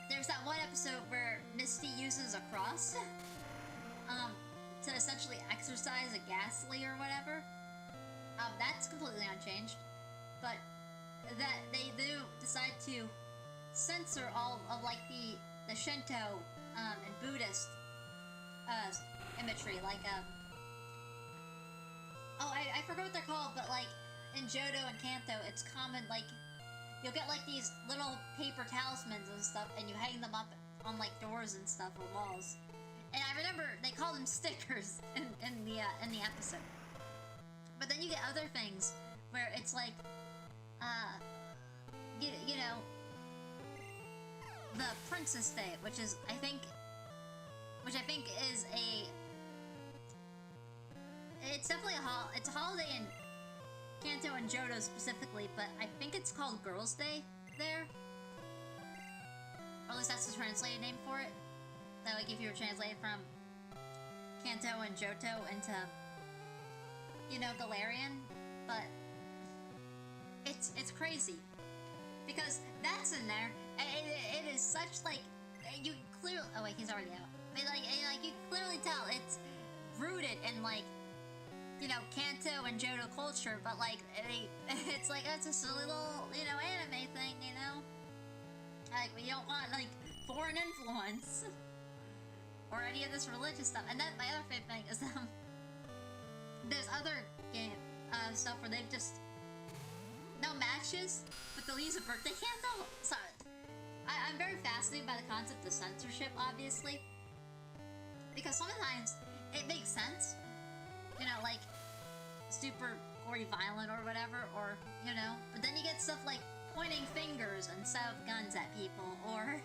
there's that one episode where Misty uses a cross to essentially exorcise a Ghastly or whatever. That's completely unchanged, but that they do decide to censor all of like the Shinto and Buddhist imagery, like I forgot what they're called, but like in Johto and Kanto, it's common, like you'll get like these little paper talismans and stuff, and you hang them up on like doors and stuff or walls. And I remember they call them stickers in the episode. But then you get other things where it's like you know, the Princess Day, which I think is it's definitely it's a holiday in Kanto and Johto specifically, but I think it's called Girls' Day there. Or at least that's the translated name for it. That like if you were translated from Kanto and Johto into, you know, Galarian, but it's crazy. Because that's in there, and it is such like, you clearly, oh wait, he's already out. But like you clearly tell it's rooted in like, you know, Kanto and Johto culture, but like, it's like, it's a silly little, you know, anime thing, you know? Like, we don't want like foreign influence. or any of this religious stuff. And then my other favorite thing is there's other game stuff where they've just no matches, but they'll use a birthday candle. So I'm very fascinated by the concept of censorship, obviously, because sometimes it makes sense, you know, like super gory violent or whatever, or you know, but then you get stuff like pointing fingers instead of guns at people, or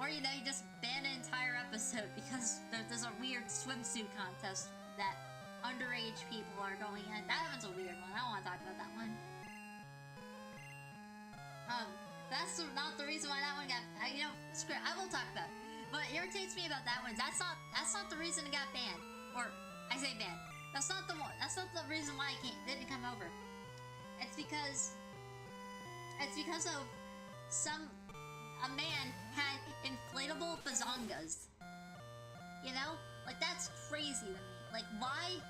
you know, you just ban an entire episode because there's a weird swimsuit contest that underage people are going in. That one's a weird one. I don't want to talk about that one. That's not the reason why that one got, you know, screw it, I will talk about it. What irritates me about that one, that's not the reason it got banned. Or, I say banned. That's not the reason why it didn't come over. It's because of a man had inflatable bazongas. You know? Like, that's crazy to me. Like, why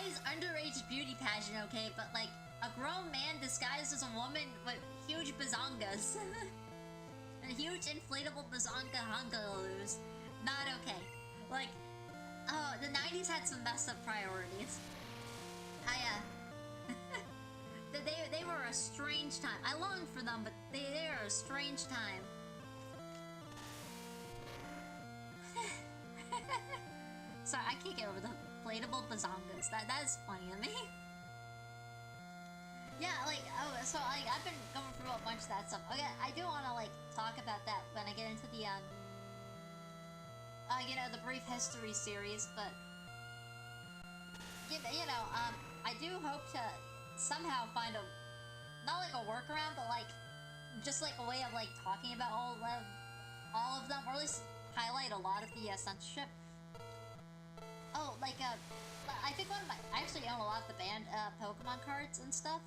is underage beauty pageant okay, but like, a grown man disguised as a woman with huge bazongas and huge inflatable bazonga hungaloos, not okay. Like, oh, the 90s had some messed up priorities. They were a strange time. I longed for them, but they are a strange time. Sorry, I can't get over the inflatable bazongas. That is funny to me. Yeah, like, oh, so like I've been going through a bunch of that stuff. Okay, I do want to like talk about that when I get into the you know, the brief history series, but you know, I do hope to somehow find a, not like a workaround, but like just like a way of like talking about all of them, or at least highlight a lot of the censorship. Oh, like I think I actually own a lot of the banned Pokemon cards and stuff.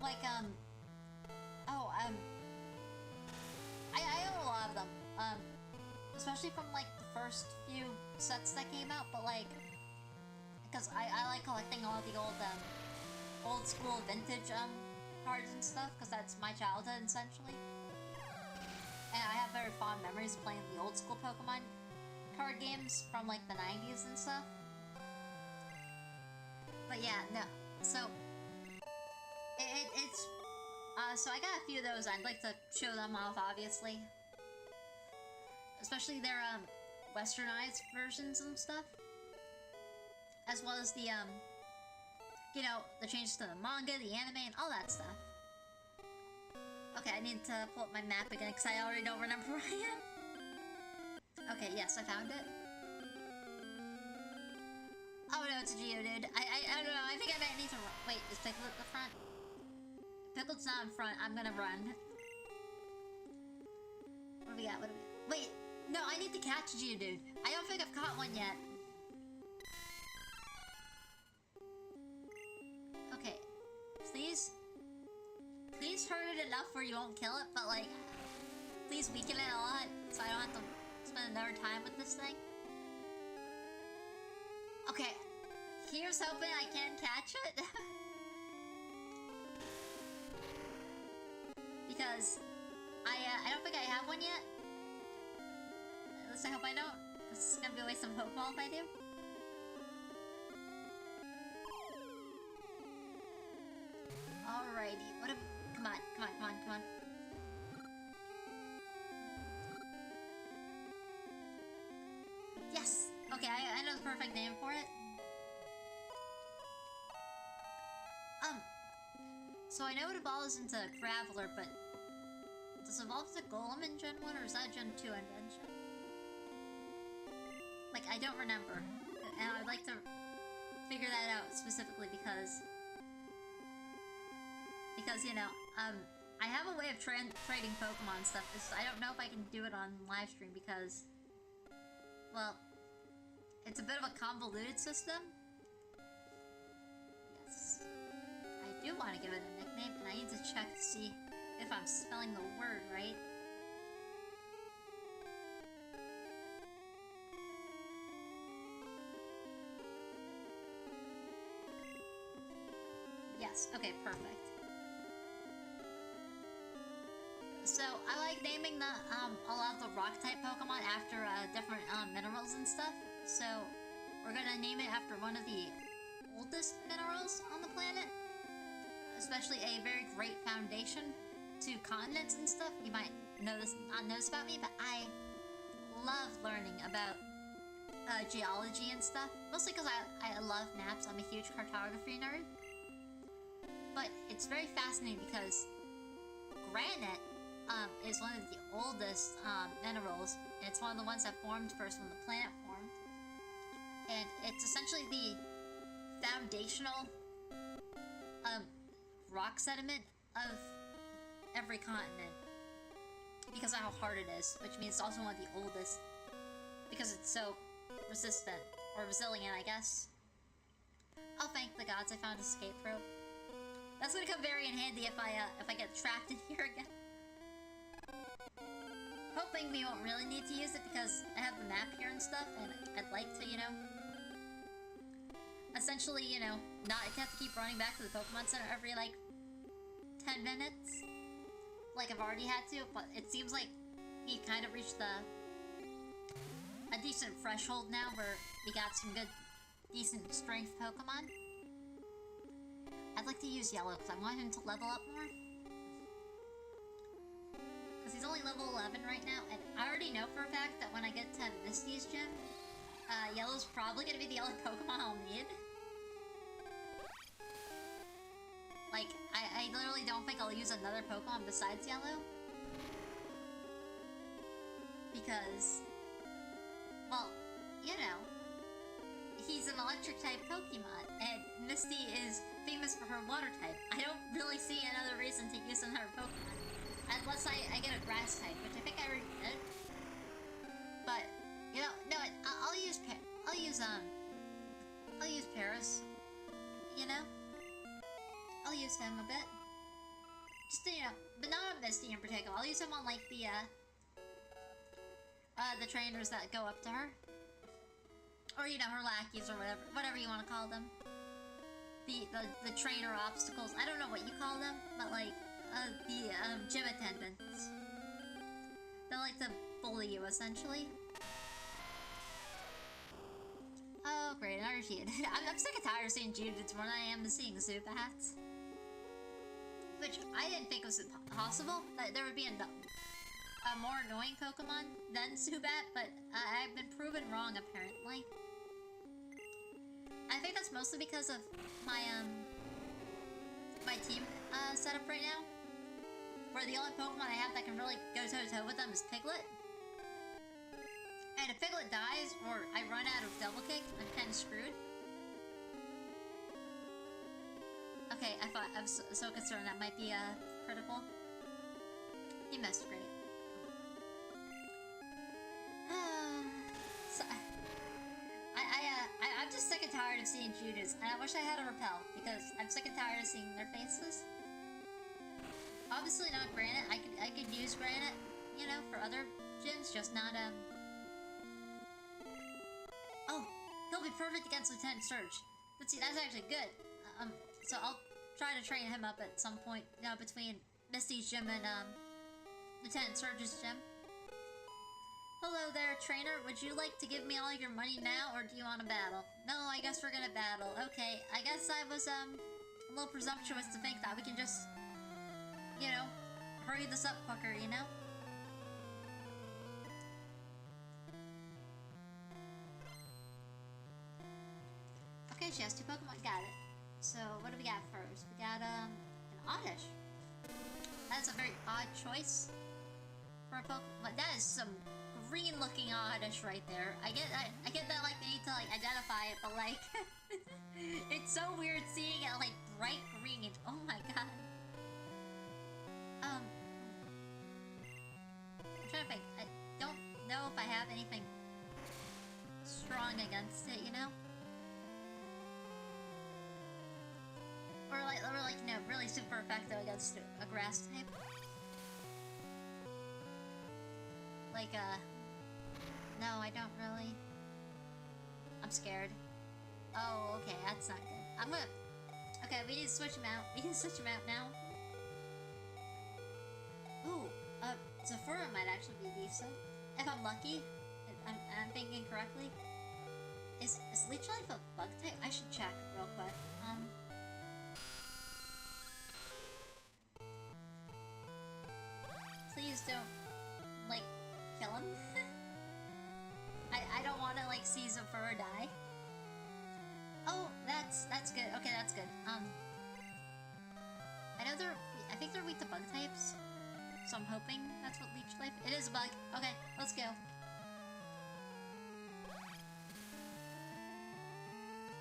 Like I own a lot of them. Especially from like the first few sets that came out, but like, because I like collecting all the old school vintage cards and stuff, because that's my childhood essentially. And I have very fond memories of playing the old school Pokemon card games from like the 90s and stuff. But yeah, no. So it's so I got a few of those. I'd like to show them off, obviously, especially their westernized versions and stuff, as well as the you know, the changes to the manga, the anime, and all that stuff. Okay, I need to pull up my map again because I already don't remember where I am. Okay, yes, I found it. Oh no, it's a Geodude. I don't know, I think I might need to run. Wait, is Pickle at the front? Pickle's not in front, I'm gonna run. What do we got? Wait, no, I need to catch a Geodude. I don't think I've caught one yet. Okay, please hurt it enough where you won't kill it, but like, please weaken it a lot so I don't have to spend another time with this thing. Okay, here's hoping I can catch it. Because I don't think I have one yet. At least I hope I don't. This is gonna be a waste of Pokeball if I do. Alrighty, what if... Come on. Yes! Okay, I know the perfect name for it. So I know it evolves into Graveler, but... Does it evolve into Golem in Gen 1, or is that Gen 2 invention? Like, I don't remember. And I'd like to figure that out specifically because, you know, I have a way of trading Pokemon stuff. I don't know if I can do it on live stream because, well, it's a bit of a convoluted system. Yes. I do want to give it a nickname, and I need to check to see if I'm spelling the word right. Yes, okay, perfect. So, I like naming the a lot of the rock type Pokemon after different minerals and stuff. So we're gonna name it after one of the oldest minerals on the planet, especially a very great foundation to continents and stuff. You might not know this about me, but I love learning about geology and stuff. Mostly because I love maps. I'm a huge cartography nerd. But it's very fascinating because granite is one of the oldest minerals. And it's one of the ones that formed first when the planet formed. And it's essentially the foundational rock sediment of every continent. Because of how hard it is, which means it's also one of the oldest. Because it's so resistant, or resilient, I guess. I'll thank the gods I found an escape rope. That's gonna come very in handy if I get trapped in here again. Hoping we won't really need to use it because I have the map here and stuff, and I'd like to, you know, essentially, you know, not have to keep running back to the Pokemon Center every, like, 10 minutes. Like I've already had to, but it seems like we kind of reached a decent threshold now where we got some good, decent strength Pokemon. I'd like to use Yellow because I want him to level up more. Because he's only level 11 right now, and I already know for a fact that when I get to Misty's gym, Yellow's probably going to be the only Pokemon I'll need. Like, I literally don't think I'll use another Pokemon besides Yellow. Because, well, you know, he's an electric type Pokemon, and Misty is famous for her water type. I don't really see another reason to use another Pokemon. Unless I get a grass type, which I think I already did. But, you know, no, I'll use Paris. You know? I'll use him a bit. Just to, you know, but not on Misty in particular. I'll use him on, like, the trainers that go up to her. Or, you know, her lackeys or whatever you want to call them. The trainer obstacles. I don't know what you call them, but, like, the gym attendants. They like to bully you, essentially. Oh, great, another cheat. I'm sick and tired of seeing Geodudes more than I am seeing Zubats. Which I didn't think was possible, that there would be a more annoying Pokemon than Zubat, but I've been proven wrong, apparently. I think that's mostly because of my, my team, setup right now. Where the only Pokemon I have that can really go toe-to-toe with them is Piglet. And if Piglet dies, or I run out of Double Kick, I'm kinda screwed. Okay, I was so concerned that might be, critical. He missed great. So, I'm just sick and tired of seeing Geodudes, and I wish I had a Repel, because I'm sick and tired of seeing their faces. Obviously not Granite. I could use Granite, you know, for other gyms, just not, Oh, he'll be perfect against Lieutenant Surge. Let's see, that's actually good. So I'll try to train him up at some point, you know, between Misty's gym and, Lieutenant Surge's gym. Hello there, trainer. Would you like to give me all your money now, or do you want to battle? No, I guess we're gonna battle. Okay, I guess I was, a little presumptuous to think that we can just, you know, hurry this up quicker, you know? Okay, she has 2 Pokemon. Got it. So, what do we got first? We got, an Oddish. That's a very odd choice for a Pokemon. That is some green-looking Oddish right there. I get that, like, they need to, like, identify it, but, like, it's so weird seeing it, like, bright green. Oh my god. I'm trying to think. I don't know if I have anything strong against it, you know? Or like, you know, really super effective against a grass type. Like, no, I don't really. I'm scared. Oh, okay, that's not good. I'm gonna. Okay, we need to switch him out. We need to switch him out now. Ooh, Zafura might actually be decent. If I'm lucky, I'm thinking correctly. Is Leech Life a bug type? I should check real quick. Please don't, like, kill him. I don't want to, like, see Zafura die. Oh, that's good. Okay, that's good. I think they're weak to bug types. So I'm hoping that's what Leech Life... It is a bug. Okay, let's go.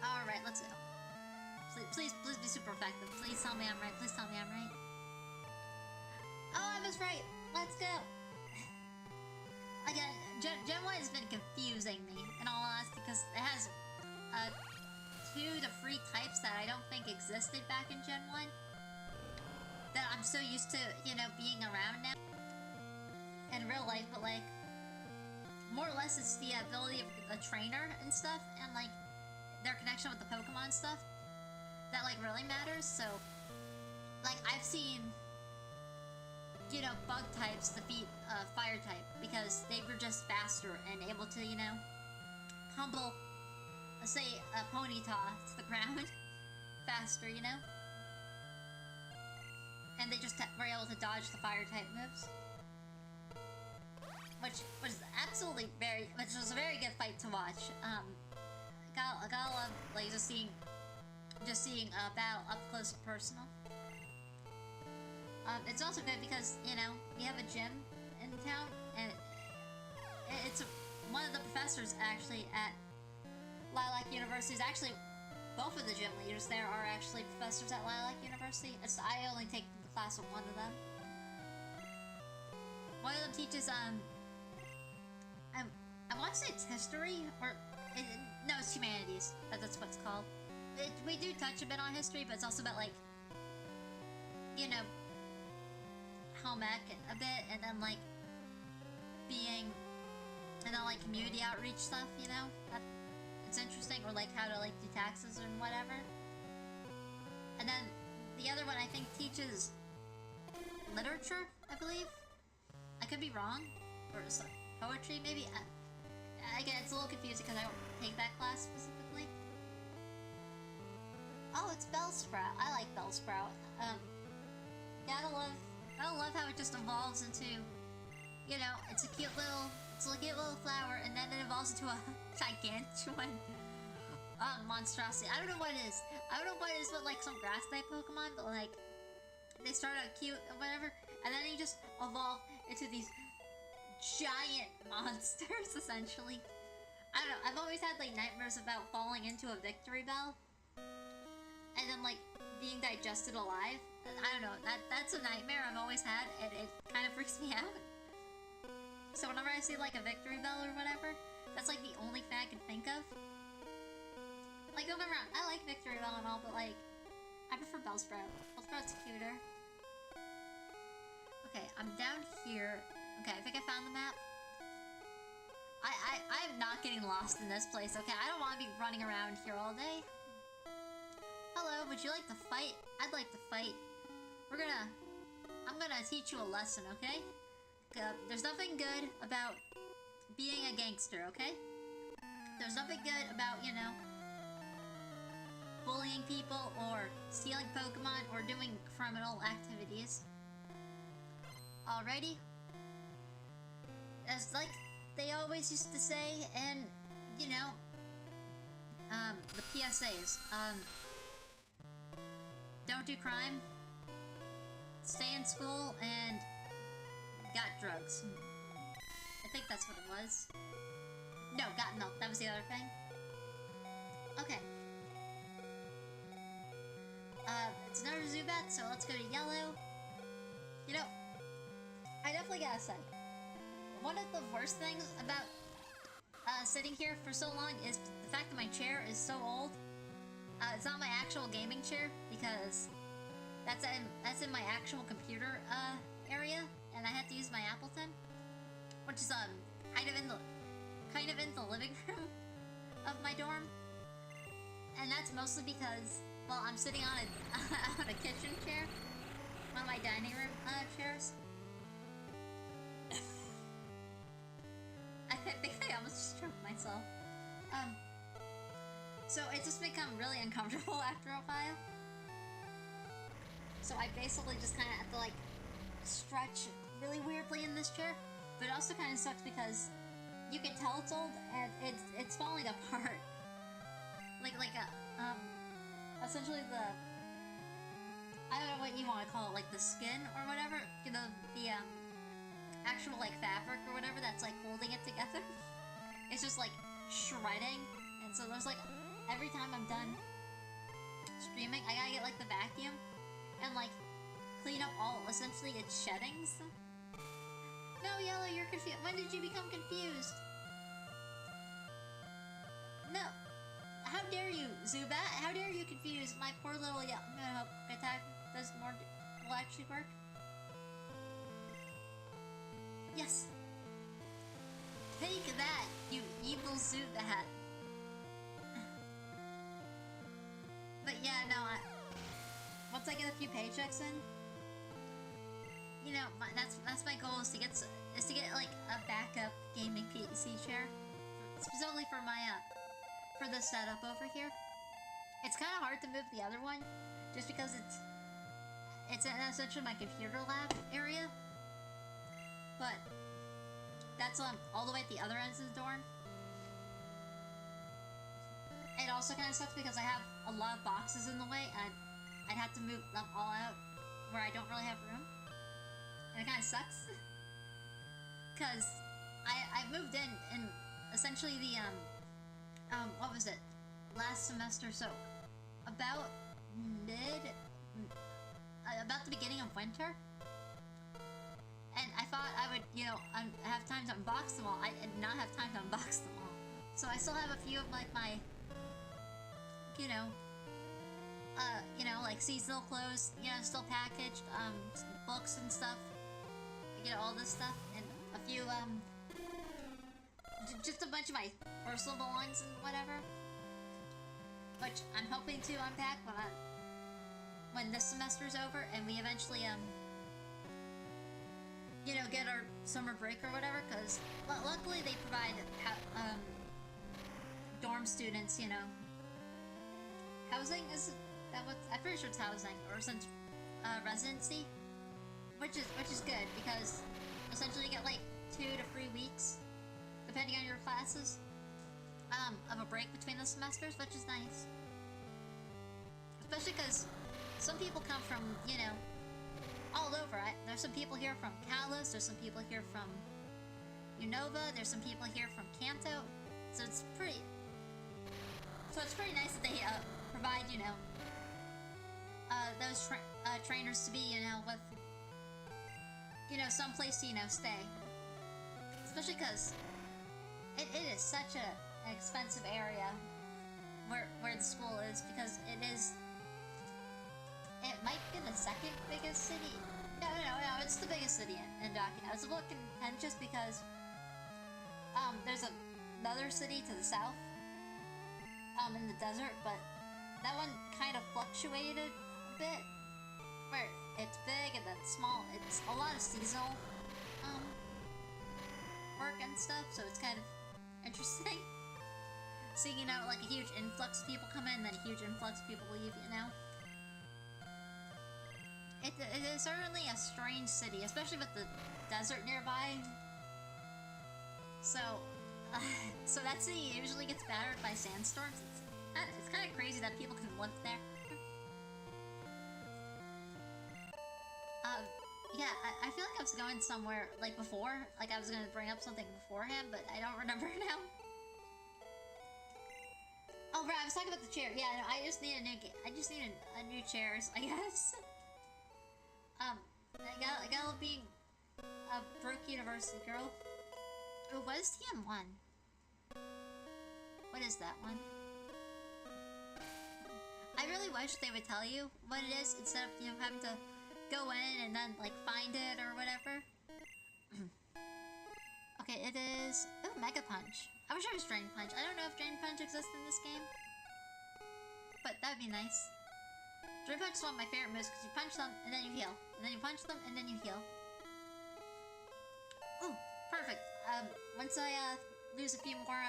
Alright, let's go. Please be super effective. Please tell me I'm right. Please tell me I'm right. Oh, I was right. Let's go. Again, Gen 1 has been confusing me, in all honesty, because it has 2 to 3 types that I don't think existed back in Gen 1. That I'm so used to, you know, being around now in real life, but like, more or less it's the ability of the trainer and stuff, and like, their connection with the Pokemon stuff that like really matters. So, like, I've seen, you know, bug types defeat fire type because they were just faster and able to, you know, humble, say, a Ponyta to the ground faster, you know? And they just were able to dodge the fire type moves. Which was absolutely which was a very good fight to watch. Gotta love, like, just seeing a battle up close and personal. It's also good because, you know, we have a gym in town, and it's one of the professors actually at Lilac University is actually, both of the gym leaders there are actually professors at Lilac University. I only take the class of one of them. One of them teaches, I want to say it's history, or, no, it's humanities. That's what it's called. We do touch a bit on history, but it's also about, like, you know, home ec a bit, and then, like, like, community outreach stuff, you know? It's interesting, or, like, how to, like, do taxes and whatever. And then the other one, I think, teaches literature, I believe. I could be wrong. Or poetry, maybe? Again, it's a little confusing because I don't take that class specifically. Oh, it's Bellsprout. I like Bellsprout. Gotta love how it just evolves into, you know, it's a cute little flower, and then it evolves into a gigantuan monstrosity. I don't know what it is. I don't know what it is with, like, some grass type Pokemon, but, like, they start out cute or whatever, and then they just evolve into these giant monsters, essentially. I don't know, I've always had, like, nightmares about falling into a Victory Bell and then, like, being digested alive. I don't know, that's a nightmare I've always had, and it kind of freaks me out. So whenever I see, like, a Victory Bell or whatever, that's, like, the only thing I can think of. Like, don't get me wrong, I like Victory Bell and all, but, like, I prefer Bellsprout. Bellsprout's cuter. Okay, I'm down here. Okay, I think I found the map. I'm not getting lost in this place, okay? I don't want to be running around here all day. Hello, would you like to fight? I'd like to fight. I'm gonna teach you a lesson, okay? There's nothing good about being a gangster, okay? There's nothing good about, you know, bullying people or stealing Pokemon or doing criminal activities. Alrighty? As like they always used to say, and, you know, the PSAs, don't do crime, stay in school, and got drugs. I think that's what it was. No, got milk, that was the other thing. Okay. It's another Zubat, so let's go to yellow. You know, I definitely gotta say, one of the worst things about sitting here for so long is the fact that my chair is so old. It's not my actual gaming chair because that's in my actual computer area, and I have to use my Appleton, which is kind of in the living room of my dorm, and that's mostly because, well, I'm sitting on a kitchen chair, one of my dining room chairs. So it's just become really uncomfortable after a while. So I basically just kind of have to like stretch really weirdly in this chair. But it also kind of sucks because you can tell it's old and it's falling apart. Essentially I don't know what you want to call it, like the skin or whatever, you know, the actual like fabric or whatever that's like holding it together. It's just like shredding, and so there's like every time I'm done streaming, I gotta get like the vacuum and like clean up all essentially its sheddings. No, Yellow, you're confused. When did you become confused? No. How dare you, Zubat? How dare you confuse my poor little Yellow? I'm gonna hope attack does more will actually work. Yes. Take that, you evil Zubat. But yeah, no, once I get a few paychecks in, you know, that's my goal is to get like a backup gaming PC chair, specifically for my for the setup over here. It's kind of hard to move the other one, just because it's essentially my computer lab area. But that's all the way at the other end of the dorm. It also kind of sucks because I have a lot of boxes in the way, and I'd have to move them all out where I don't really have room. And it kind of sucks. Because I moved in essentially the, what was it? Last semester, so about about the beginning of winter. And I thought I would, you know, have time to unbox them all. I did not have time to unbox them all. So I still have a few of like my, you know, like seasonal clothes, you know, still packaged, books and stuff, you know, all this stuff, and a few, just a bunch of my personal belongings and whatever, which I'm hoping to unpack when this semester's over and we eventually, you know, get our summer break or whatever, because luckily they provide, dorm students, you know, housing is that what I'm pretty sure it's housing or since residency, which is good because essentially you get like 2 to 3 weeks, depending on your classes, of a break between the semesters, which is nice. Especially because some people come from, you know, all over. There's some people here from Kalos, there's some people here from Unova, there's some people here from Kanto, so it's pretty nice that they provide, you know, those trainers to be, you know, with, you know, some place to, you know, stay. Especially because it is such an expensive area where the school is, because it might be the second biggest city. No, it's the biggest city in Dokkan. It's a little contentious because there's another city to the south, in the desert, but that one kind of fluctuated a bit, where it's big and then small. It's a lot of seasonal work and stuff, so it's kind of interesting seeing, you know, like a huge influx of people come in, then a huge influx of people leave, you know. It is certainly a strange city, especially with the desert nearby. So that city usually gets battered by sandstorms. It's kind of crazy that people can live there. Yeah, I feel like I was going somewhere, like, before. Like, I was gonna bring up something beforehand, but I don't remember now. Oh, right, I was talking about the chair. Yeah, no, I just need a new chair, I guess. I gotta be a Brook University girl. Oh, what is TM1? What is that one? I really wish they would tell you what it is instead of, you know, having to go in and then, like, find it or whatever. Okay, it is... Oh, Mega Punch. I wish it was Drain Punch. I don't know if Drain Punch exists in this game, but that would be nice. Drain Punch is one of my favorite moves because you punch them and then you heal. And then you punch them and then you heal. Ooh, perfect. Once I lose a few more,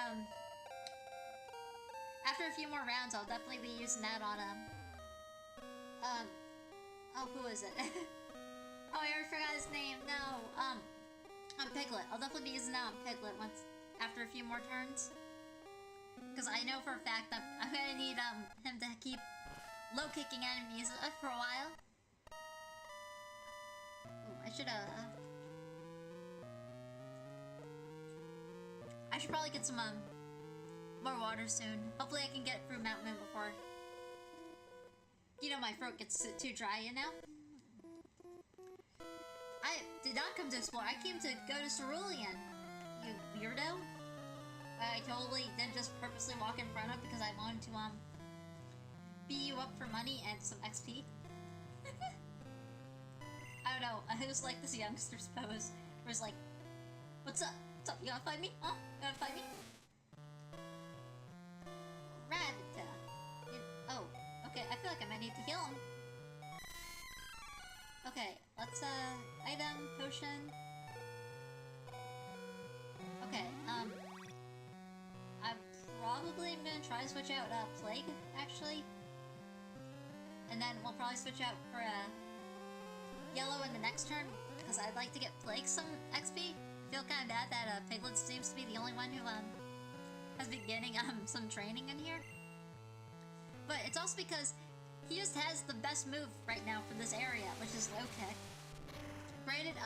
after a few more rounds, I'll definitely be using that on, oh, who is it? Oh, I already forgot his name. No, on Piglet. I'll definitely be using that on Piglet once, after a few more turns. Because I know for a fact that I'm gonna need, him to keep low-kicking enemies for a while. Ooh, I should probably get some, more water soon. Hopefully I can get through Mount Moon before... You know, my throat gets too dry, you know? I did not come to explore. I came to go to Cerulean. You weirdo. I totally didn't just purposely walk in front of because I wanted to, beat you up for money and some XP. I don't know. It was like this youngster's pose. Where it's like, what's up? What's up? You gonna fight me? Huh? You gonna fight me? Rabbita. Oh, okay. I feel like I might need to heal him. Okay, let's, item, potion. Okay, I'm probably gonna try to switch out, Plague, actually. And then we'll probably switch out for, Yellow in the next turn, because I'd like to get Plague some XP. Feel kinda bad that, Piglet seems to be the only one who, has been getting, some training in here. But it's also because he just has the best move right now for this area, which is low kick. Granted,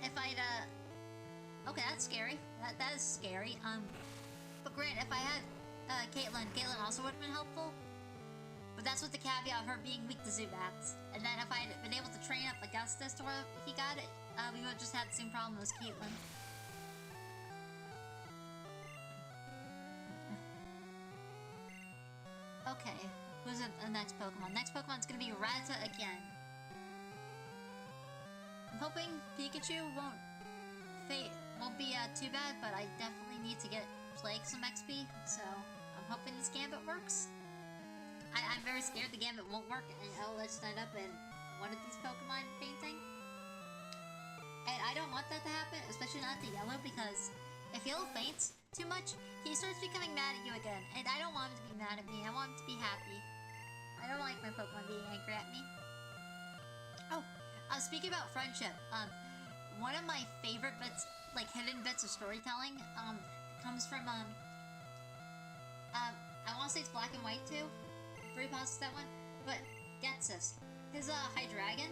if I'd, okay, that's scary. That is scary. But granted, if I had, Caitlyn also would have been helpful. But that's with the caveat of her being weak to Zubats. And then if I had been able to train up Augustus to where he got it, we would have just had the same problem as Caitlyn. Okay, who's the next Pokemon? Next Pokemon's gonna be Rattata again. I'm hoping Pikachu won't be too bad, but I definitely need to get Plague some XP, so I'm hoping this Gambit works. I'm very scared the Gambit won't work, and I'll just end up in one of these Pokemon fainting. And I don't want that to happen, especially not the Yellow, because if Yellow faints too much, he starts becoming mad at you again, and I don't want him to be mad at me. I want him to be happy. I don't like my Pokemon being angry at me. Oh, speaking about friendship, one of my favorite bits, like hidden bits of storytelling, comes from, I want to say it's Black and White too. Pretty positive that one, but Getsis, his, Hydreigon,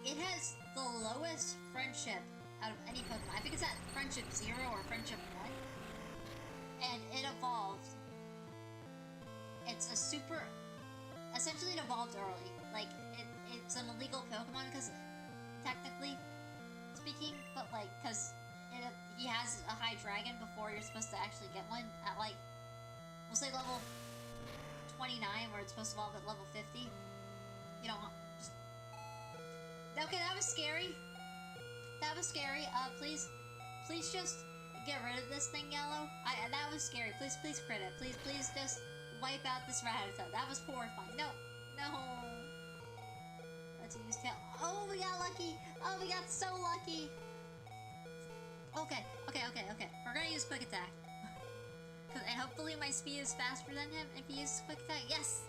it has the lowest friendship out of any Pokemon. I think it's at Friendship 0 or Friendship 1. And it evolved. It's a super... Essentially, it evolved early. Like, it's an illegal Pokemon, because... Technically speaking, but, like, because he has a Hydreigon before you're supposed to actually get one. At, like, we'll say level 29, where it's supposed to evolve at level 50. You know, just... Okay, that was scary. That was scary. Please just get rid of this thing, Yellow. That was scary. Please crit it. Please just wipe out this Rattata. That was horrifying. No. Let's use tail. Oh, we got lucky. Oh, we got so lucky. Okay. We're gonna use Quick Attack. And hopefully my speed is faster than him if he uses Quick Attack. Yes.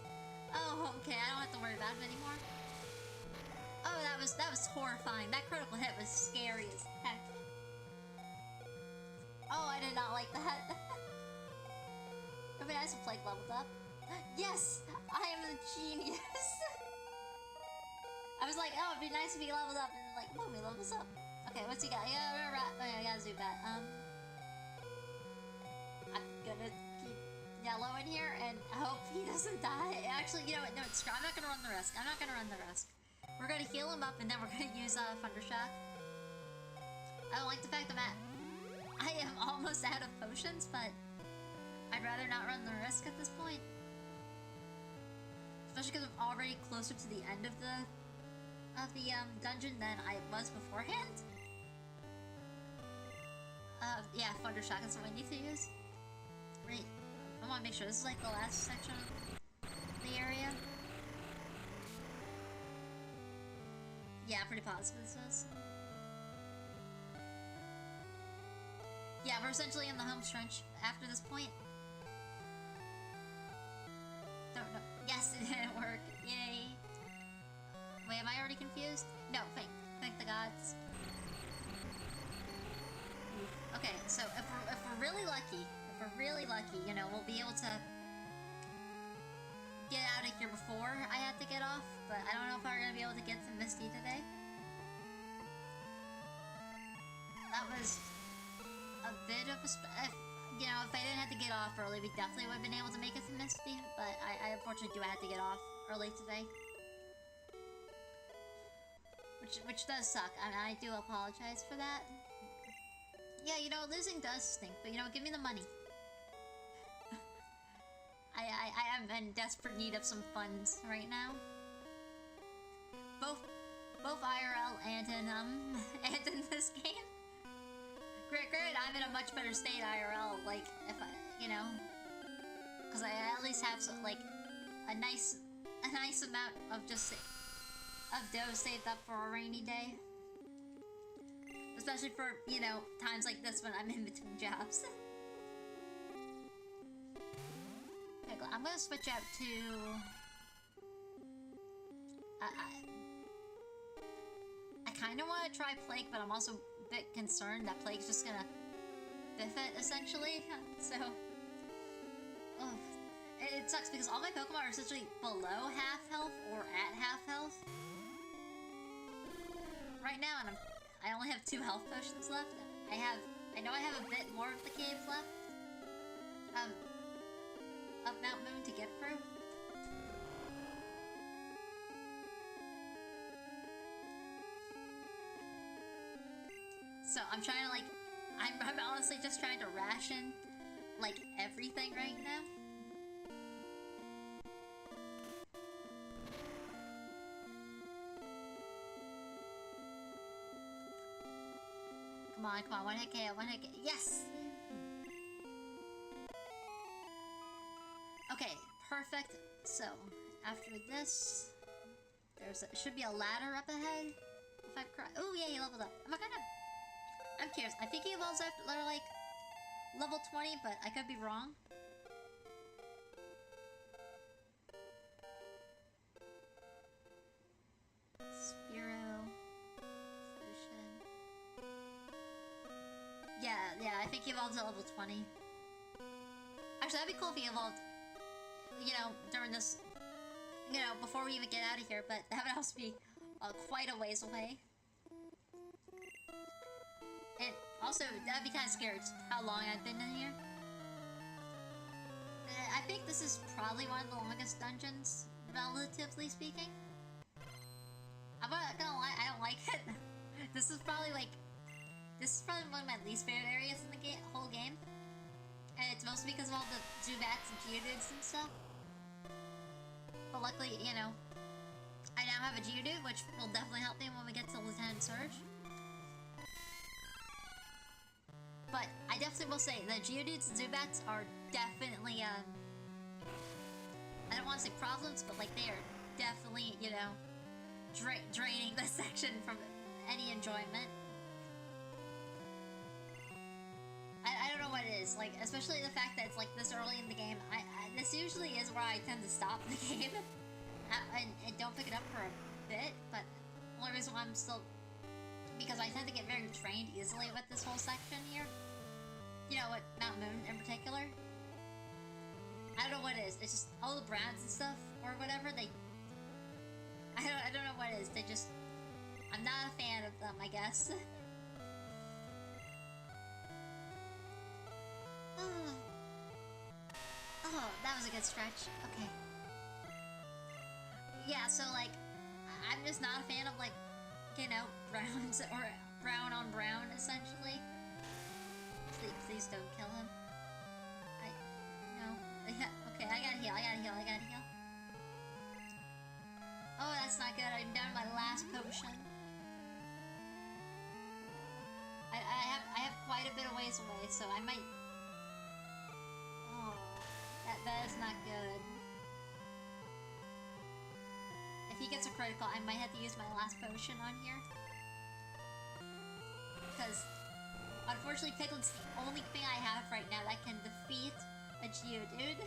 Oh, okay. I don't have to worry about him anymore. Oh, that was horrifying. That critical hit was scary as heck. Oh, I did not like that. It would be nice if Plague leveled up. Yes! I am a genius! I was like, oh, it'd be nice if he leveled up, and then like, boom, he levels up. Okay, what's he got? Yeah, I got Zubat. I'm gonna keep Yellow in here, and I hope he doesn't die. Actually, you know what? No, I'm not gonna run the risk. We're gonna heal him up, and then we're gonna use Thundershock. I don't like the fact that I am almost out of potions, but I'd rather not run the risk at this point. Especially because I'm already closer to the end of the dungeon than I was beforehand. Yeah, Thundershock is what I need to use. Wait, I want to make sure this is like the last section of the area. Yeah, pretty positive this is. Yeah, we're essentially in the home stretch after this point. Don't know. Yes, it didn't work. Yay. Wait, am I already confused? No, thank the gods. Okay, so if we're really lucky, you know, we'll be able to get out of here before I have to get off, but I don't know if I'm gonna be able to get to Misty today. That was a bit of a... you know, if I didn't have to get off early, we definitely would have been able to make it to Misty, but I unfortunately do have to get off early today. Which does suck. I mean, I do apologize for that. Yeah, you know, losing does stink, but you know, give me the money. I am in desperate need of some funds right now. Both IRL and in this game. Granted, I'm in a much better state IRL, like, if I, you know, because I at least have, like, a nice amount of dough saved up for a rainy day. Especially for, you know, times like this when I'm in between jobs. Okay, I'm gonna switch out to... I kind of want to try Plague, but I'm also a bit concerned that Plague's just gonna biff it, essentially. So... oh. It sucks because all my Pokemon are essentially below half health or at half health. Right now, and I only have 2 health potions left. I know I have a bit more of the cave left. Of Mount Moon to get through. So I'm trying to, like, I'm honestly just trying to ration, like, everything right now. Come on, 1 hit KO, 1 hit KO. Yes! Okay, perfect. So, after this, should be a ladder up ahead. If I've cried. Oh, yeah, he leveled up. I'm curious. I think he evolves after, like, level 20, but I could be wrong. Yeah, I think he evolves at level 20. Actually, that'd be cool if he evolved, you know, during this, you know, before we even get out of here, but that would also be quite a ways away. And also, that'd be kind of scary, just how long I've been in here. I think this is probably one of the longest dungeons, relatively speaking. I'm not gonna lie, I don't like it. This is probably one of my least favorite areas in the whole game. And it's mostly because of all the Zubats and Geodudes and stuff. But luckily, you know, I now have a Geodude, which will definitely help me when we get to Lieutenant Surge. But I definitely will say that Geodudes and Zubats are definitely, I don't want to say problems, but like they are definitely, you know, draining this section from any enjoyment. I don't know what it is, like, especially the fact that it's like this early in the game. This usually is where I tend to stop the game and don't pick it up for a bit, but the only reason why I'm still, because I tend to get very drained easily with this whole section here. You know, with Mount Moon in particular. I don't know what it is. It's just all the browns and stuff or whatever. I don't know what it is. I'm not a fan of them, I guess. Oh, that was a good stretch. Okay. Yeah, so like, I'm just not a fan of like, you know, browns or brown on brown, essentially. Please don't kill him. No. Okay, I gotta heal. Oh, that's not good. I'm down to my last potion. I have quite a bit of ways away, so I might... Oh, that is not good. If he gets a critical, I might have to use my last potion on here. Because Unfortunately, Piglet's the only thing I have right now that can defeat a Geodude.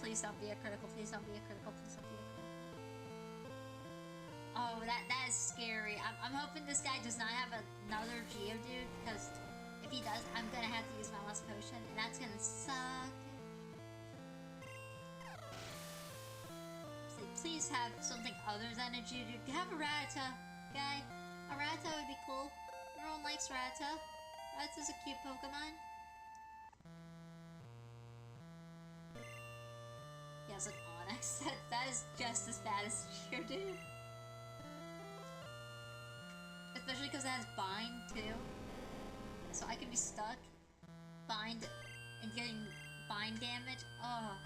Please don't be a critical, please don't be a critical, please don't be a critical. Oh, that is scary. I'm hoping this guy does not have another Geodude, because if he does, I'm gonna have to use my last potion, and that's gonna suck. Please have something other than a Geodude. Have a Rattata, guy. A Rattata would be cool. Everyone likes Rattata. Rattata's a cute Pokemon. He has an Onix. That is just as bad as Geodude. Especially because it has Bind, too. So I can be stuck. Bind and getting Bind damage. Oh.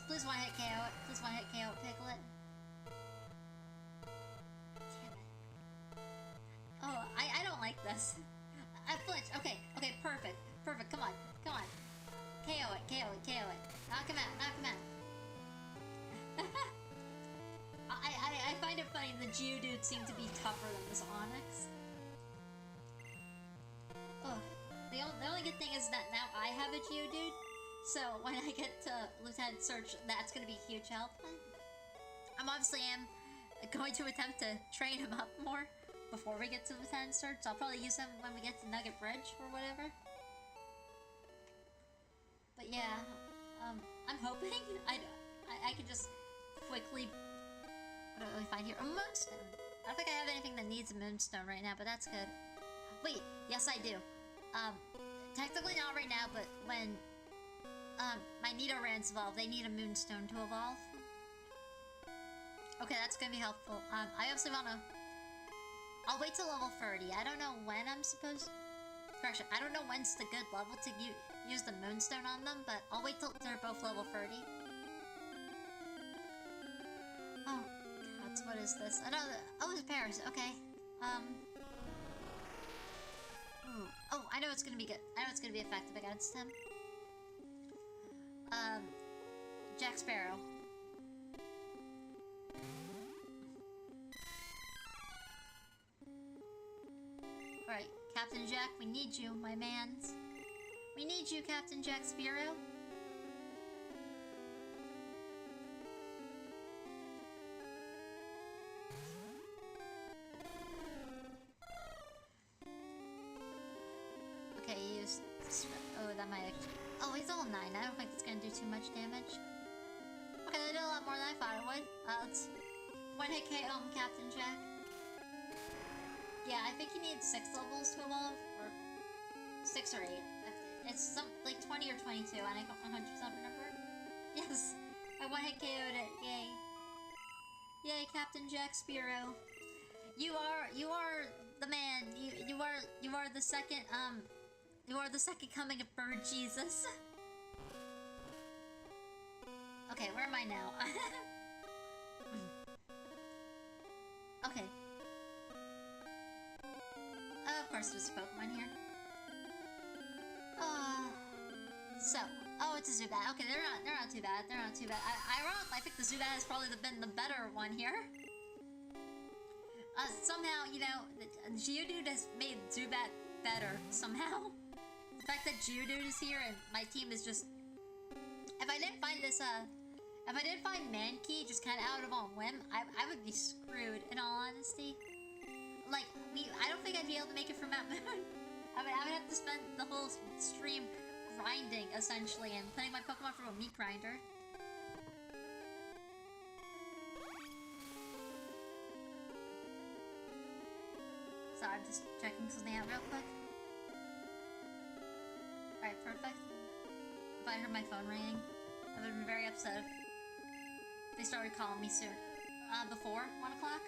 Please one-hit KO it. Please one-hit KO it, Piglet. Damn it. Oh, I don't like this. I flinch. Okay, perfect. Perfect, come on. KO it. Knock him out. I find it funny the Geodude seem to be tougher than this Onix. Oh, the only good thing is that now I have a Geodude. So, when I get to Lieutenant Search, that's going to be huge help. I'm obviously going to attempt to train him up more before we get to Lieutenant Search. I'll probably use him when we get to Nugget Bridge or whatever. But yeah, I'm hoping I can just quickly... What do we find here? A Moonstone! I don't think I have anything that needs a Moonstone right now, but that's good. Wait, yes I do. Technically not right now, but when... my Nidorans evolve, they need a Moonstone to evolve. Okay, that's gonna be helpful. I obviously wanna... I'll wait till level 30. I don't know when I'm supposed... Correction, I don't know when's the good level to use the Moonstone on them, but I'll wait till they're both level 30. Oh, God, what is this? Oh, it's Paris, okay. Oh, I know it's gonna be good. I know it's gonna be effective against him. Jack Sparrow. Alright, Captain Jack, we need you, my mans. We need you, Captain Jack Sparrow. Okay, use... Oh, that might actually... Oh, he's all 9. I don't think it's gonna do too much damage. Okay, they did a lot more than I thought it would. Let's... One-hit KO Captain Jack. Yeah, I think he needs 6 levels to evolve. Or... 6 or 8. It's some... like 20 or 22. I don't 100% remember. Yes! I one-hit KO'd it. Yay. Yay, Captain Jack Sparrow. You are the man. You are the second, you are the second coming of Bird Jesus. Okay, where am I now? Okay. Of course there's a Pokemon here. Oh, it's a Zubat. Okay, they're not too bad. They're not too bad. Ironically, I think the Zubat has probably been the better one here. Somehow, you know, Geodude has made Zubat better, somehow. The fact that Geodude is here and my team is just... If I didn't find this, if I didn't find Mankey just kind of out of on whim, I would be screwed, in all honesty. Like, I don't think I'd be able to make it from Mount Moon. I would have to spend the whole stream grinding, essentially, and putting my Pokemon through a meat grinder. Sorry, I'm just checking something out real quick. Alright, perfect. If I heard my phone ringing, I would have been very upset if they started calling me soon. Before 1 o'clock?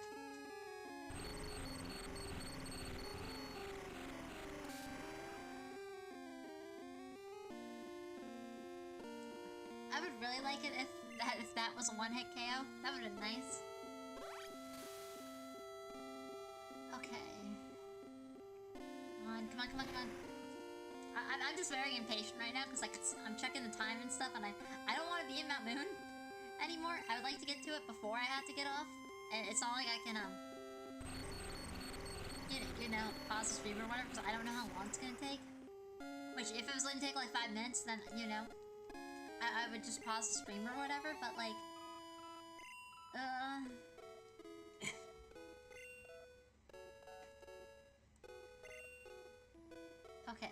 I would really like it if that was a one-hit KO. That would have been nice. Okay. Come on. I'm just very impatient right now because like I'm checking the time and stuff, and I don't want to be in Mount Moon anymore. I would like to get to it before I have to get off. And it's not like I can, you know, pause the stream or whatever, because I don't know how long it's gonna take. Which, if it was gonna take like 5 minutes, then, you know, I would just pause the stream or whatever, but like, okay.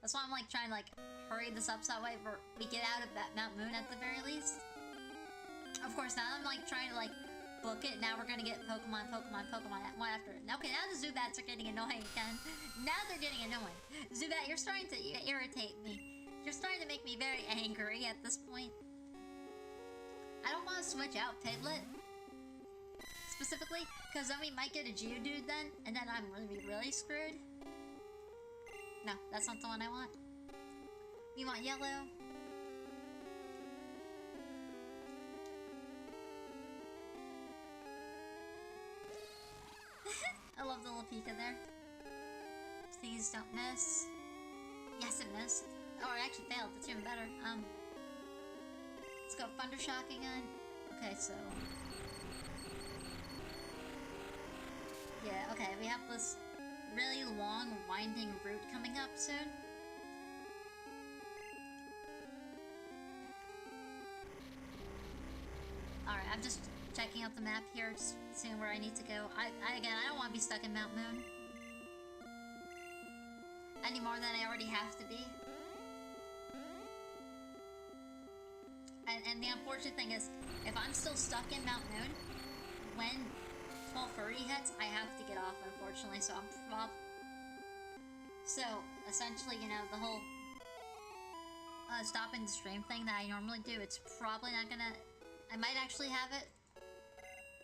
That's why I'm like trying to like hurry this up so that way we get out of that Mount Moon at the very least. Of course, now I'm like trying to like book it. Now we're gonna get Pokemon one after. Okay, now the Zubats are getting annoying again. Now they're getting annoying. Zubat, you're starting to irritate me. You're starting to make me very angry at this point. I don't want to switch out Piglet. Specifically, because then we might get a Geodude then, and then I'm gonna be really screwed. No, that's not the one I want. You want yellow? I love the little Pika there. Please don't miss. Yes, it missed. Oh, it actually failed. That's even better. Let's go Thundershock again. Okay, so... yeah, okay, we have this really long, winding route coming up soon. Alright, I'm just checking out the map here, just seeing where I need to go. Again, I don't want to be stuck in Mount Moon. Any more than I already have to be. And the unfortunate thing is, if I'm still stuck in Mount Moon, when 12:30 hits, I have to get off, unfortunately, so I'm so, essentially, you know, the whole stopping the stream thing that I normally do, it's probably not gonna... I might actually have it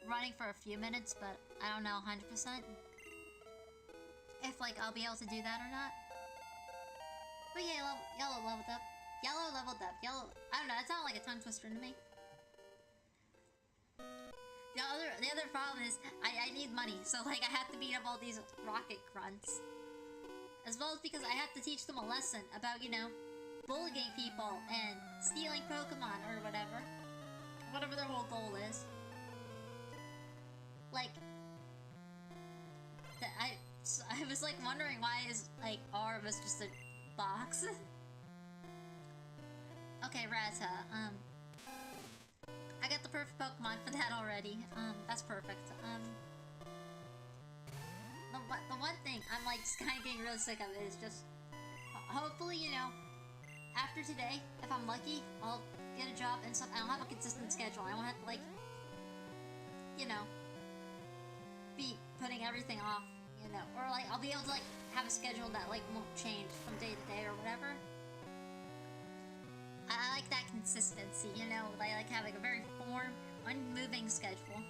running for a few minutes, but I don't know 100% if, like, I'll be able to do that or not. But yeah, yellow leveled up. Yellow leveled up. Yellow... I don't know, that sounded like a tongue twister to me. The other problem is, I need money, so, like, I have to beat up all these rocket grunts. As well as because I have to teach them a lesson about, you know, bullying people and stealing Pokemon or whatever. Whatever their whole goal is. Like, I was like wondering why is like R was just a box. Okay, Rattata, I got the perfect Pokemon for that already. That's perfect. The one thing I'm like just kind of getting really sick of is just hopefully, you know, after today, if I'm lucky, I'll get a job and stuff. I don't have a consistent schedule. I won't have to, like, you know, be putting everything off, you know, or like I'll be able to like have a schedule that like won't change from day to day or whatever. I like that consistency, you know, I like having a very formed, unmoving schedule.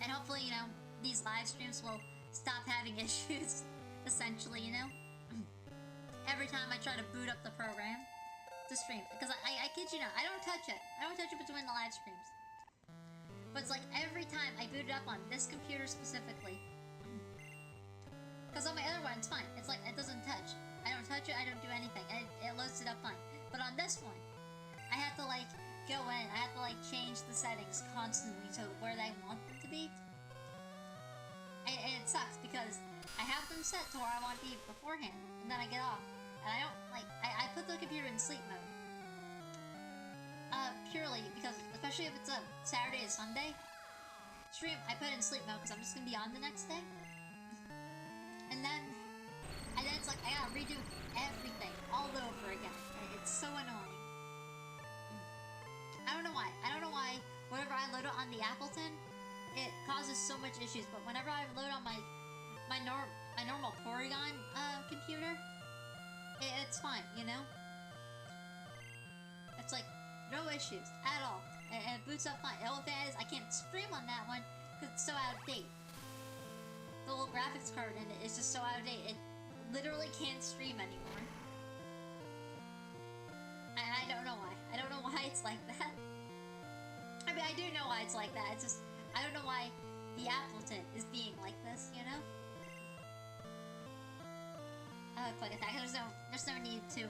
And hopefully, you know, these live streams will stop having issues, essentially, you know? Every time I try to boot up the program to stream. Because I kid you not, I don't touch it. I don't touch it between the live streams. But it's like every time I boot it up on this computer specifically. Because on my other one, it's fine. It's like, it doesn't touch. I don't touch it, I don't do anything. It loads it up fine. But on this one, I have to like go in, I have to like change the settings constantly to where I want them to be. And it sucks because I have them set to where I want to be beforehand, and then I get off. And I don't like, I put the computer in sleep mode. Purely because, especially if it's a Saturday or Sunday stream, I put it in sleep mode because I'm just going to be on the next day. And then it's like, I gotta redo everything all over again. It's so annoying. I don't know why. Whenever I load it on the Appleton, it causes so much issues. But whenever I load on my normal Porygon computer, it's fine, you know? It's like, no issues at all. And it boots up fine. The only thing is, I can't stream on that one because it's so out of date. The little graphics card in it is just so out of date. It literally can't stream anymore. I don't know why. I don't know why it's like that. I mean, I do know why it's like that. It's just, I don't know why the Appleton is being like this, you know? Click attack. There's no need to, you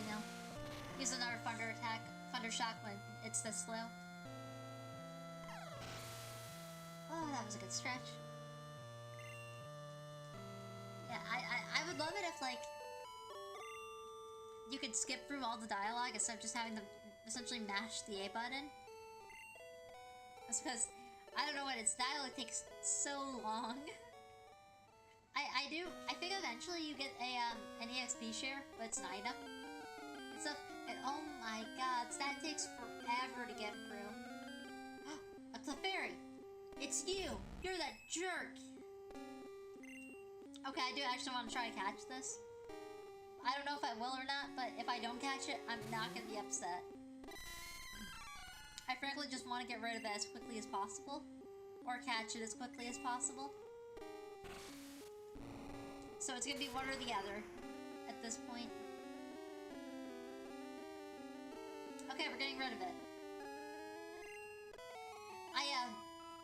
know, use another thunder attack, thunder shock when it's this slow. Oh, that was a good stretch. Yeah, I would love it if, like, you could skip through all the dialogue instead of just having to essentially mash the A button. That's because, I don't know what, its dialogue takes so long. I think eventually you get an EXP share, but it's an item. And stuff, and oh my god, that takes forever to get through. A Clefairy! It's you! You're that jerk! Okay, I do actually want to try to catch this. I don't know if I will or not, but if I don't catch it, I'm not gonna be upset. I frankly just want to get rid of it as quickly as possible. Or catch it as quickly as possible. So it's gonna be one or the other at this point. Okay, we're getting rid of it.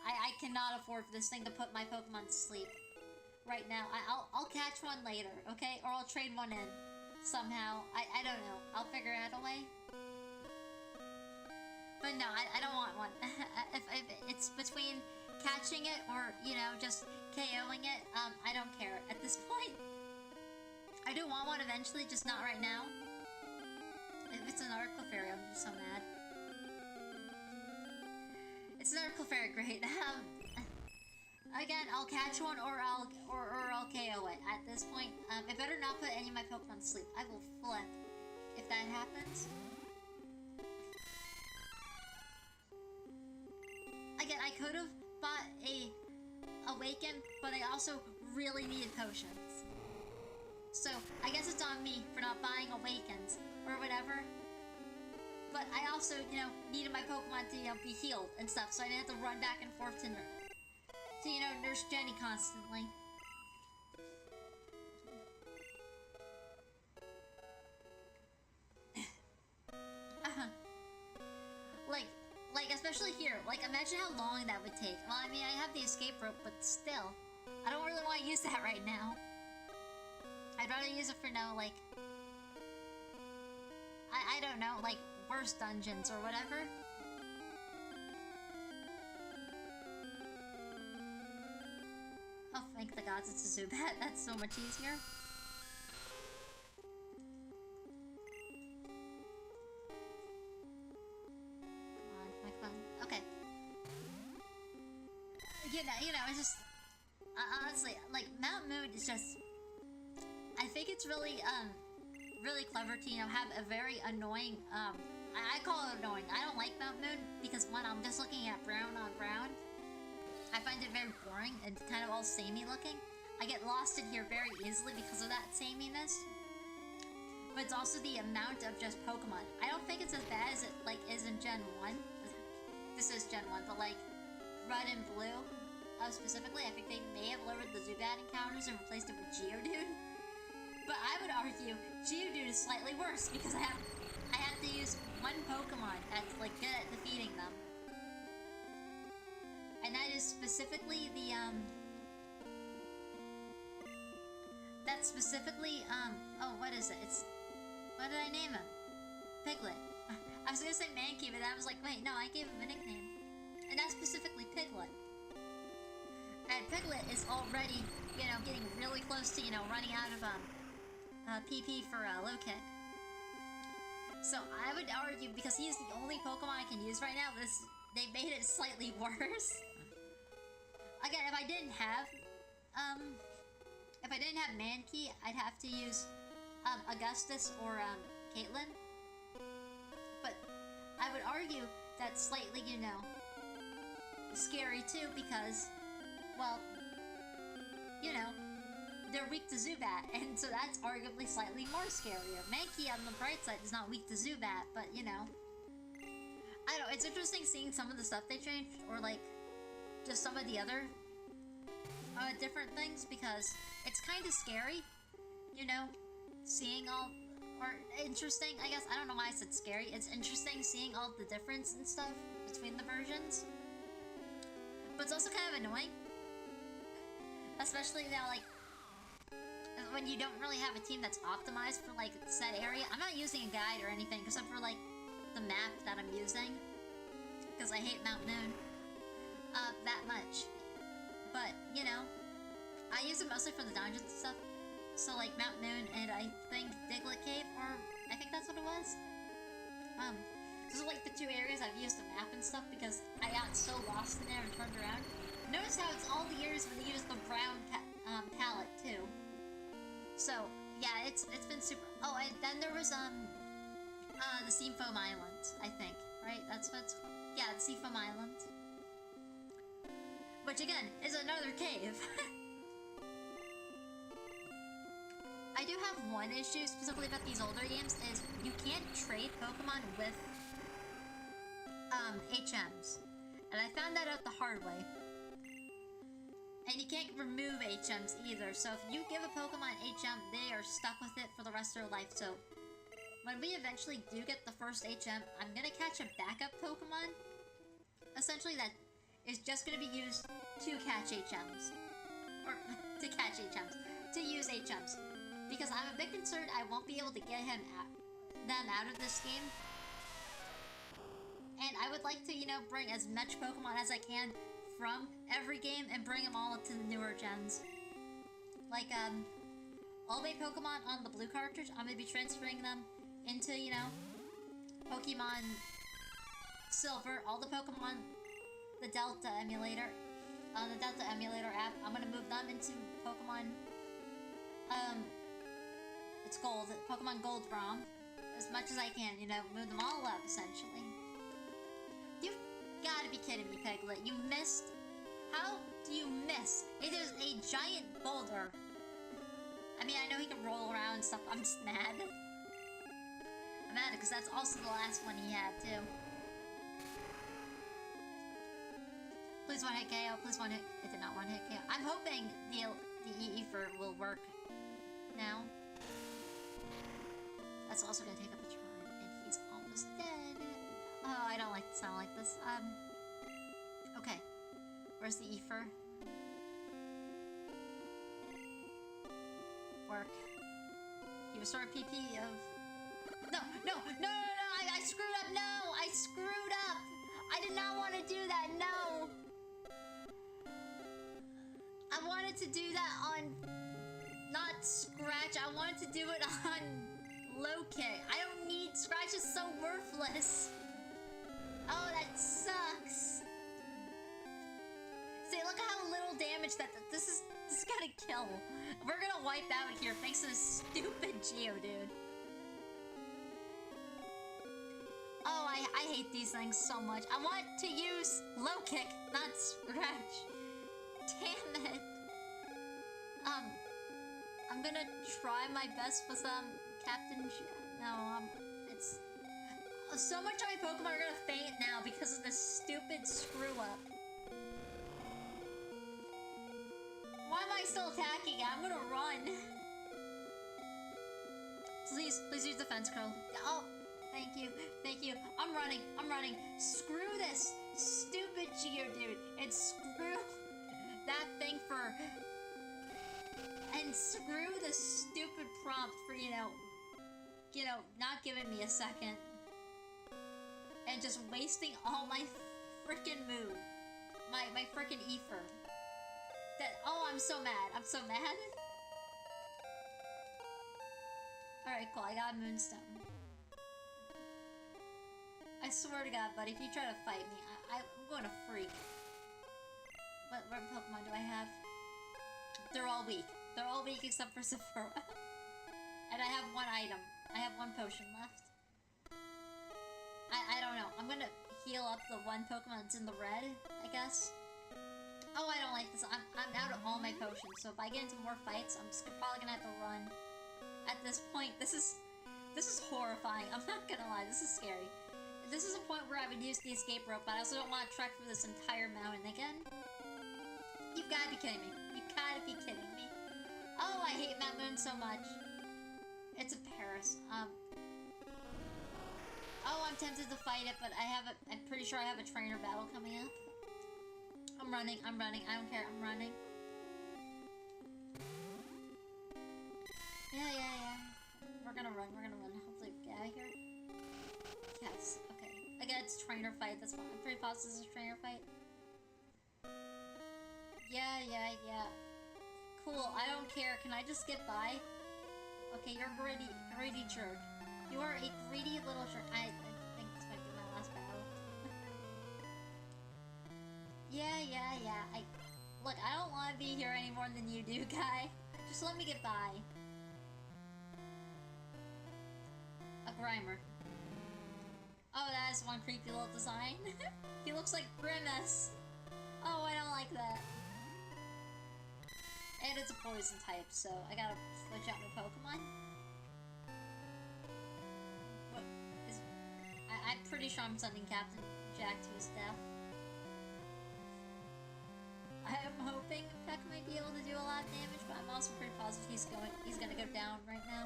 I cannot afford for this thing to put my Pokemon to sleep right now. I'll catch one later, okay? Or I'll trade one in somehow. I don't know. I'll figure out a way. But no, I don't want one. if it's between catching it or, you know, just KOing it, I don't care at this point. I do want one eventually, just not right now. If it's another Clefairy, I'm just so mad. It's another Clefairy, great. Again, I'll catch one or I'll KO it. At this point, it better not put any of my Pokemon to sleep. I will flip if that happens. Again, I could have bought a Awaken, but I also really needed potions. So, I guess it's on me for not buying Awakens or whatever. But I also, you know, needed my Pokemon to, you know, be healed and stuff, so I didn't have to run back and forth to you know, Nurse Jenny constantly. Like, especially here. Like, imagine how long that would take. Well, I mean, I have the escape rope, but still. I don't really want to use that right now. I'd rather use it for, no, like... I don't know, like, worse dungeons or whatever. Oh, thank the gods it's a Zubat. That's so much easier. You know, it's just... honestly, like, Mount Moon is just... I think it's really, really clever to, you know, have a very annoying, I call it annoying. I don't like Mount Moon because, when I'm just looking at brown on brown, I find it very boring and kind of all samey looking. I get lost in here very easily because of that sameness. But it's also the amount of just Pokemon. I don't think it's as bad as it, like, is in Gen 1. This is Gen 1, but, like, Red and Blue, specifically, I think they may have lowered the Zubat encounters and replaced it with Geodude. But I would argue Geodude is slightly worse because I have to use one Pokemon that's, like, good at defeating them. And that is specifically the, that's specifically, oh, what is it? It's, what did I name him? Piglet. I was gonna say Mankey, but I was like, wait, no, I gave him a nickname. And that's specifically Piglet. And Piglet is already, you know, getting really close to, you know, running out of, PP for, low kick. So I would argue, because he's the only Pokemon I can use right now, they made it slightly worse. Again, if I didn't have Mankey, I'd have to use, Augustus or, Caitlyn. But I would argue that's slightly, you know, scary too, because, well, you know, they're weak to Zubat, and so that's arguably slightly more scarier. Mankey, on the bright side, is not weak to Zubat, but, you know, I don't know, it's interesting seeing some of the stuff they changed, or, like, just some of the other, different things, because it's kind of scary, you know, seeing all, or interesting, I guess, I don't know why I said scary, it's interesting seeing all the difference and stuff between the versions, but it's also kind of annoying, especially now, like, when you don't really have a team that's optimized for like said area. I'm not using a guide or anything except for like the map that I'm using, because I hate Mount Moon that much. But you know, I use it mostly for the dungeons and stuff. So like Mount Moon and I think Diglett Cave, or I think that's what it was. Those are like the two areas I've used the map and stuff because I got so lost in there and turned around. Notice how it's all the years when you use the brown palette too. So yeah, it's been super. Oh, and then there was the Seafoam Island, I think, right? That's what's, yeah, the Seafoam Island, which again is another cave. I do have one issue specifically about these older games is you can't trade Pokemon with HMs, and I found that out the hard way. And you can't remove HMs either, so if you give a Pokemon HM, they are stuck with it for the rest of their life. So when we eventually do get the first HM, I'm gonna catch a backup Pokemon, essentially, that is just gonna be used to catch HMs. Or, to catch HMs. To use HMs. Because I'm a bit concerned I won't be able to get them out of this game. And I would like to, you know, bring as much Pokemon as I can from every game and bring them all up to the newer gens. Like, all my Pokemon on the blue cartridge, I'm gonna be transferring them into, you know, Pokemon Silver. All the Pokemon, the Delta emulator, the Delta emulator app, I'm gonna move them into Pokemon, it's Gold, Pokemon Gold ROM, as much as I can, you know, move them all up, essentially. You've gotta be kidding me, Piglet. You missed? How do you miss? It is a giant boulder. I mean, I know he can roll around and stuff. I'm just mad. I'm mad because that's also the last one he had, too. Please one hit KO. Please one hit. It did not one hit KO. I'm hoping the Eevee will work now. That's also gonna take up a turn, and he's almost dead. Oh, I don't like to sound like this. Okay. Where's the Eevee? Work. You restore PP of... No! I screwed up! No! I screwed up! I did not want to do that! No! I wanted to do that on... not Scratch. I wanted to do it on low kick. I don't need... Scratch is so worthless. Oh, that sucks. See, look at how little damage that this is gonna kill. We're gonna wipe out here thanks to this stupid Geodude. Oh, I hate these things so much. I want to use low kick, not Scratch. Damn it. I'm gonna try my best with Captain it's... So much of my Pokemon are gonna faint now because of this stupid screw-up. Why am I still attacking? I'm gonna run. Please use Defense Curl. Oh, thank you. I'm running. Screw this stupid Geodude, and screw that thing for... And screw the stupid prompt for, you know, not giving me a second. And just wasting all my frickin' move. My frickin' Eevee. Oh, I'm so mad. Alright, cool. I got a Moonstone. I swear to God, buddy, if you try to fight me, I'm going to freak. What Pokemon do I have? They're all weak. They're all weak except for Sephora. And I have one item. I have one potion left. I don't know. I'm gonna heal up the one Pokemon that's in the red, I guess. Oh, I don't like this. I'm out of all my potions, so if I get into more fights, I'm just probably gonna have to run. At this point, this is horrifying. I'm not gonna lie, this is scary. This is a point where I would use the escape rope, but I also don't want to trek through this entire mountain again. You've gotta be kidding me. Oh, I hate Mount Moon so much. It's in Paris. Oh, I'm tempted to fight it, but I'm pretty sure I have a trainer battle coming up. I'm running. I don't care. I'm running. Yeah. We're gonna run. Hopefully we get out of here. Yes, okay. Again, it's trainer fight, that's fine. I'm pretty positive it's a trainer fight. Yeah. Cool, I don't care. Can I just get by? Okay, you're greedy jerk. You are a greedy little jerk. I think this might be my last battle. Yeah. Look, I don't want to be here any more than you do, guy. Just let me get by. A Grimer. Oh, that is one creepy little design. He looks like Grimace. Oh, I don't like that. And it's a poison type, so I gotta switch out my Pokemon. What is... I'm pretty sure I'm sending Captain Jack to his death. I am hoping Peck might be able to do a lot of damage, but I'm also pretty positive he's gonna go down right now.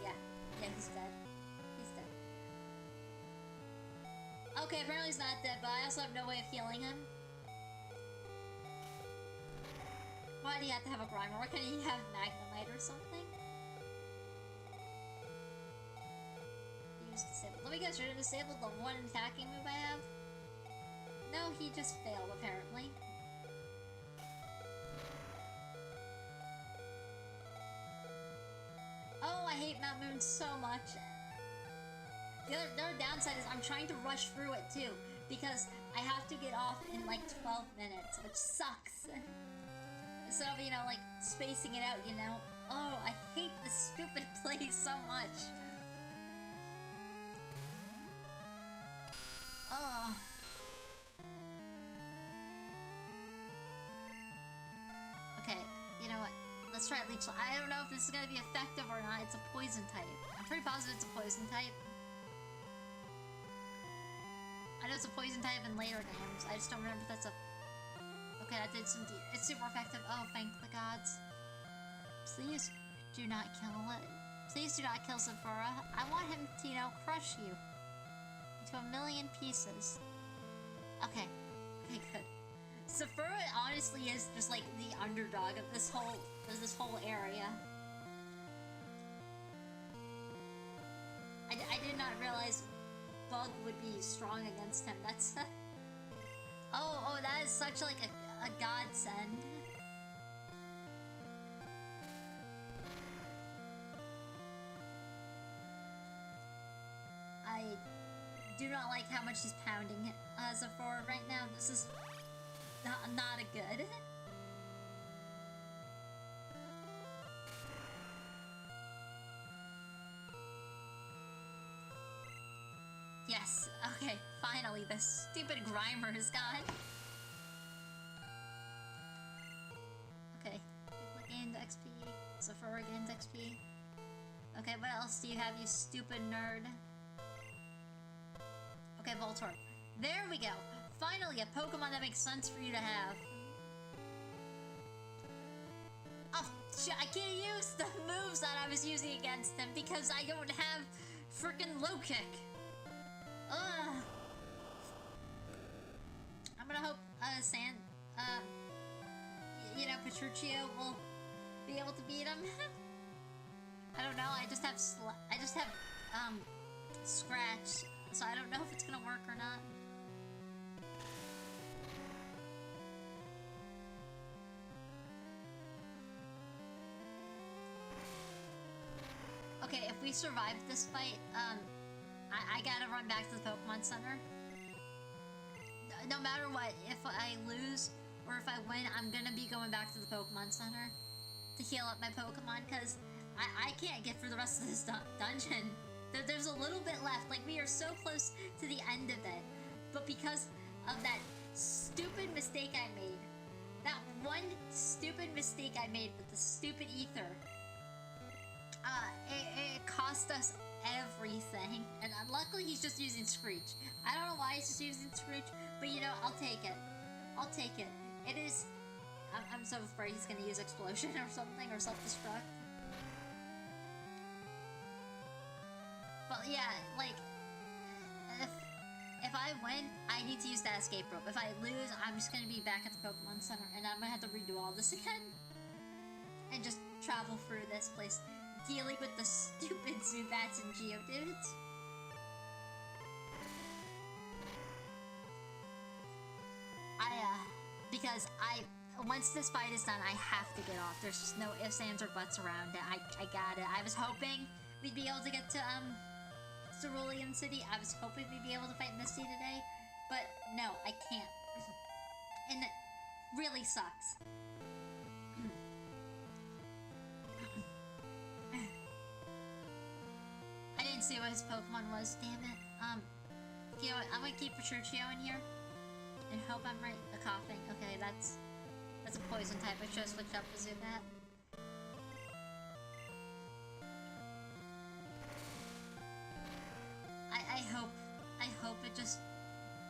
Yeah, he's dead. Okay, apparently he's not dead, but I also have no way of healing him. Why do you have to have a Grimer? Why can't he have Magnemite or something? Use disable. Let me guess, you're gonna disable the one attacking move I have? No, he just failed, apparently. Oh, I hate Mount Moon so much. The other downside is I'm trying to rush through it too, because I have to get off in like 12 minutes, which sucks. Instead of, like, spacing it out, Oh, I hate this stupid place so much. Oh. Okay, you know what? Let's try Leech. I don't know if this is gonna be effective or not. It's a poison type. I'm pretty positive it's a poison type. I know it's a poison type in later games. I just don't remember if that's a... Okay, that did some... It's super effective. Oh, thank the gods. Please do not kill it. Please do not kill Sephora. I want him to, crush you into a million pieces. Okay, good. Sephora honestly is just like the underdog of this whole area. I did not realize Bug would be strong against him. That's oh, that is such like a godsend. I do not like how much he's pounding Sephora right now. This is not a good. Yes, okay, finally, the stupid Grimer is gone. Okay, gained XP, Sephora gained XP. Okay, what else do you have, you stupid nerd? Okay, Voltorb. There we go! Finally, a Pokemon that makes sense for you to have. Oh, shit, I can't use the moves that I was using against him because I don't have frickin' low kick. Ugh. I'm gonna hope, Petruchio will be able to beat him. I don't know, I just have Scratch, so I don't know if it's gonna work or not. Okay, if we survive this fight, I gotta run back to the Pokemon Center. No matter what, if I lose or if I win, I'm gonna be going back to the Pokemon Center to heal up my Pokemon, because I can't get through the rest of this dungeon. There's a little bit left. Like, we are so close to the end of it. But because of that stupid mistake I made, that one stupid mistake I made with the stupid ether, it cost us everything. And luckily he's just using Screech. I don't know why he's just using Screech, but I'll take it. I'll take it. It is... I'm so afraid he's gonna use Explosion or something, or Self-Destruct. But yeah, like... If I win, I need to use that escape rope. If I lose, I'm just gonna be back at the Pokemon Center, and I'm gonna have to redo all this again. and just travel through this place, dealing with the stupid Zubats and Geodudes. Because once this fight is done, I have to get off. There's just no ifs, ands, or buts around it. I got it. I was hoping we'd be able to get to, Cerulean City. I was hoping we'd be able to fight Misty today, but no, I can't. And it really sucks. I didn't see what his Pokemon was, damn it. You know what, I'm gonna keep Patricio in here and hope I'm right. The coughing. Okay, that's a poison type. I should have switched up to Zubat. I hope it just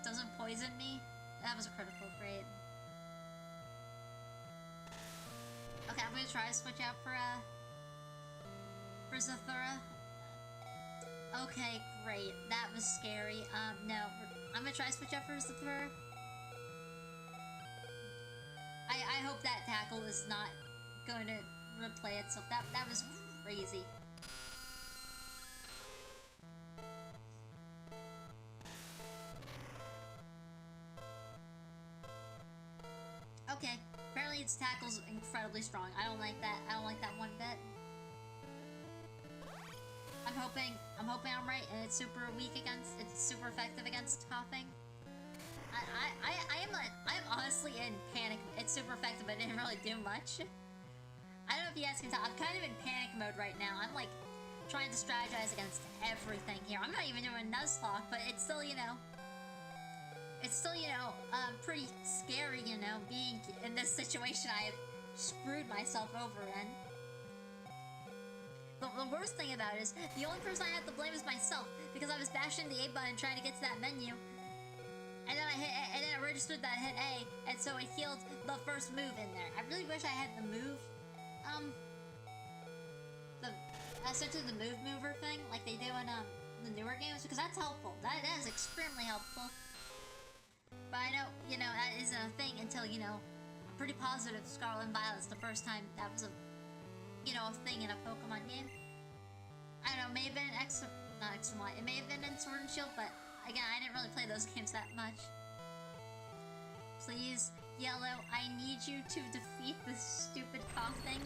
doesn't poison me. That was a critical, great. Okay, I'm gonna try to switch out for Zathura. Okay, great. That was scary. No. I'm gonna try to switch out for Zathura. I hope that tackle is not going to replay itself. That was crazy. Okay, apparently its tackle's incredibly strong. I don't like that. I don't like that one bit. I'm hoping I'm right, and it's super weak against. It's super effective against coughing. I'm honestly in panic. It's super effective, but it didn't really do much. I don't know if you guys can tell. I'm kind of in panic mode right now. I'm like trying to strategize against everything here. I'm not even doing Nuzlocke, but it's still, you know. It's still, you know, pretty scary, you know, being in this situation I have screwed myself over in. The worst thing about it is, the only person I have to blame is myself, because I was bashing the A button trying to get to that menu, and then I registered that I hit A, and so it healed the first move in there. I really wish I had the move, essentially the move mover thing, like they do in, the newer games, because that's helpful. That is extremely helpful. But I know, you know, that isn't a thing until, you know, I'm pretty positive Scarlet and Violet's the first time that was a, you know, a thing in a Pokemon game. I don't know, may have been not X and Y, it may have been in Sword and Shield, but again, I didn't really play those games that much. Please, Yellow, I need you to defeat this stupid coughing.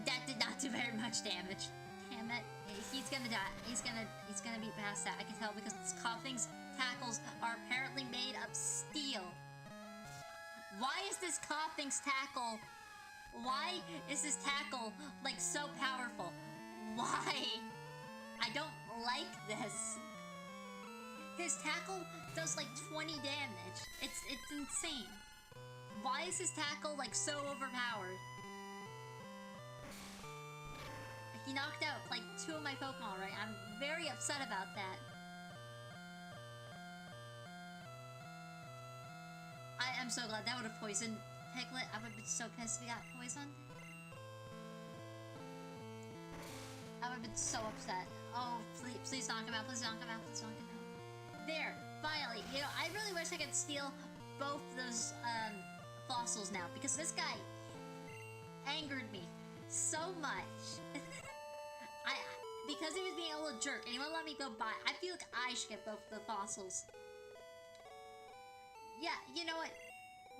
That did not do very much damage. Damn it. He's gonna die. He's gonna be passed out. I can tell because this coughing's tackles are apparently made of steel. Why is this coughing's tackle? Why is this tackle like so powerful? Why? I don't like this. His tackle does like 20 damage. It's insane. Why is his tackle like so overpowered? He knocked out like 2 of my Pokemon, right? I'm very upset about that. I am so glad that would have poisoned Piglet. I would be so pissed if he got poisoned. I would have been so upset. Oh, please knock him out. Please knock him out. Please knock him out. There, finally. You know, I really wish I could steal both those fossils now, because this guy angered me so much. Because he was being a little jerk and he wouldn't let me go by, I feel like I should get both the fossils. Yeah, you know what?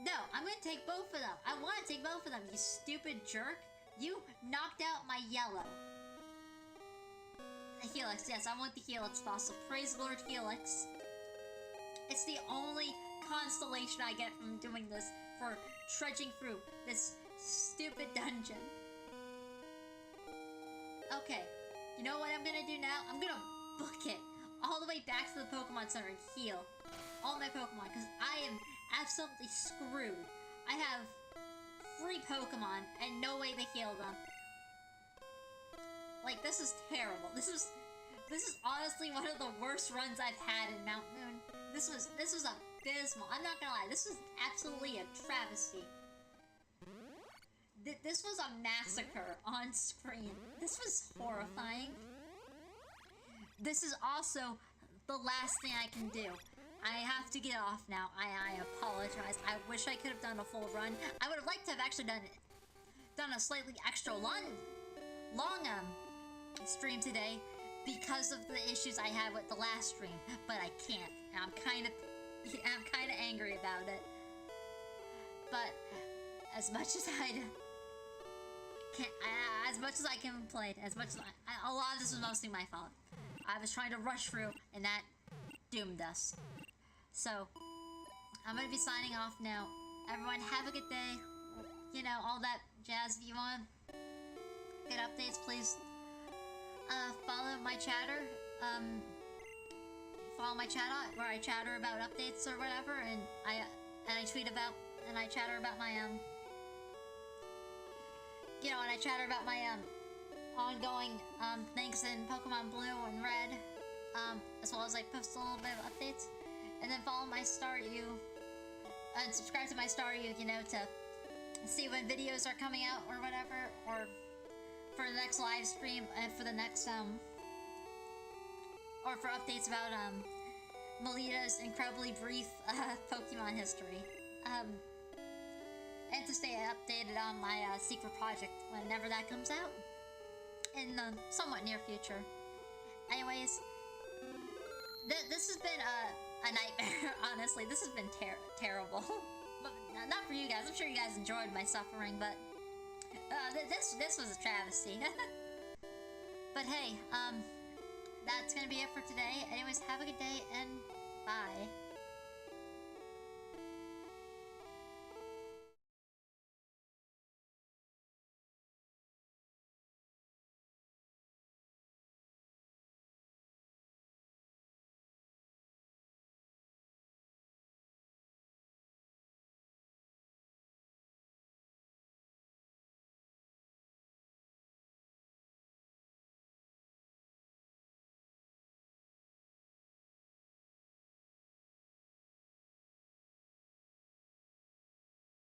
No, I'm gonna take both of them. I want to take both of them, you stupid jerk. You knocked out my Yellow. Helix, yes, I want the Helix fossil. Praise Lord Helix. It's the only consolation I get from doing this, for trudging through this stupid dungeon. Okay, you know what I'm gonna do now? I'm gonna book it all the way back to the Pokemon Center and heal all my Pokemon, because I am absolutely screwed. I have 3 Pokemon and no way to heal them. Like, this is terrible. This is honestly one of the worst runs I've had in Mount Moon. This was abysmal. I'm not gonna lie, this was absolutely a travesty. This was a massacre on screen. This was horrifying. This is also the last thing I can do. I have to get off now. I apologize. I wish I could have done a full run. I would have liked to have actually done a slightly extra long stream today because of the issues I had with the last stream, but I can't. And I'm kind of angry about it. But as much as as much as I can complain, as much as a lot of this was mostly my fault. I was trying to rush through, and that doomed us. So I'm gonna be signing off now. Everyone, have a good day. You know, all that jazz. If you want good updates, please follow my chatter. Follow my chat where I chatter about updates or whatever, and I tweet about and I chatter about my you know, and I chatter about my ongoing things in Pokemon Blue and Red, as well as I post a little bit of updates. And then follow my Staryu and subscribe to my Staryu, you know, to see when videos are coming out or whatever, or for the next live stream, and for the next or for updates about Melitta's incredibly brief Pokemon history. And to stay updated on my secret project whenever that comes out in the somewhat near future. Anyways, this has been a nightmare. Honestly, this has been terrible. But not for you guys. I'm sure you guys enjoyed my suffering, but this was a travesty. But hey, that's gonna be it for today. Anyways, have a good day and bye.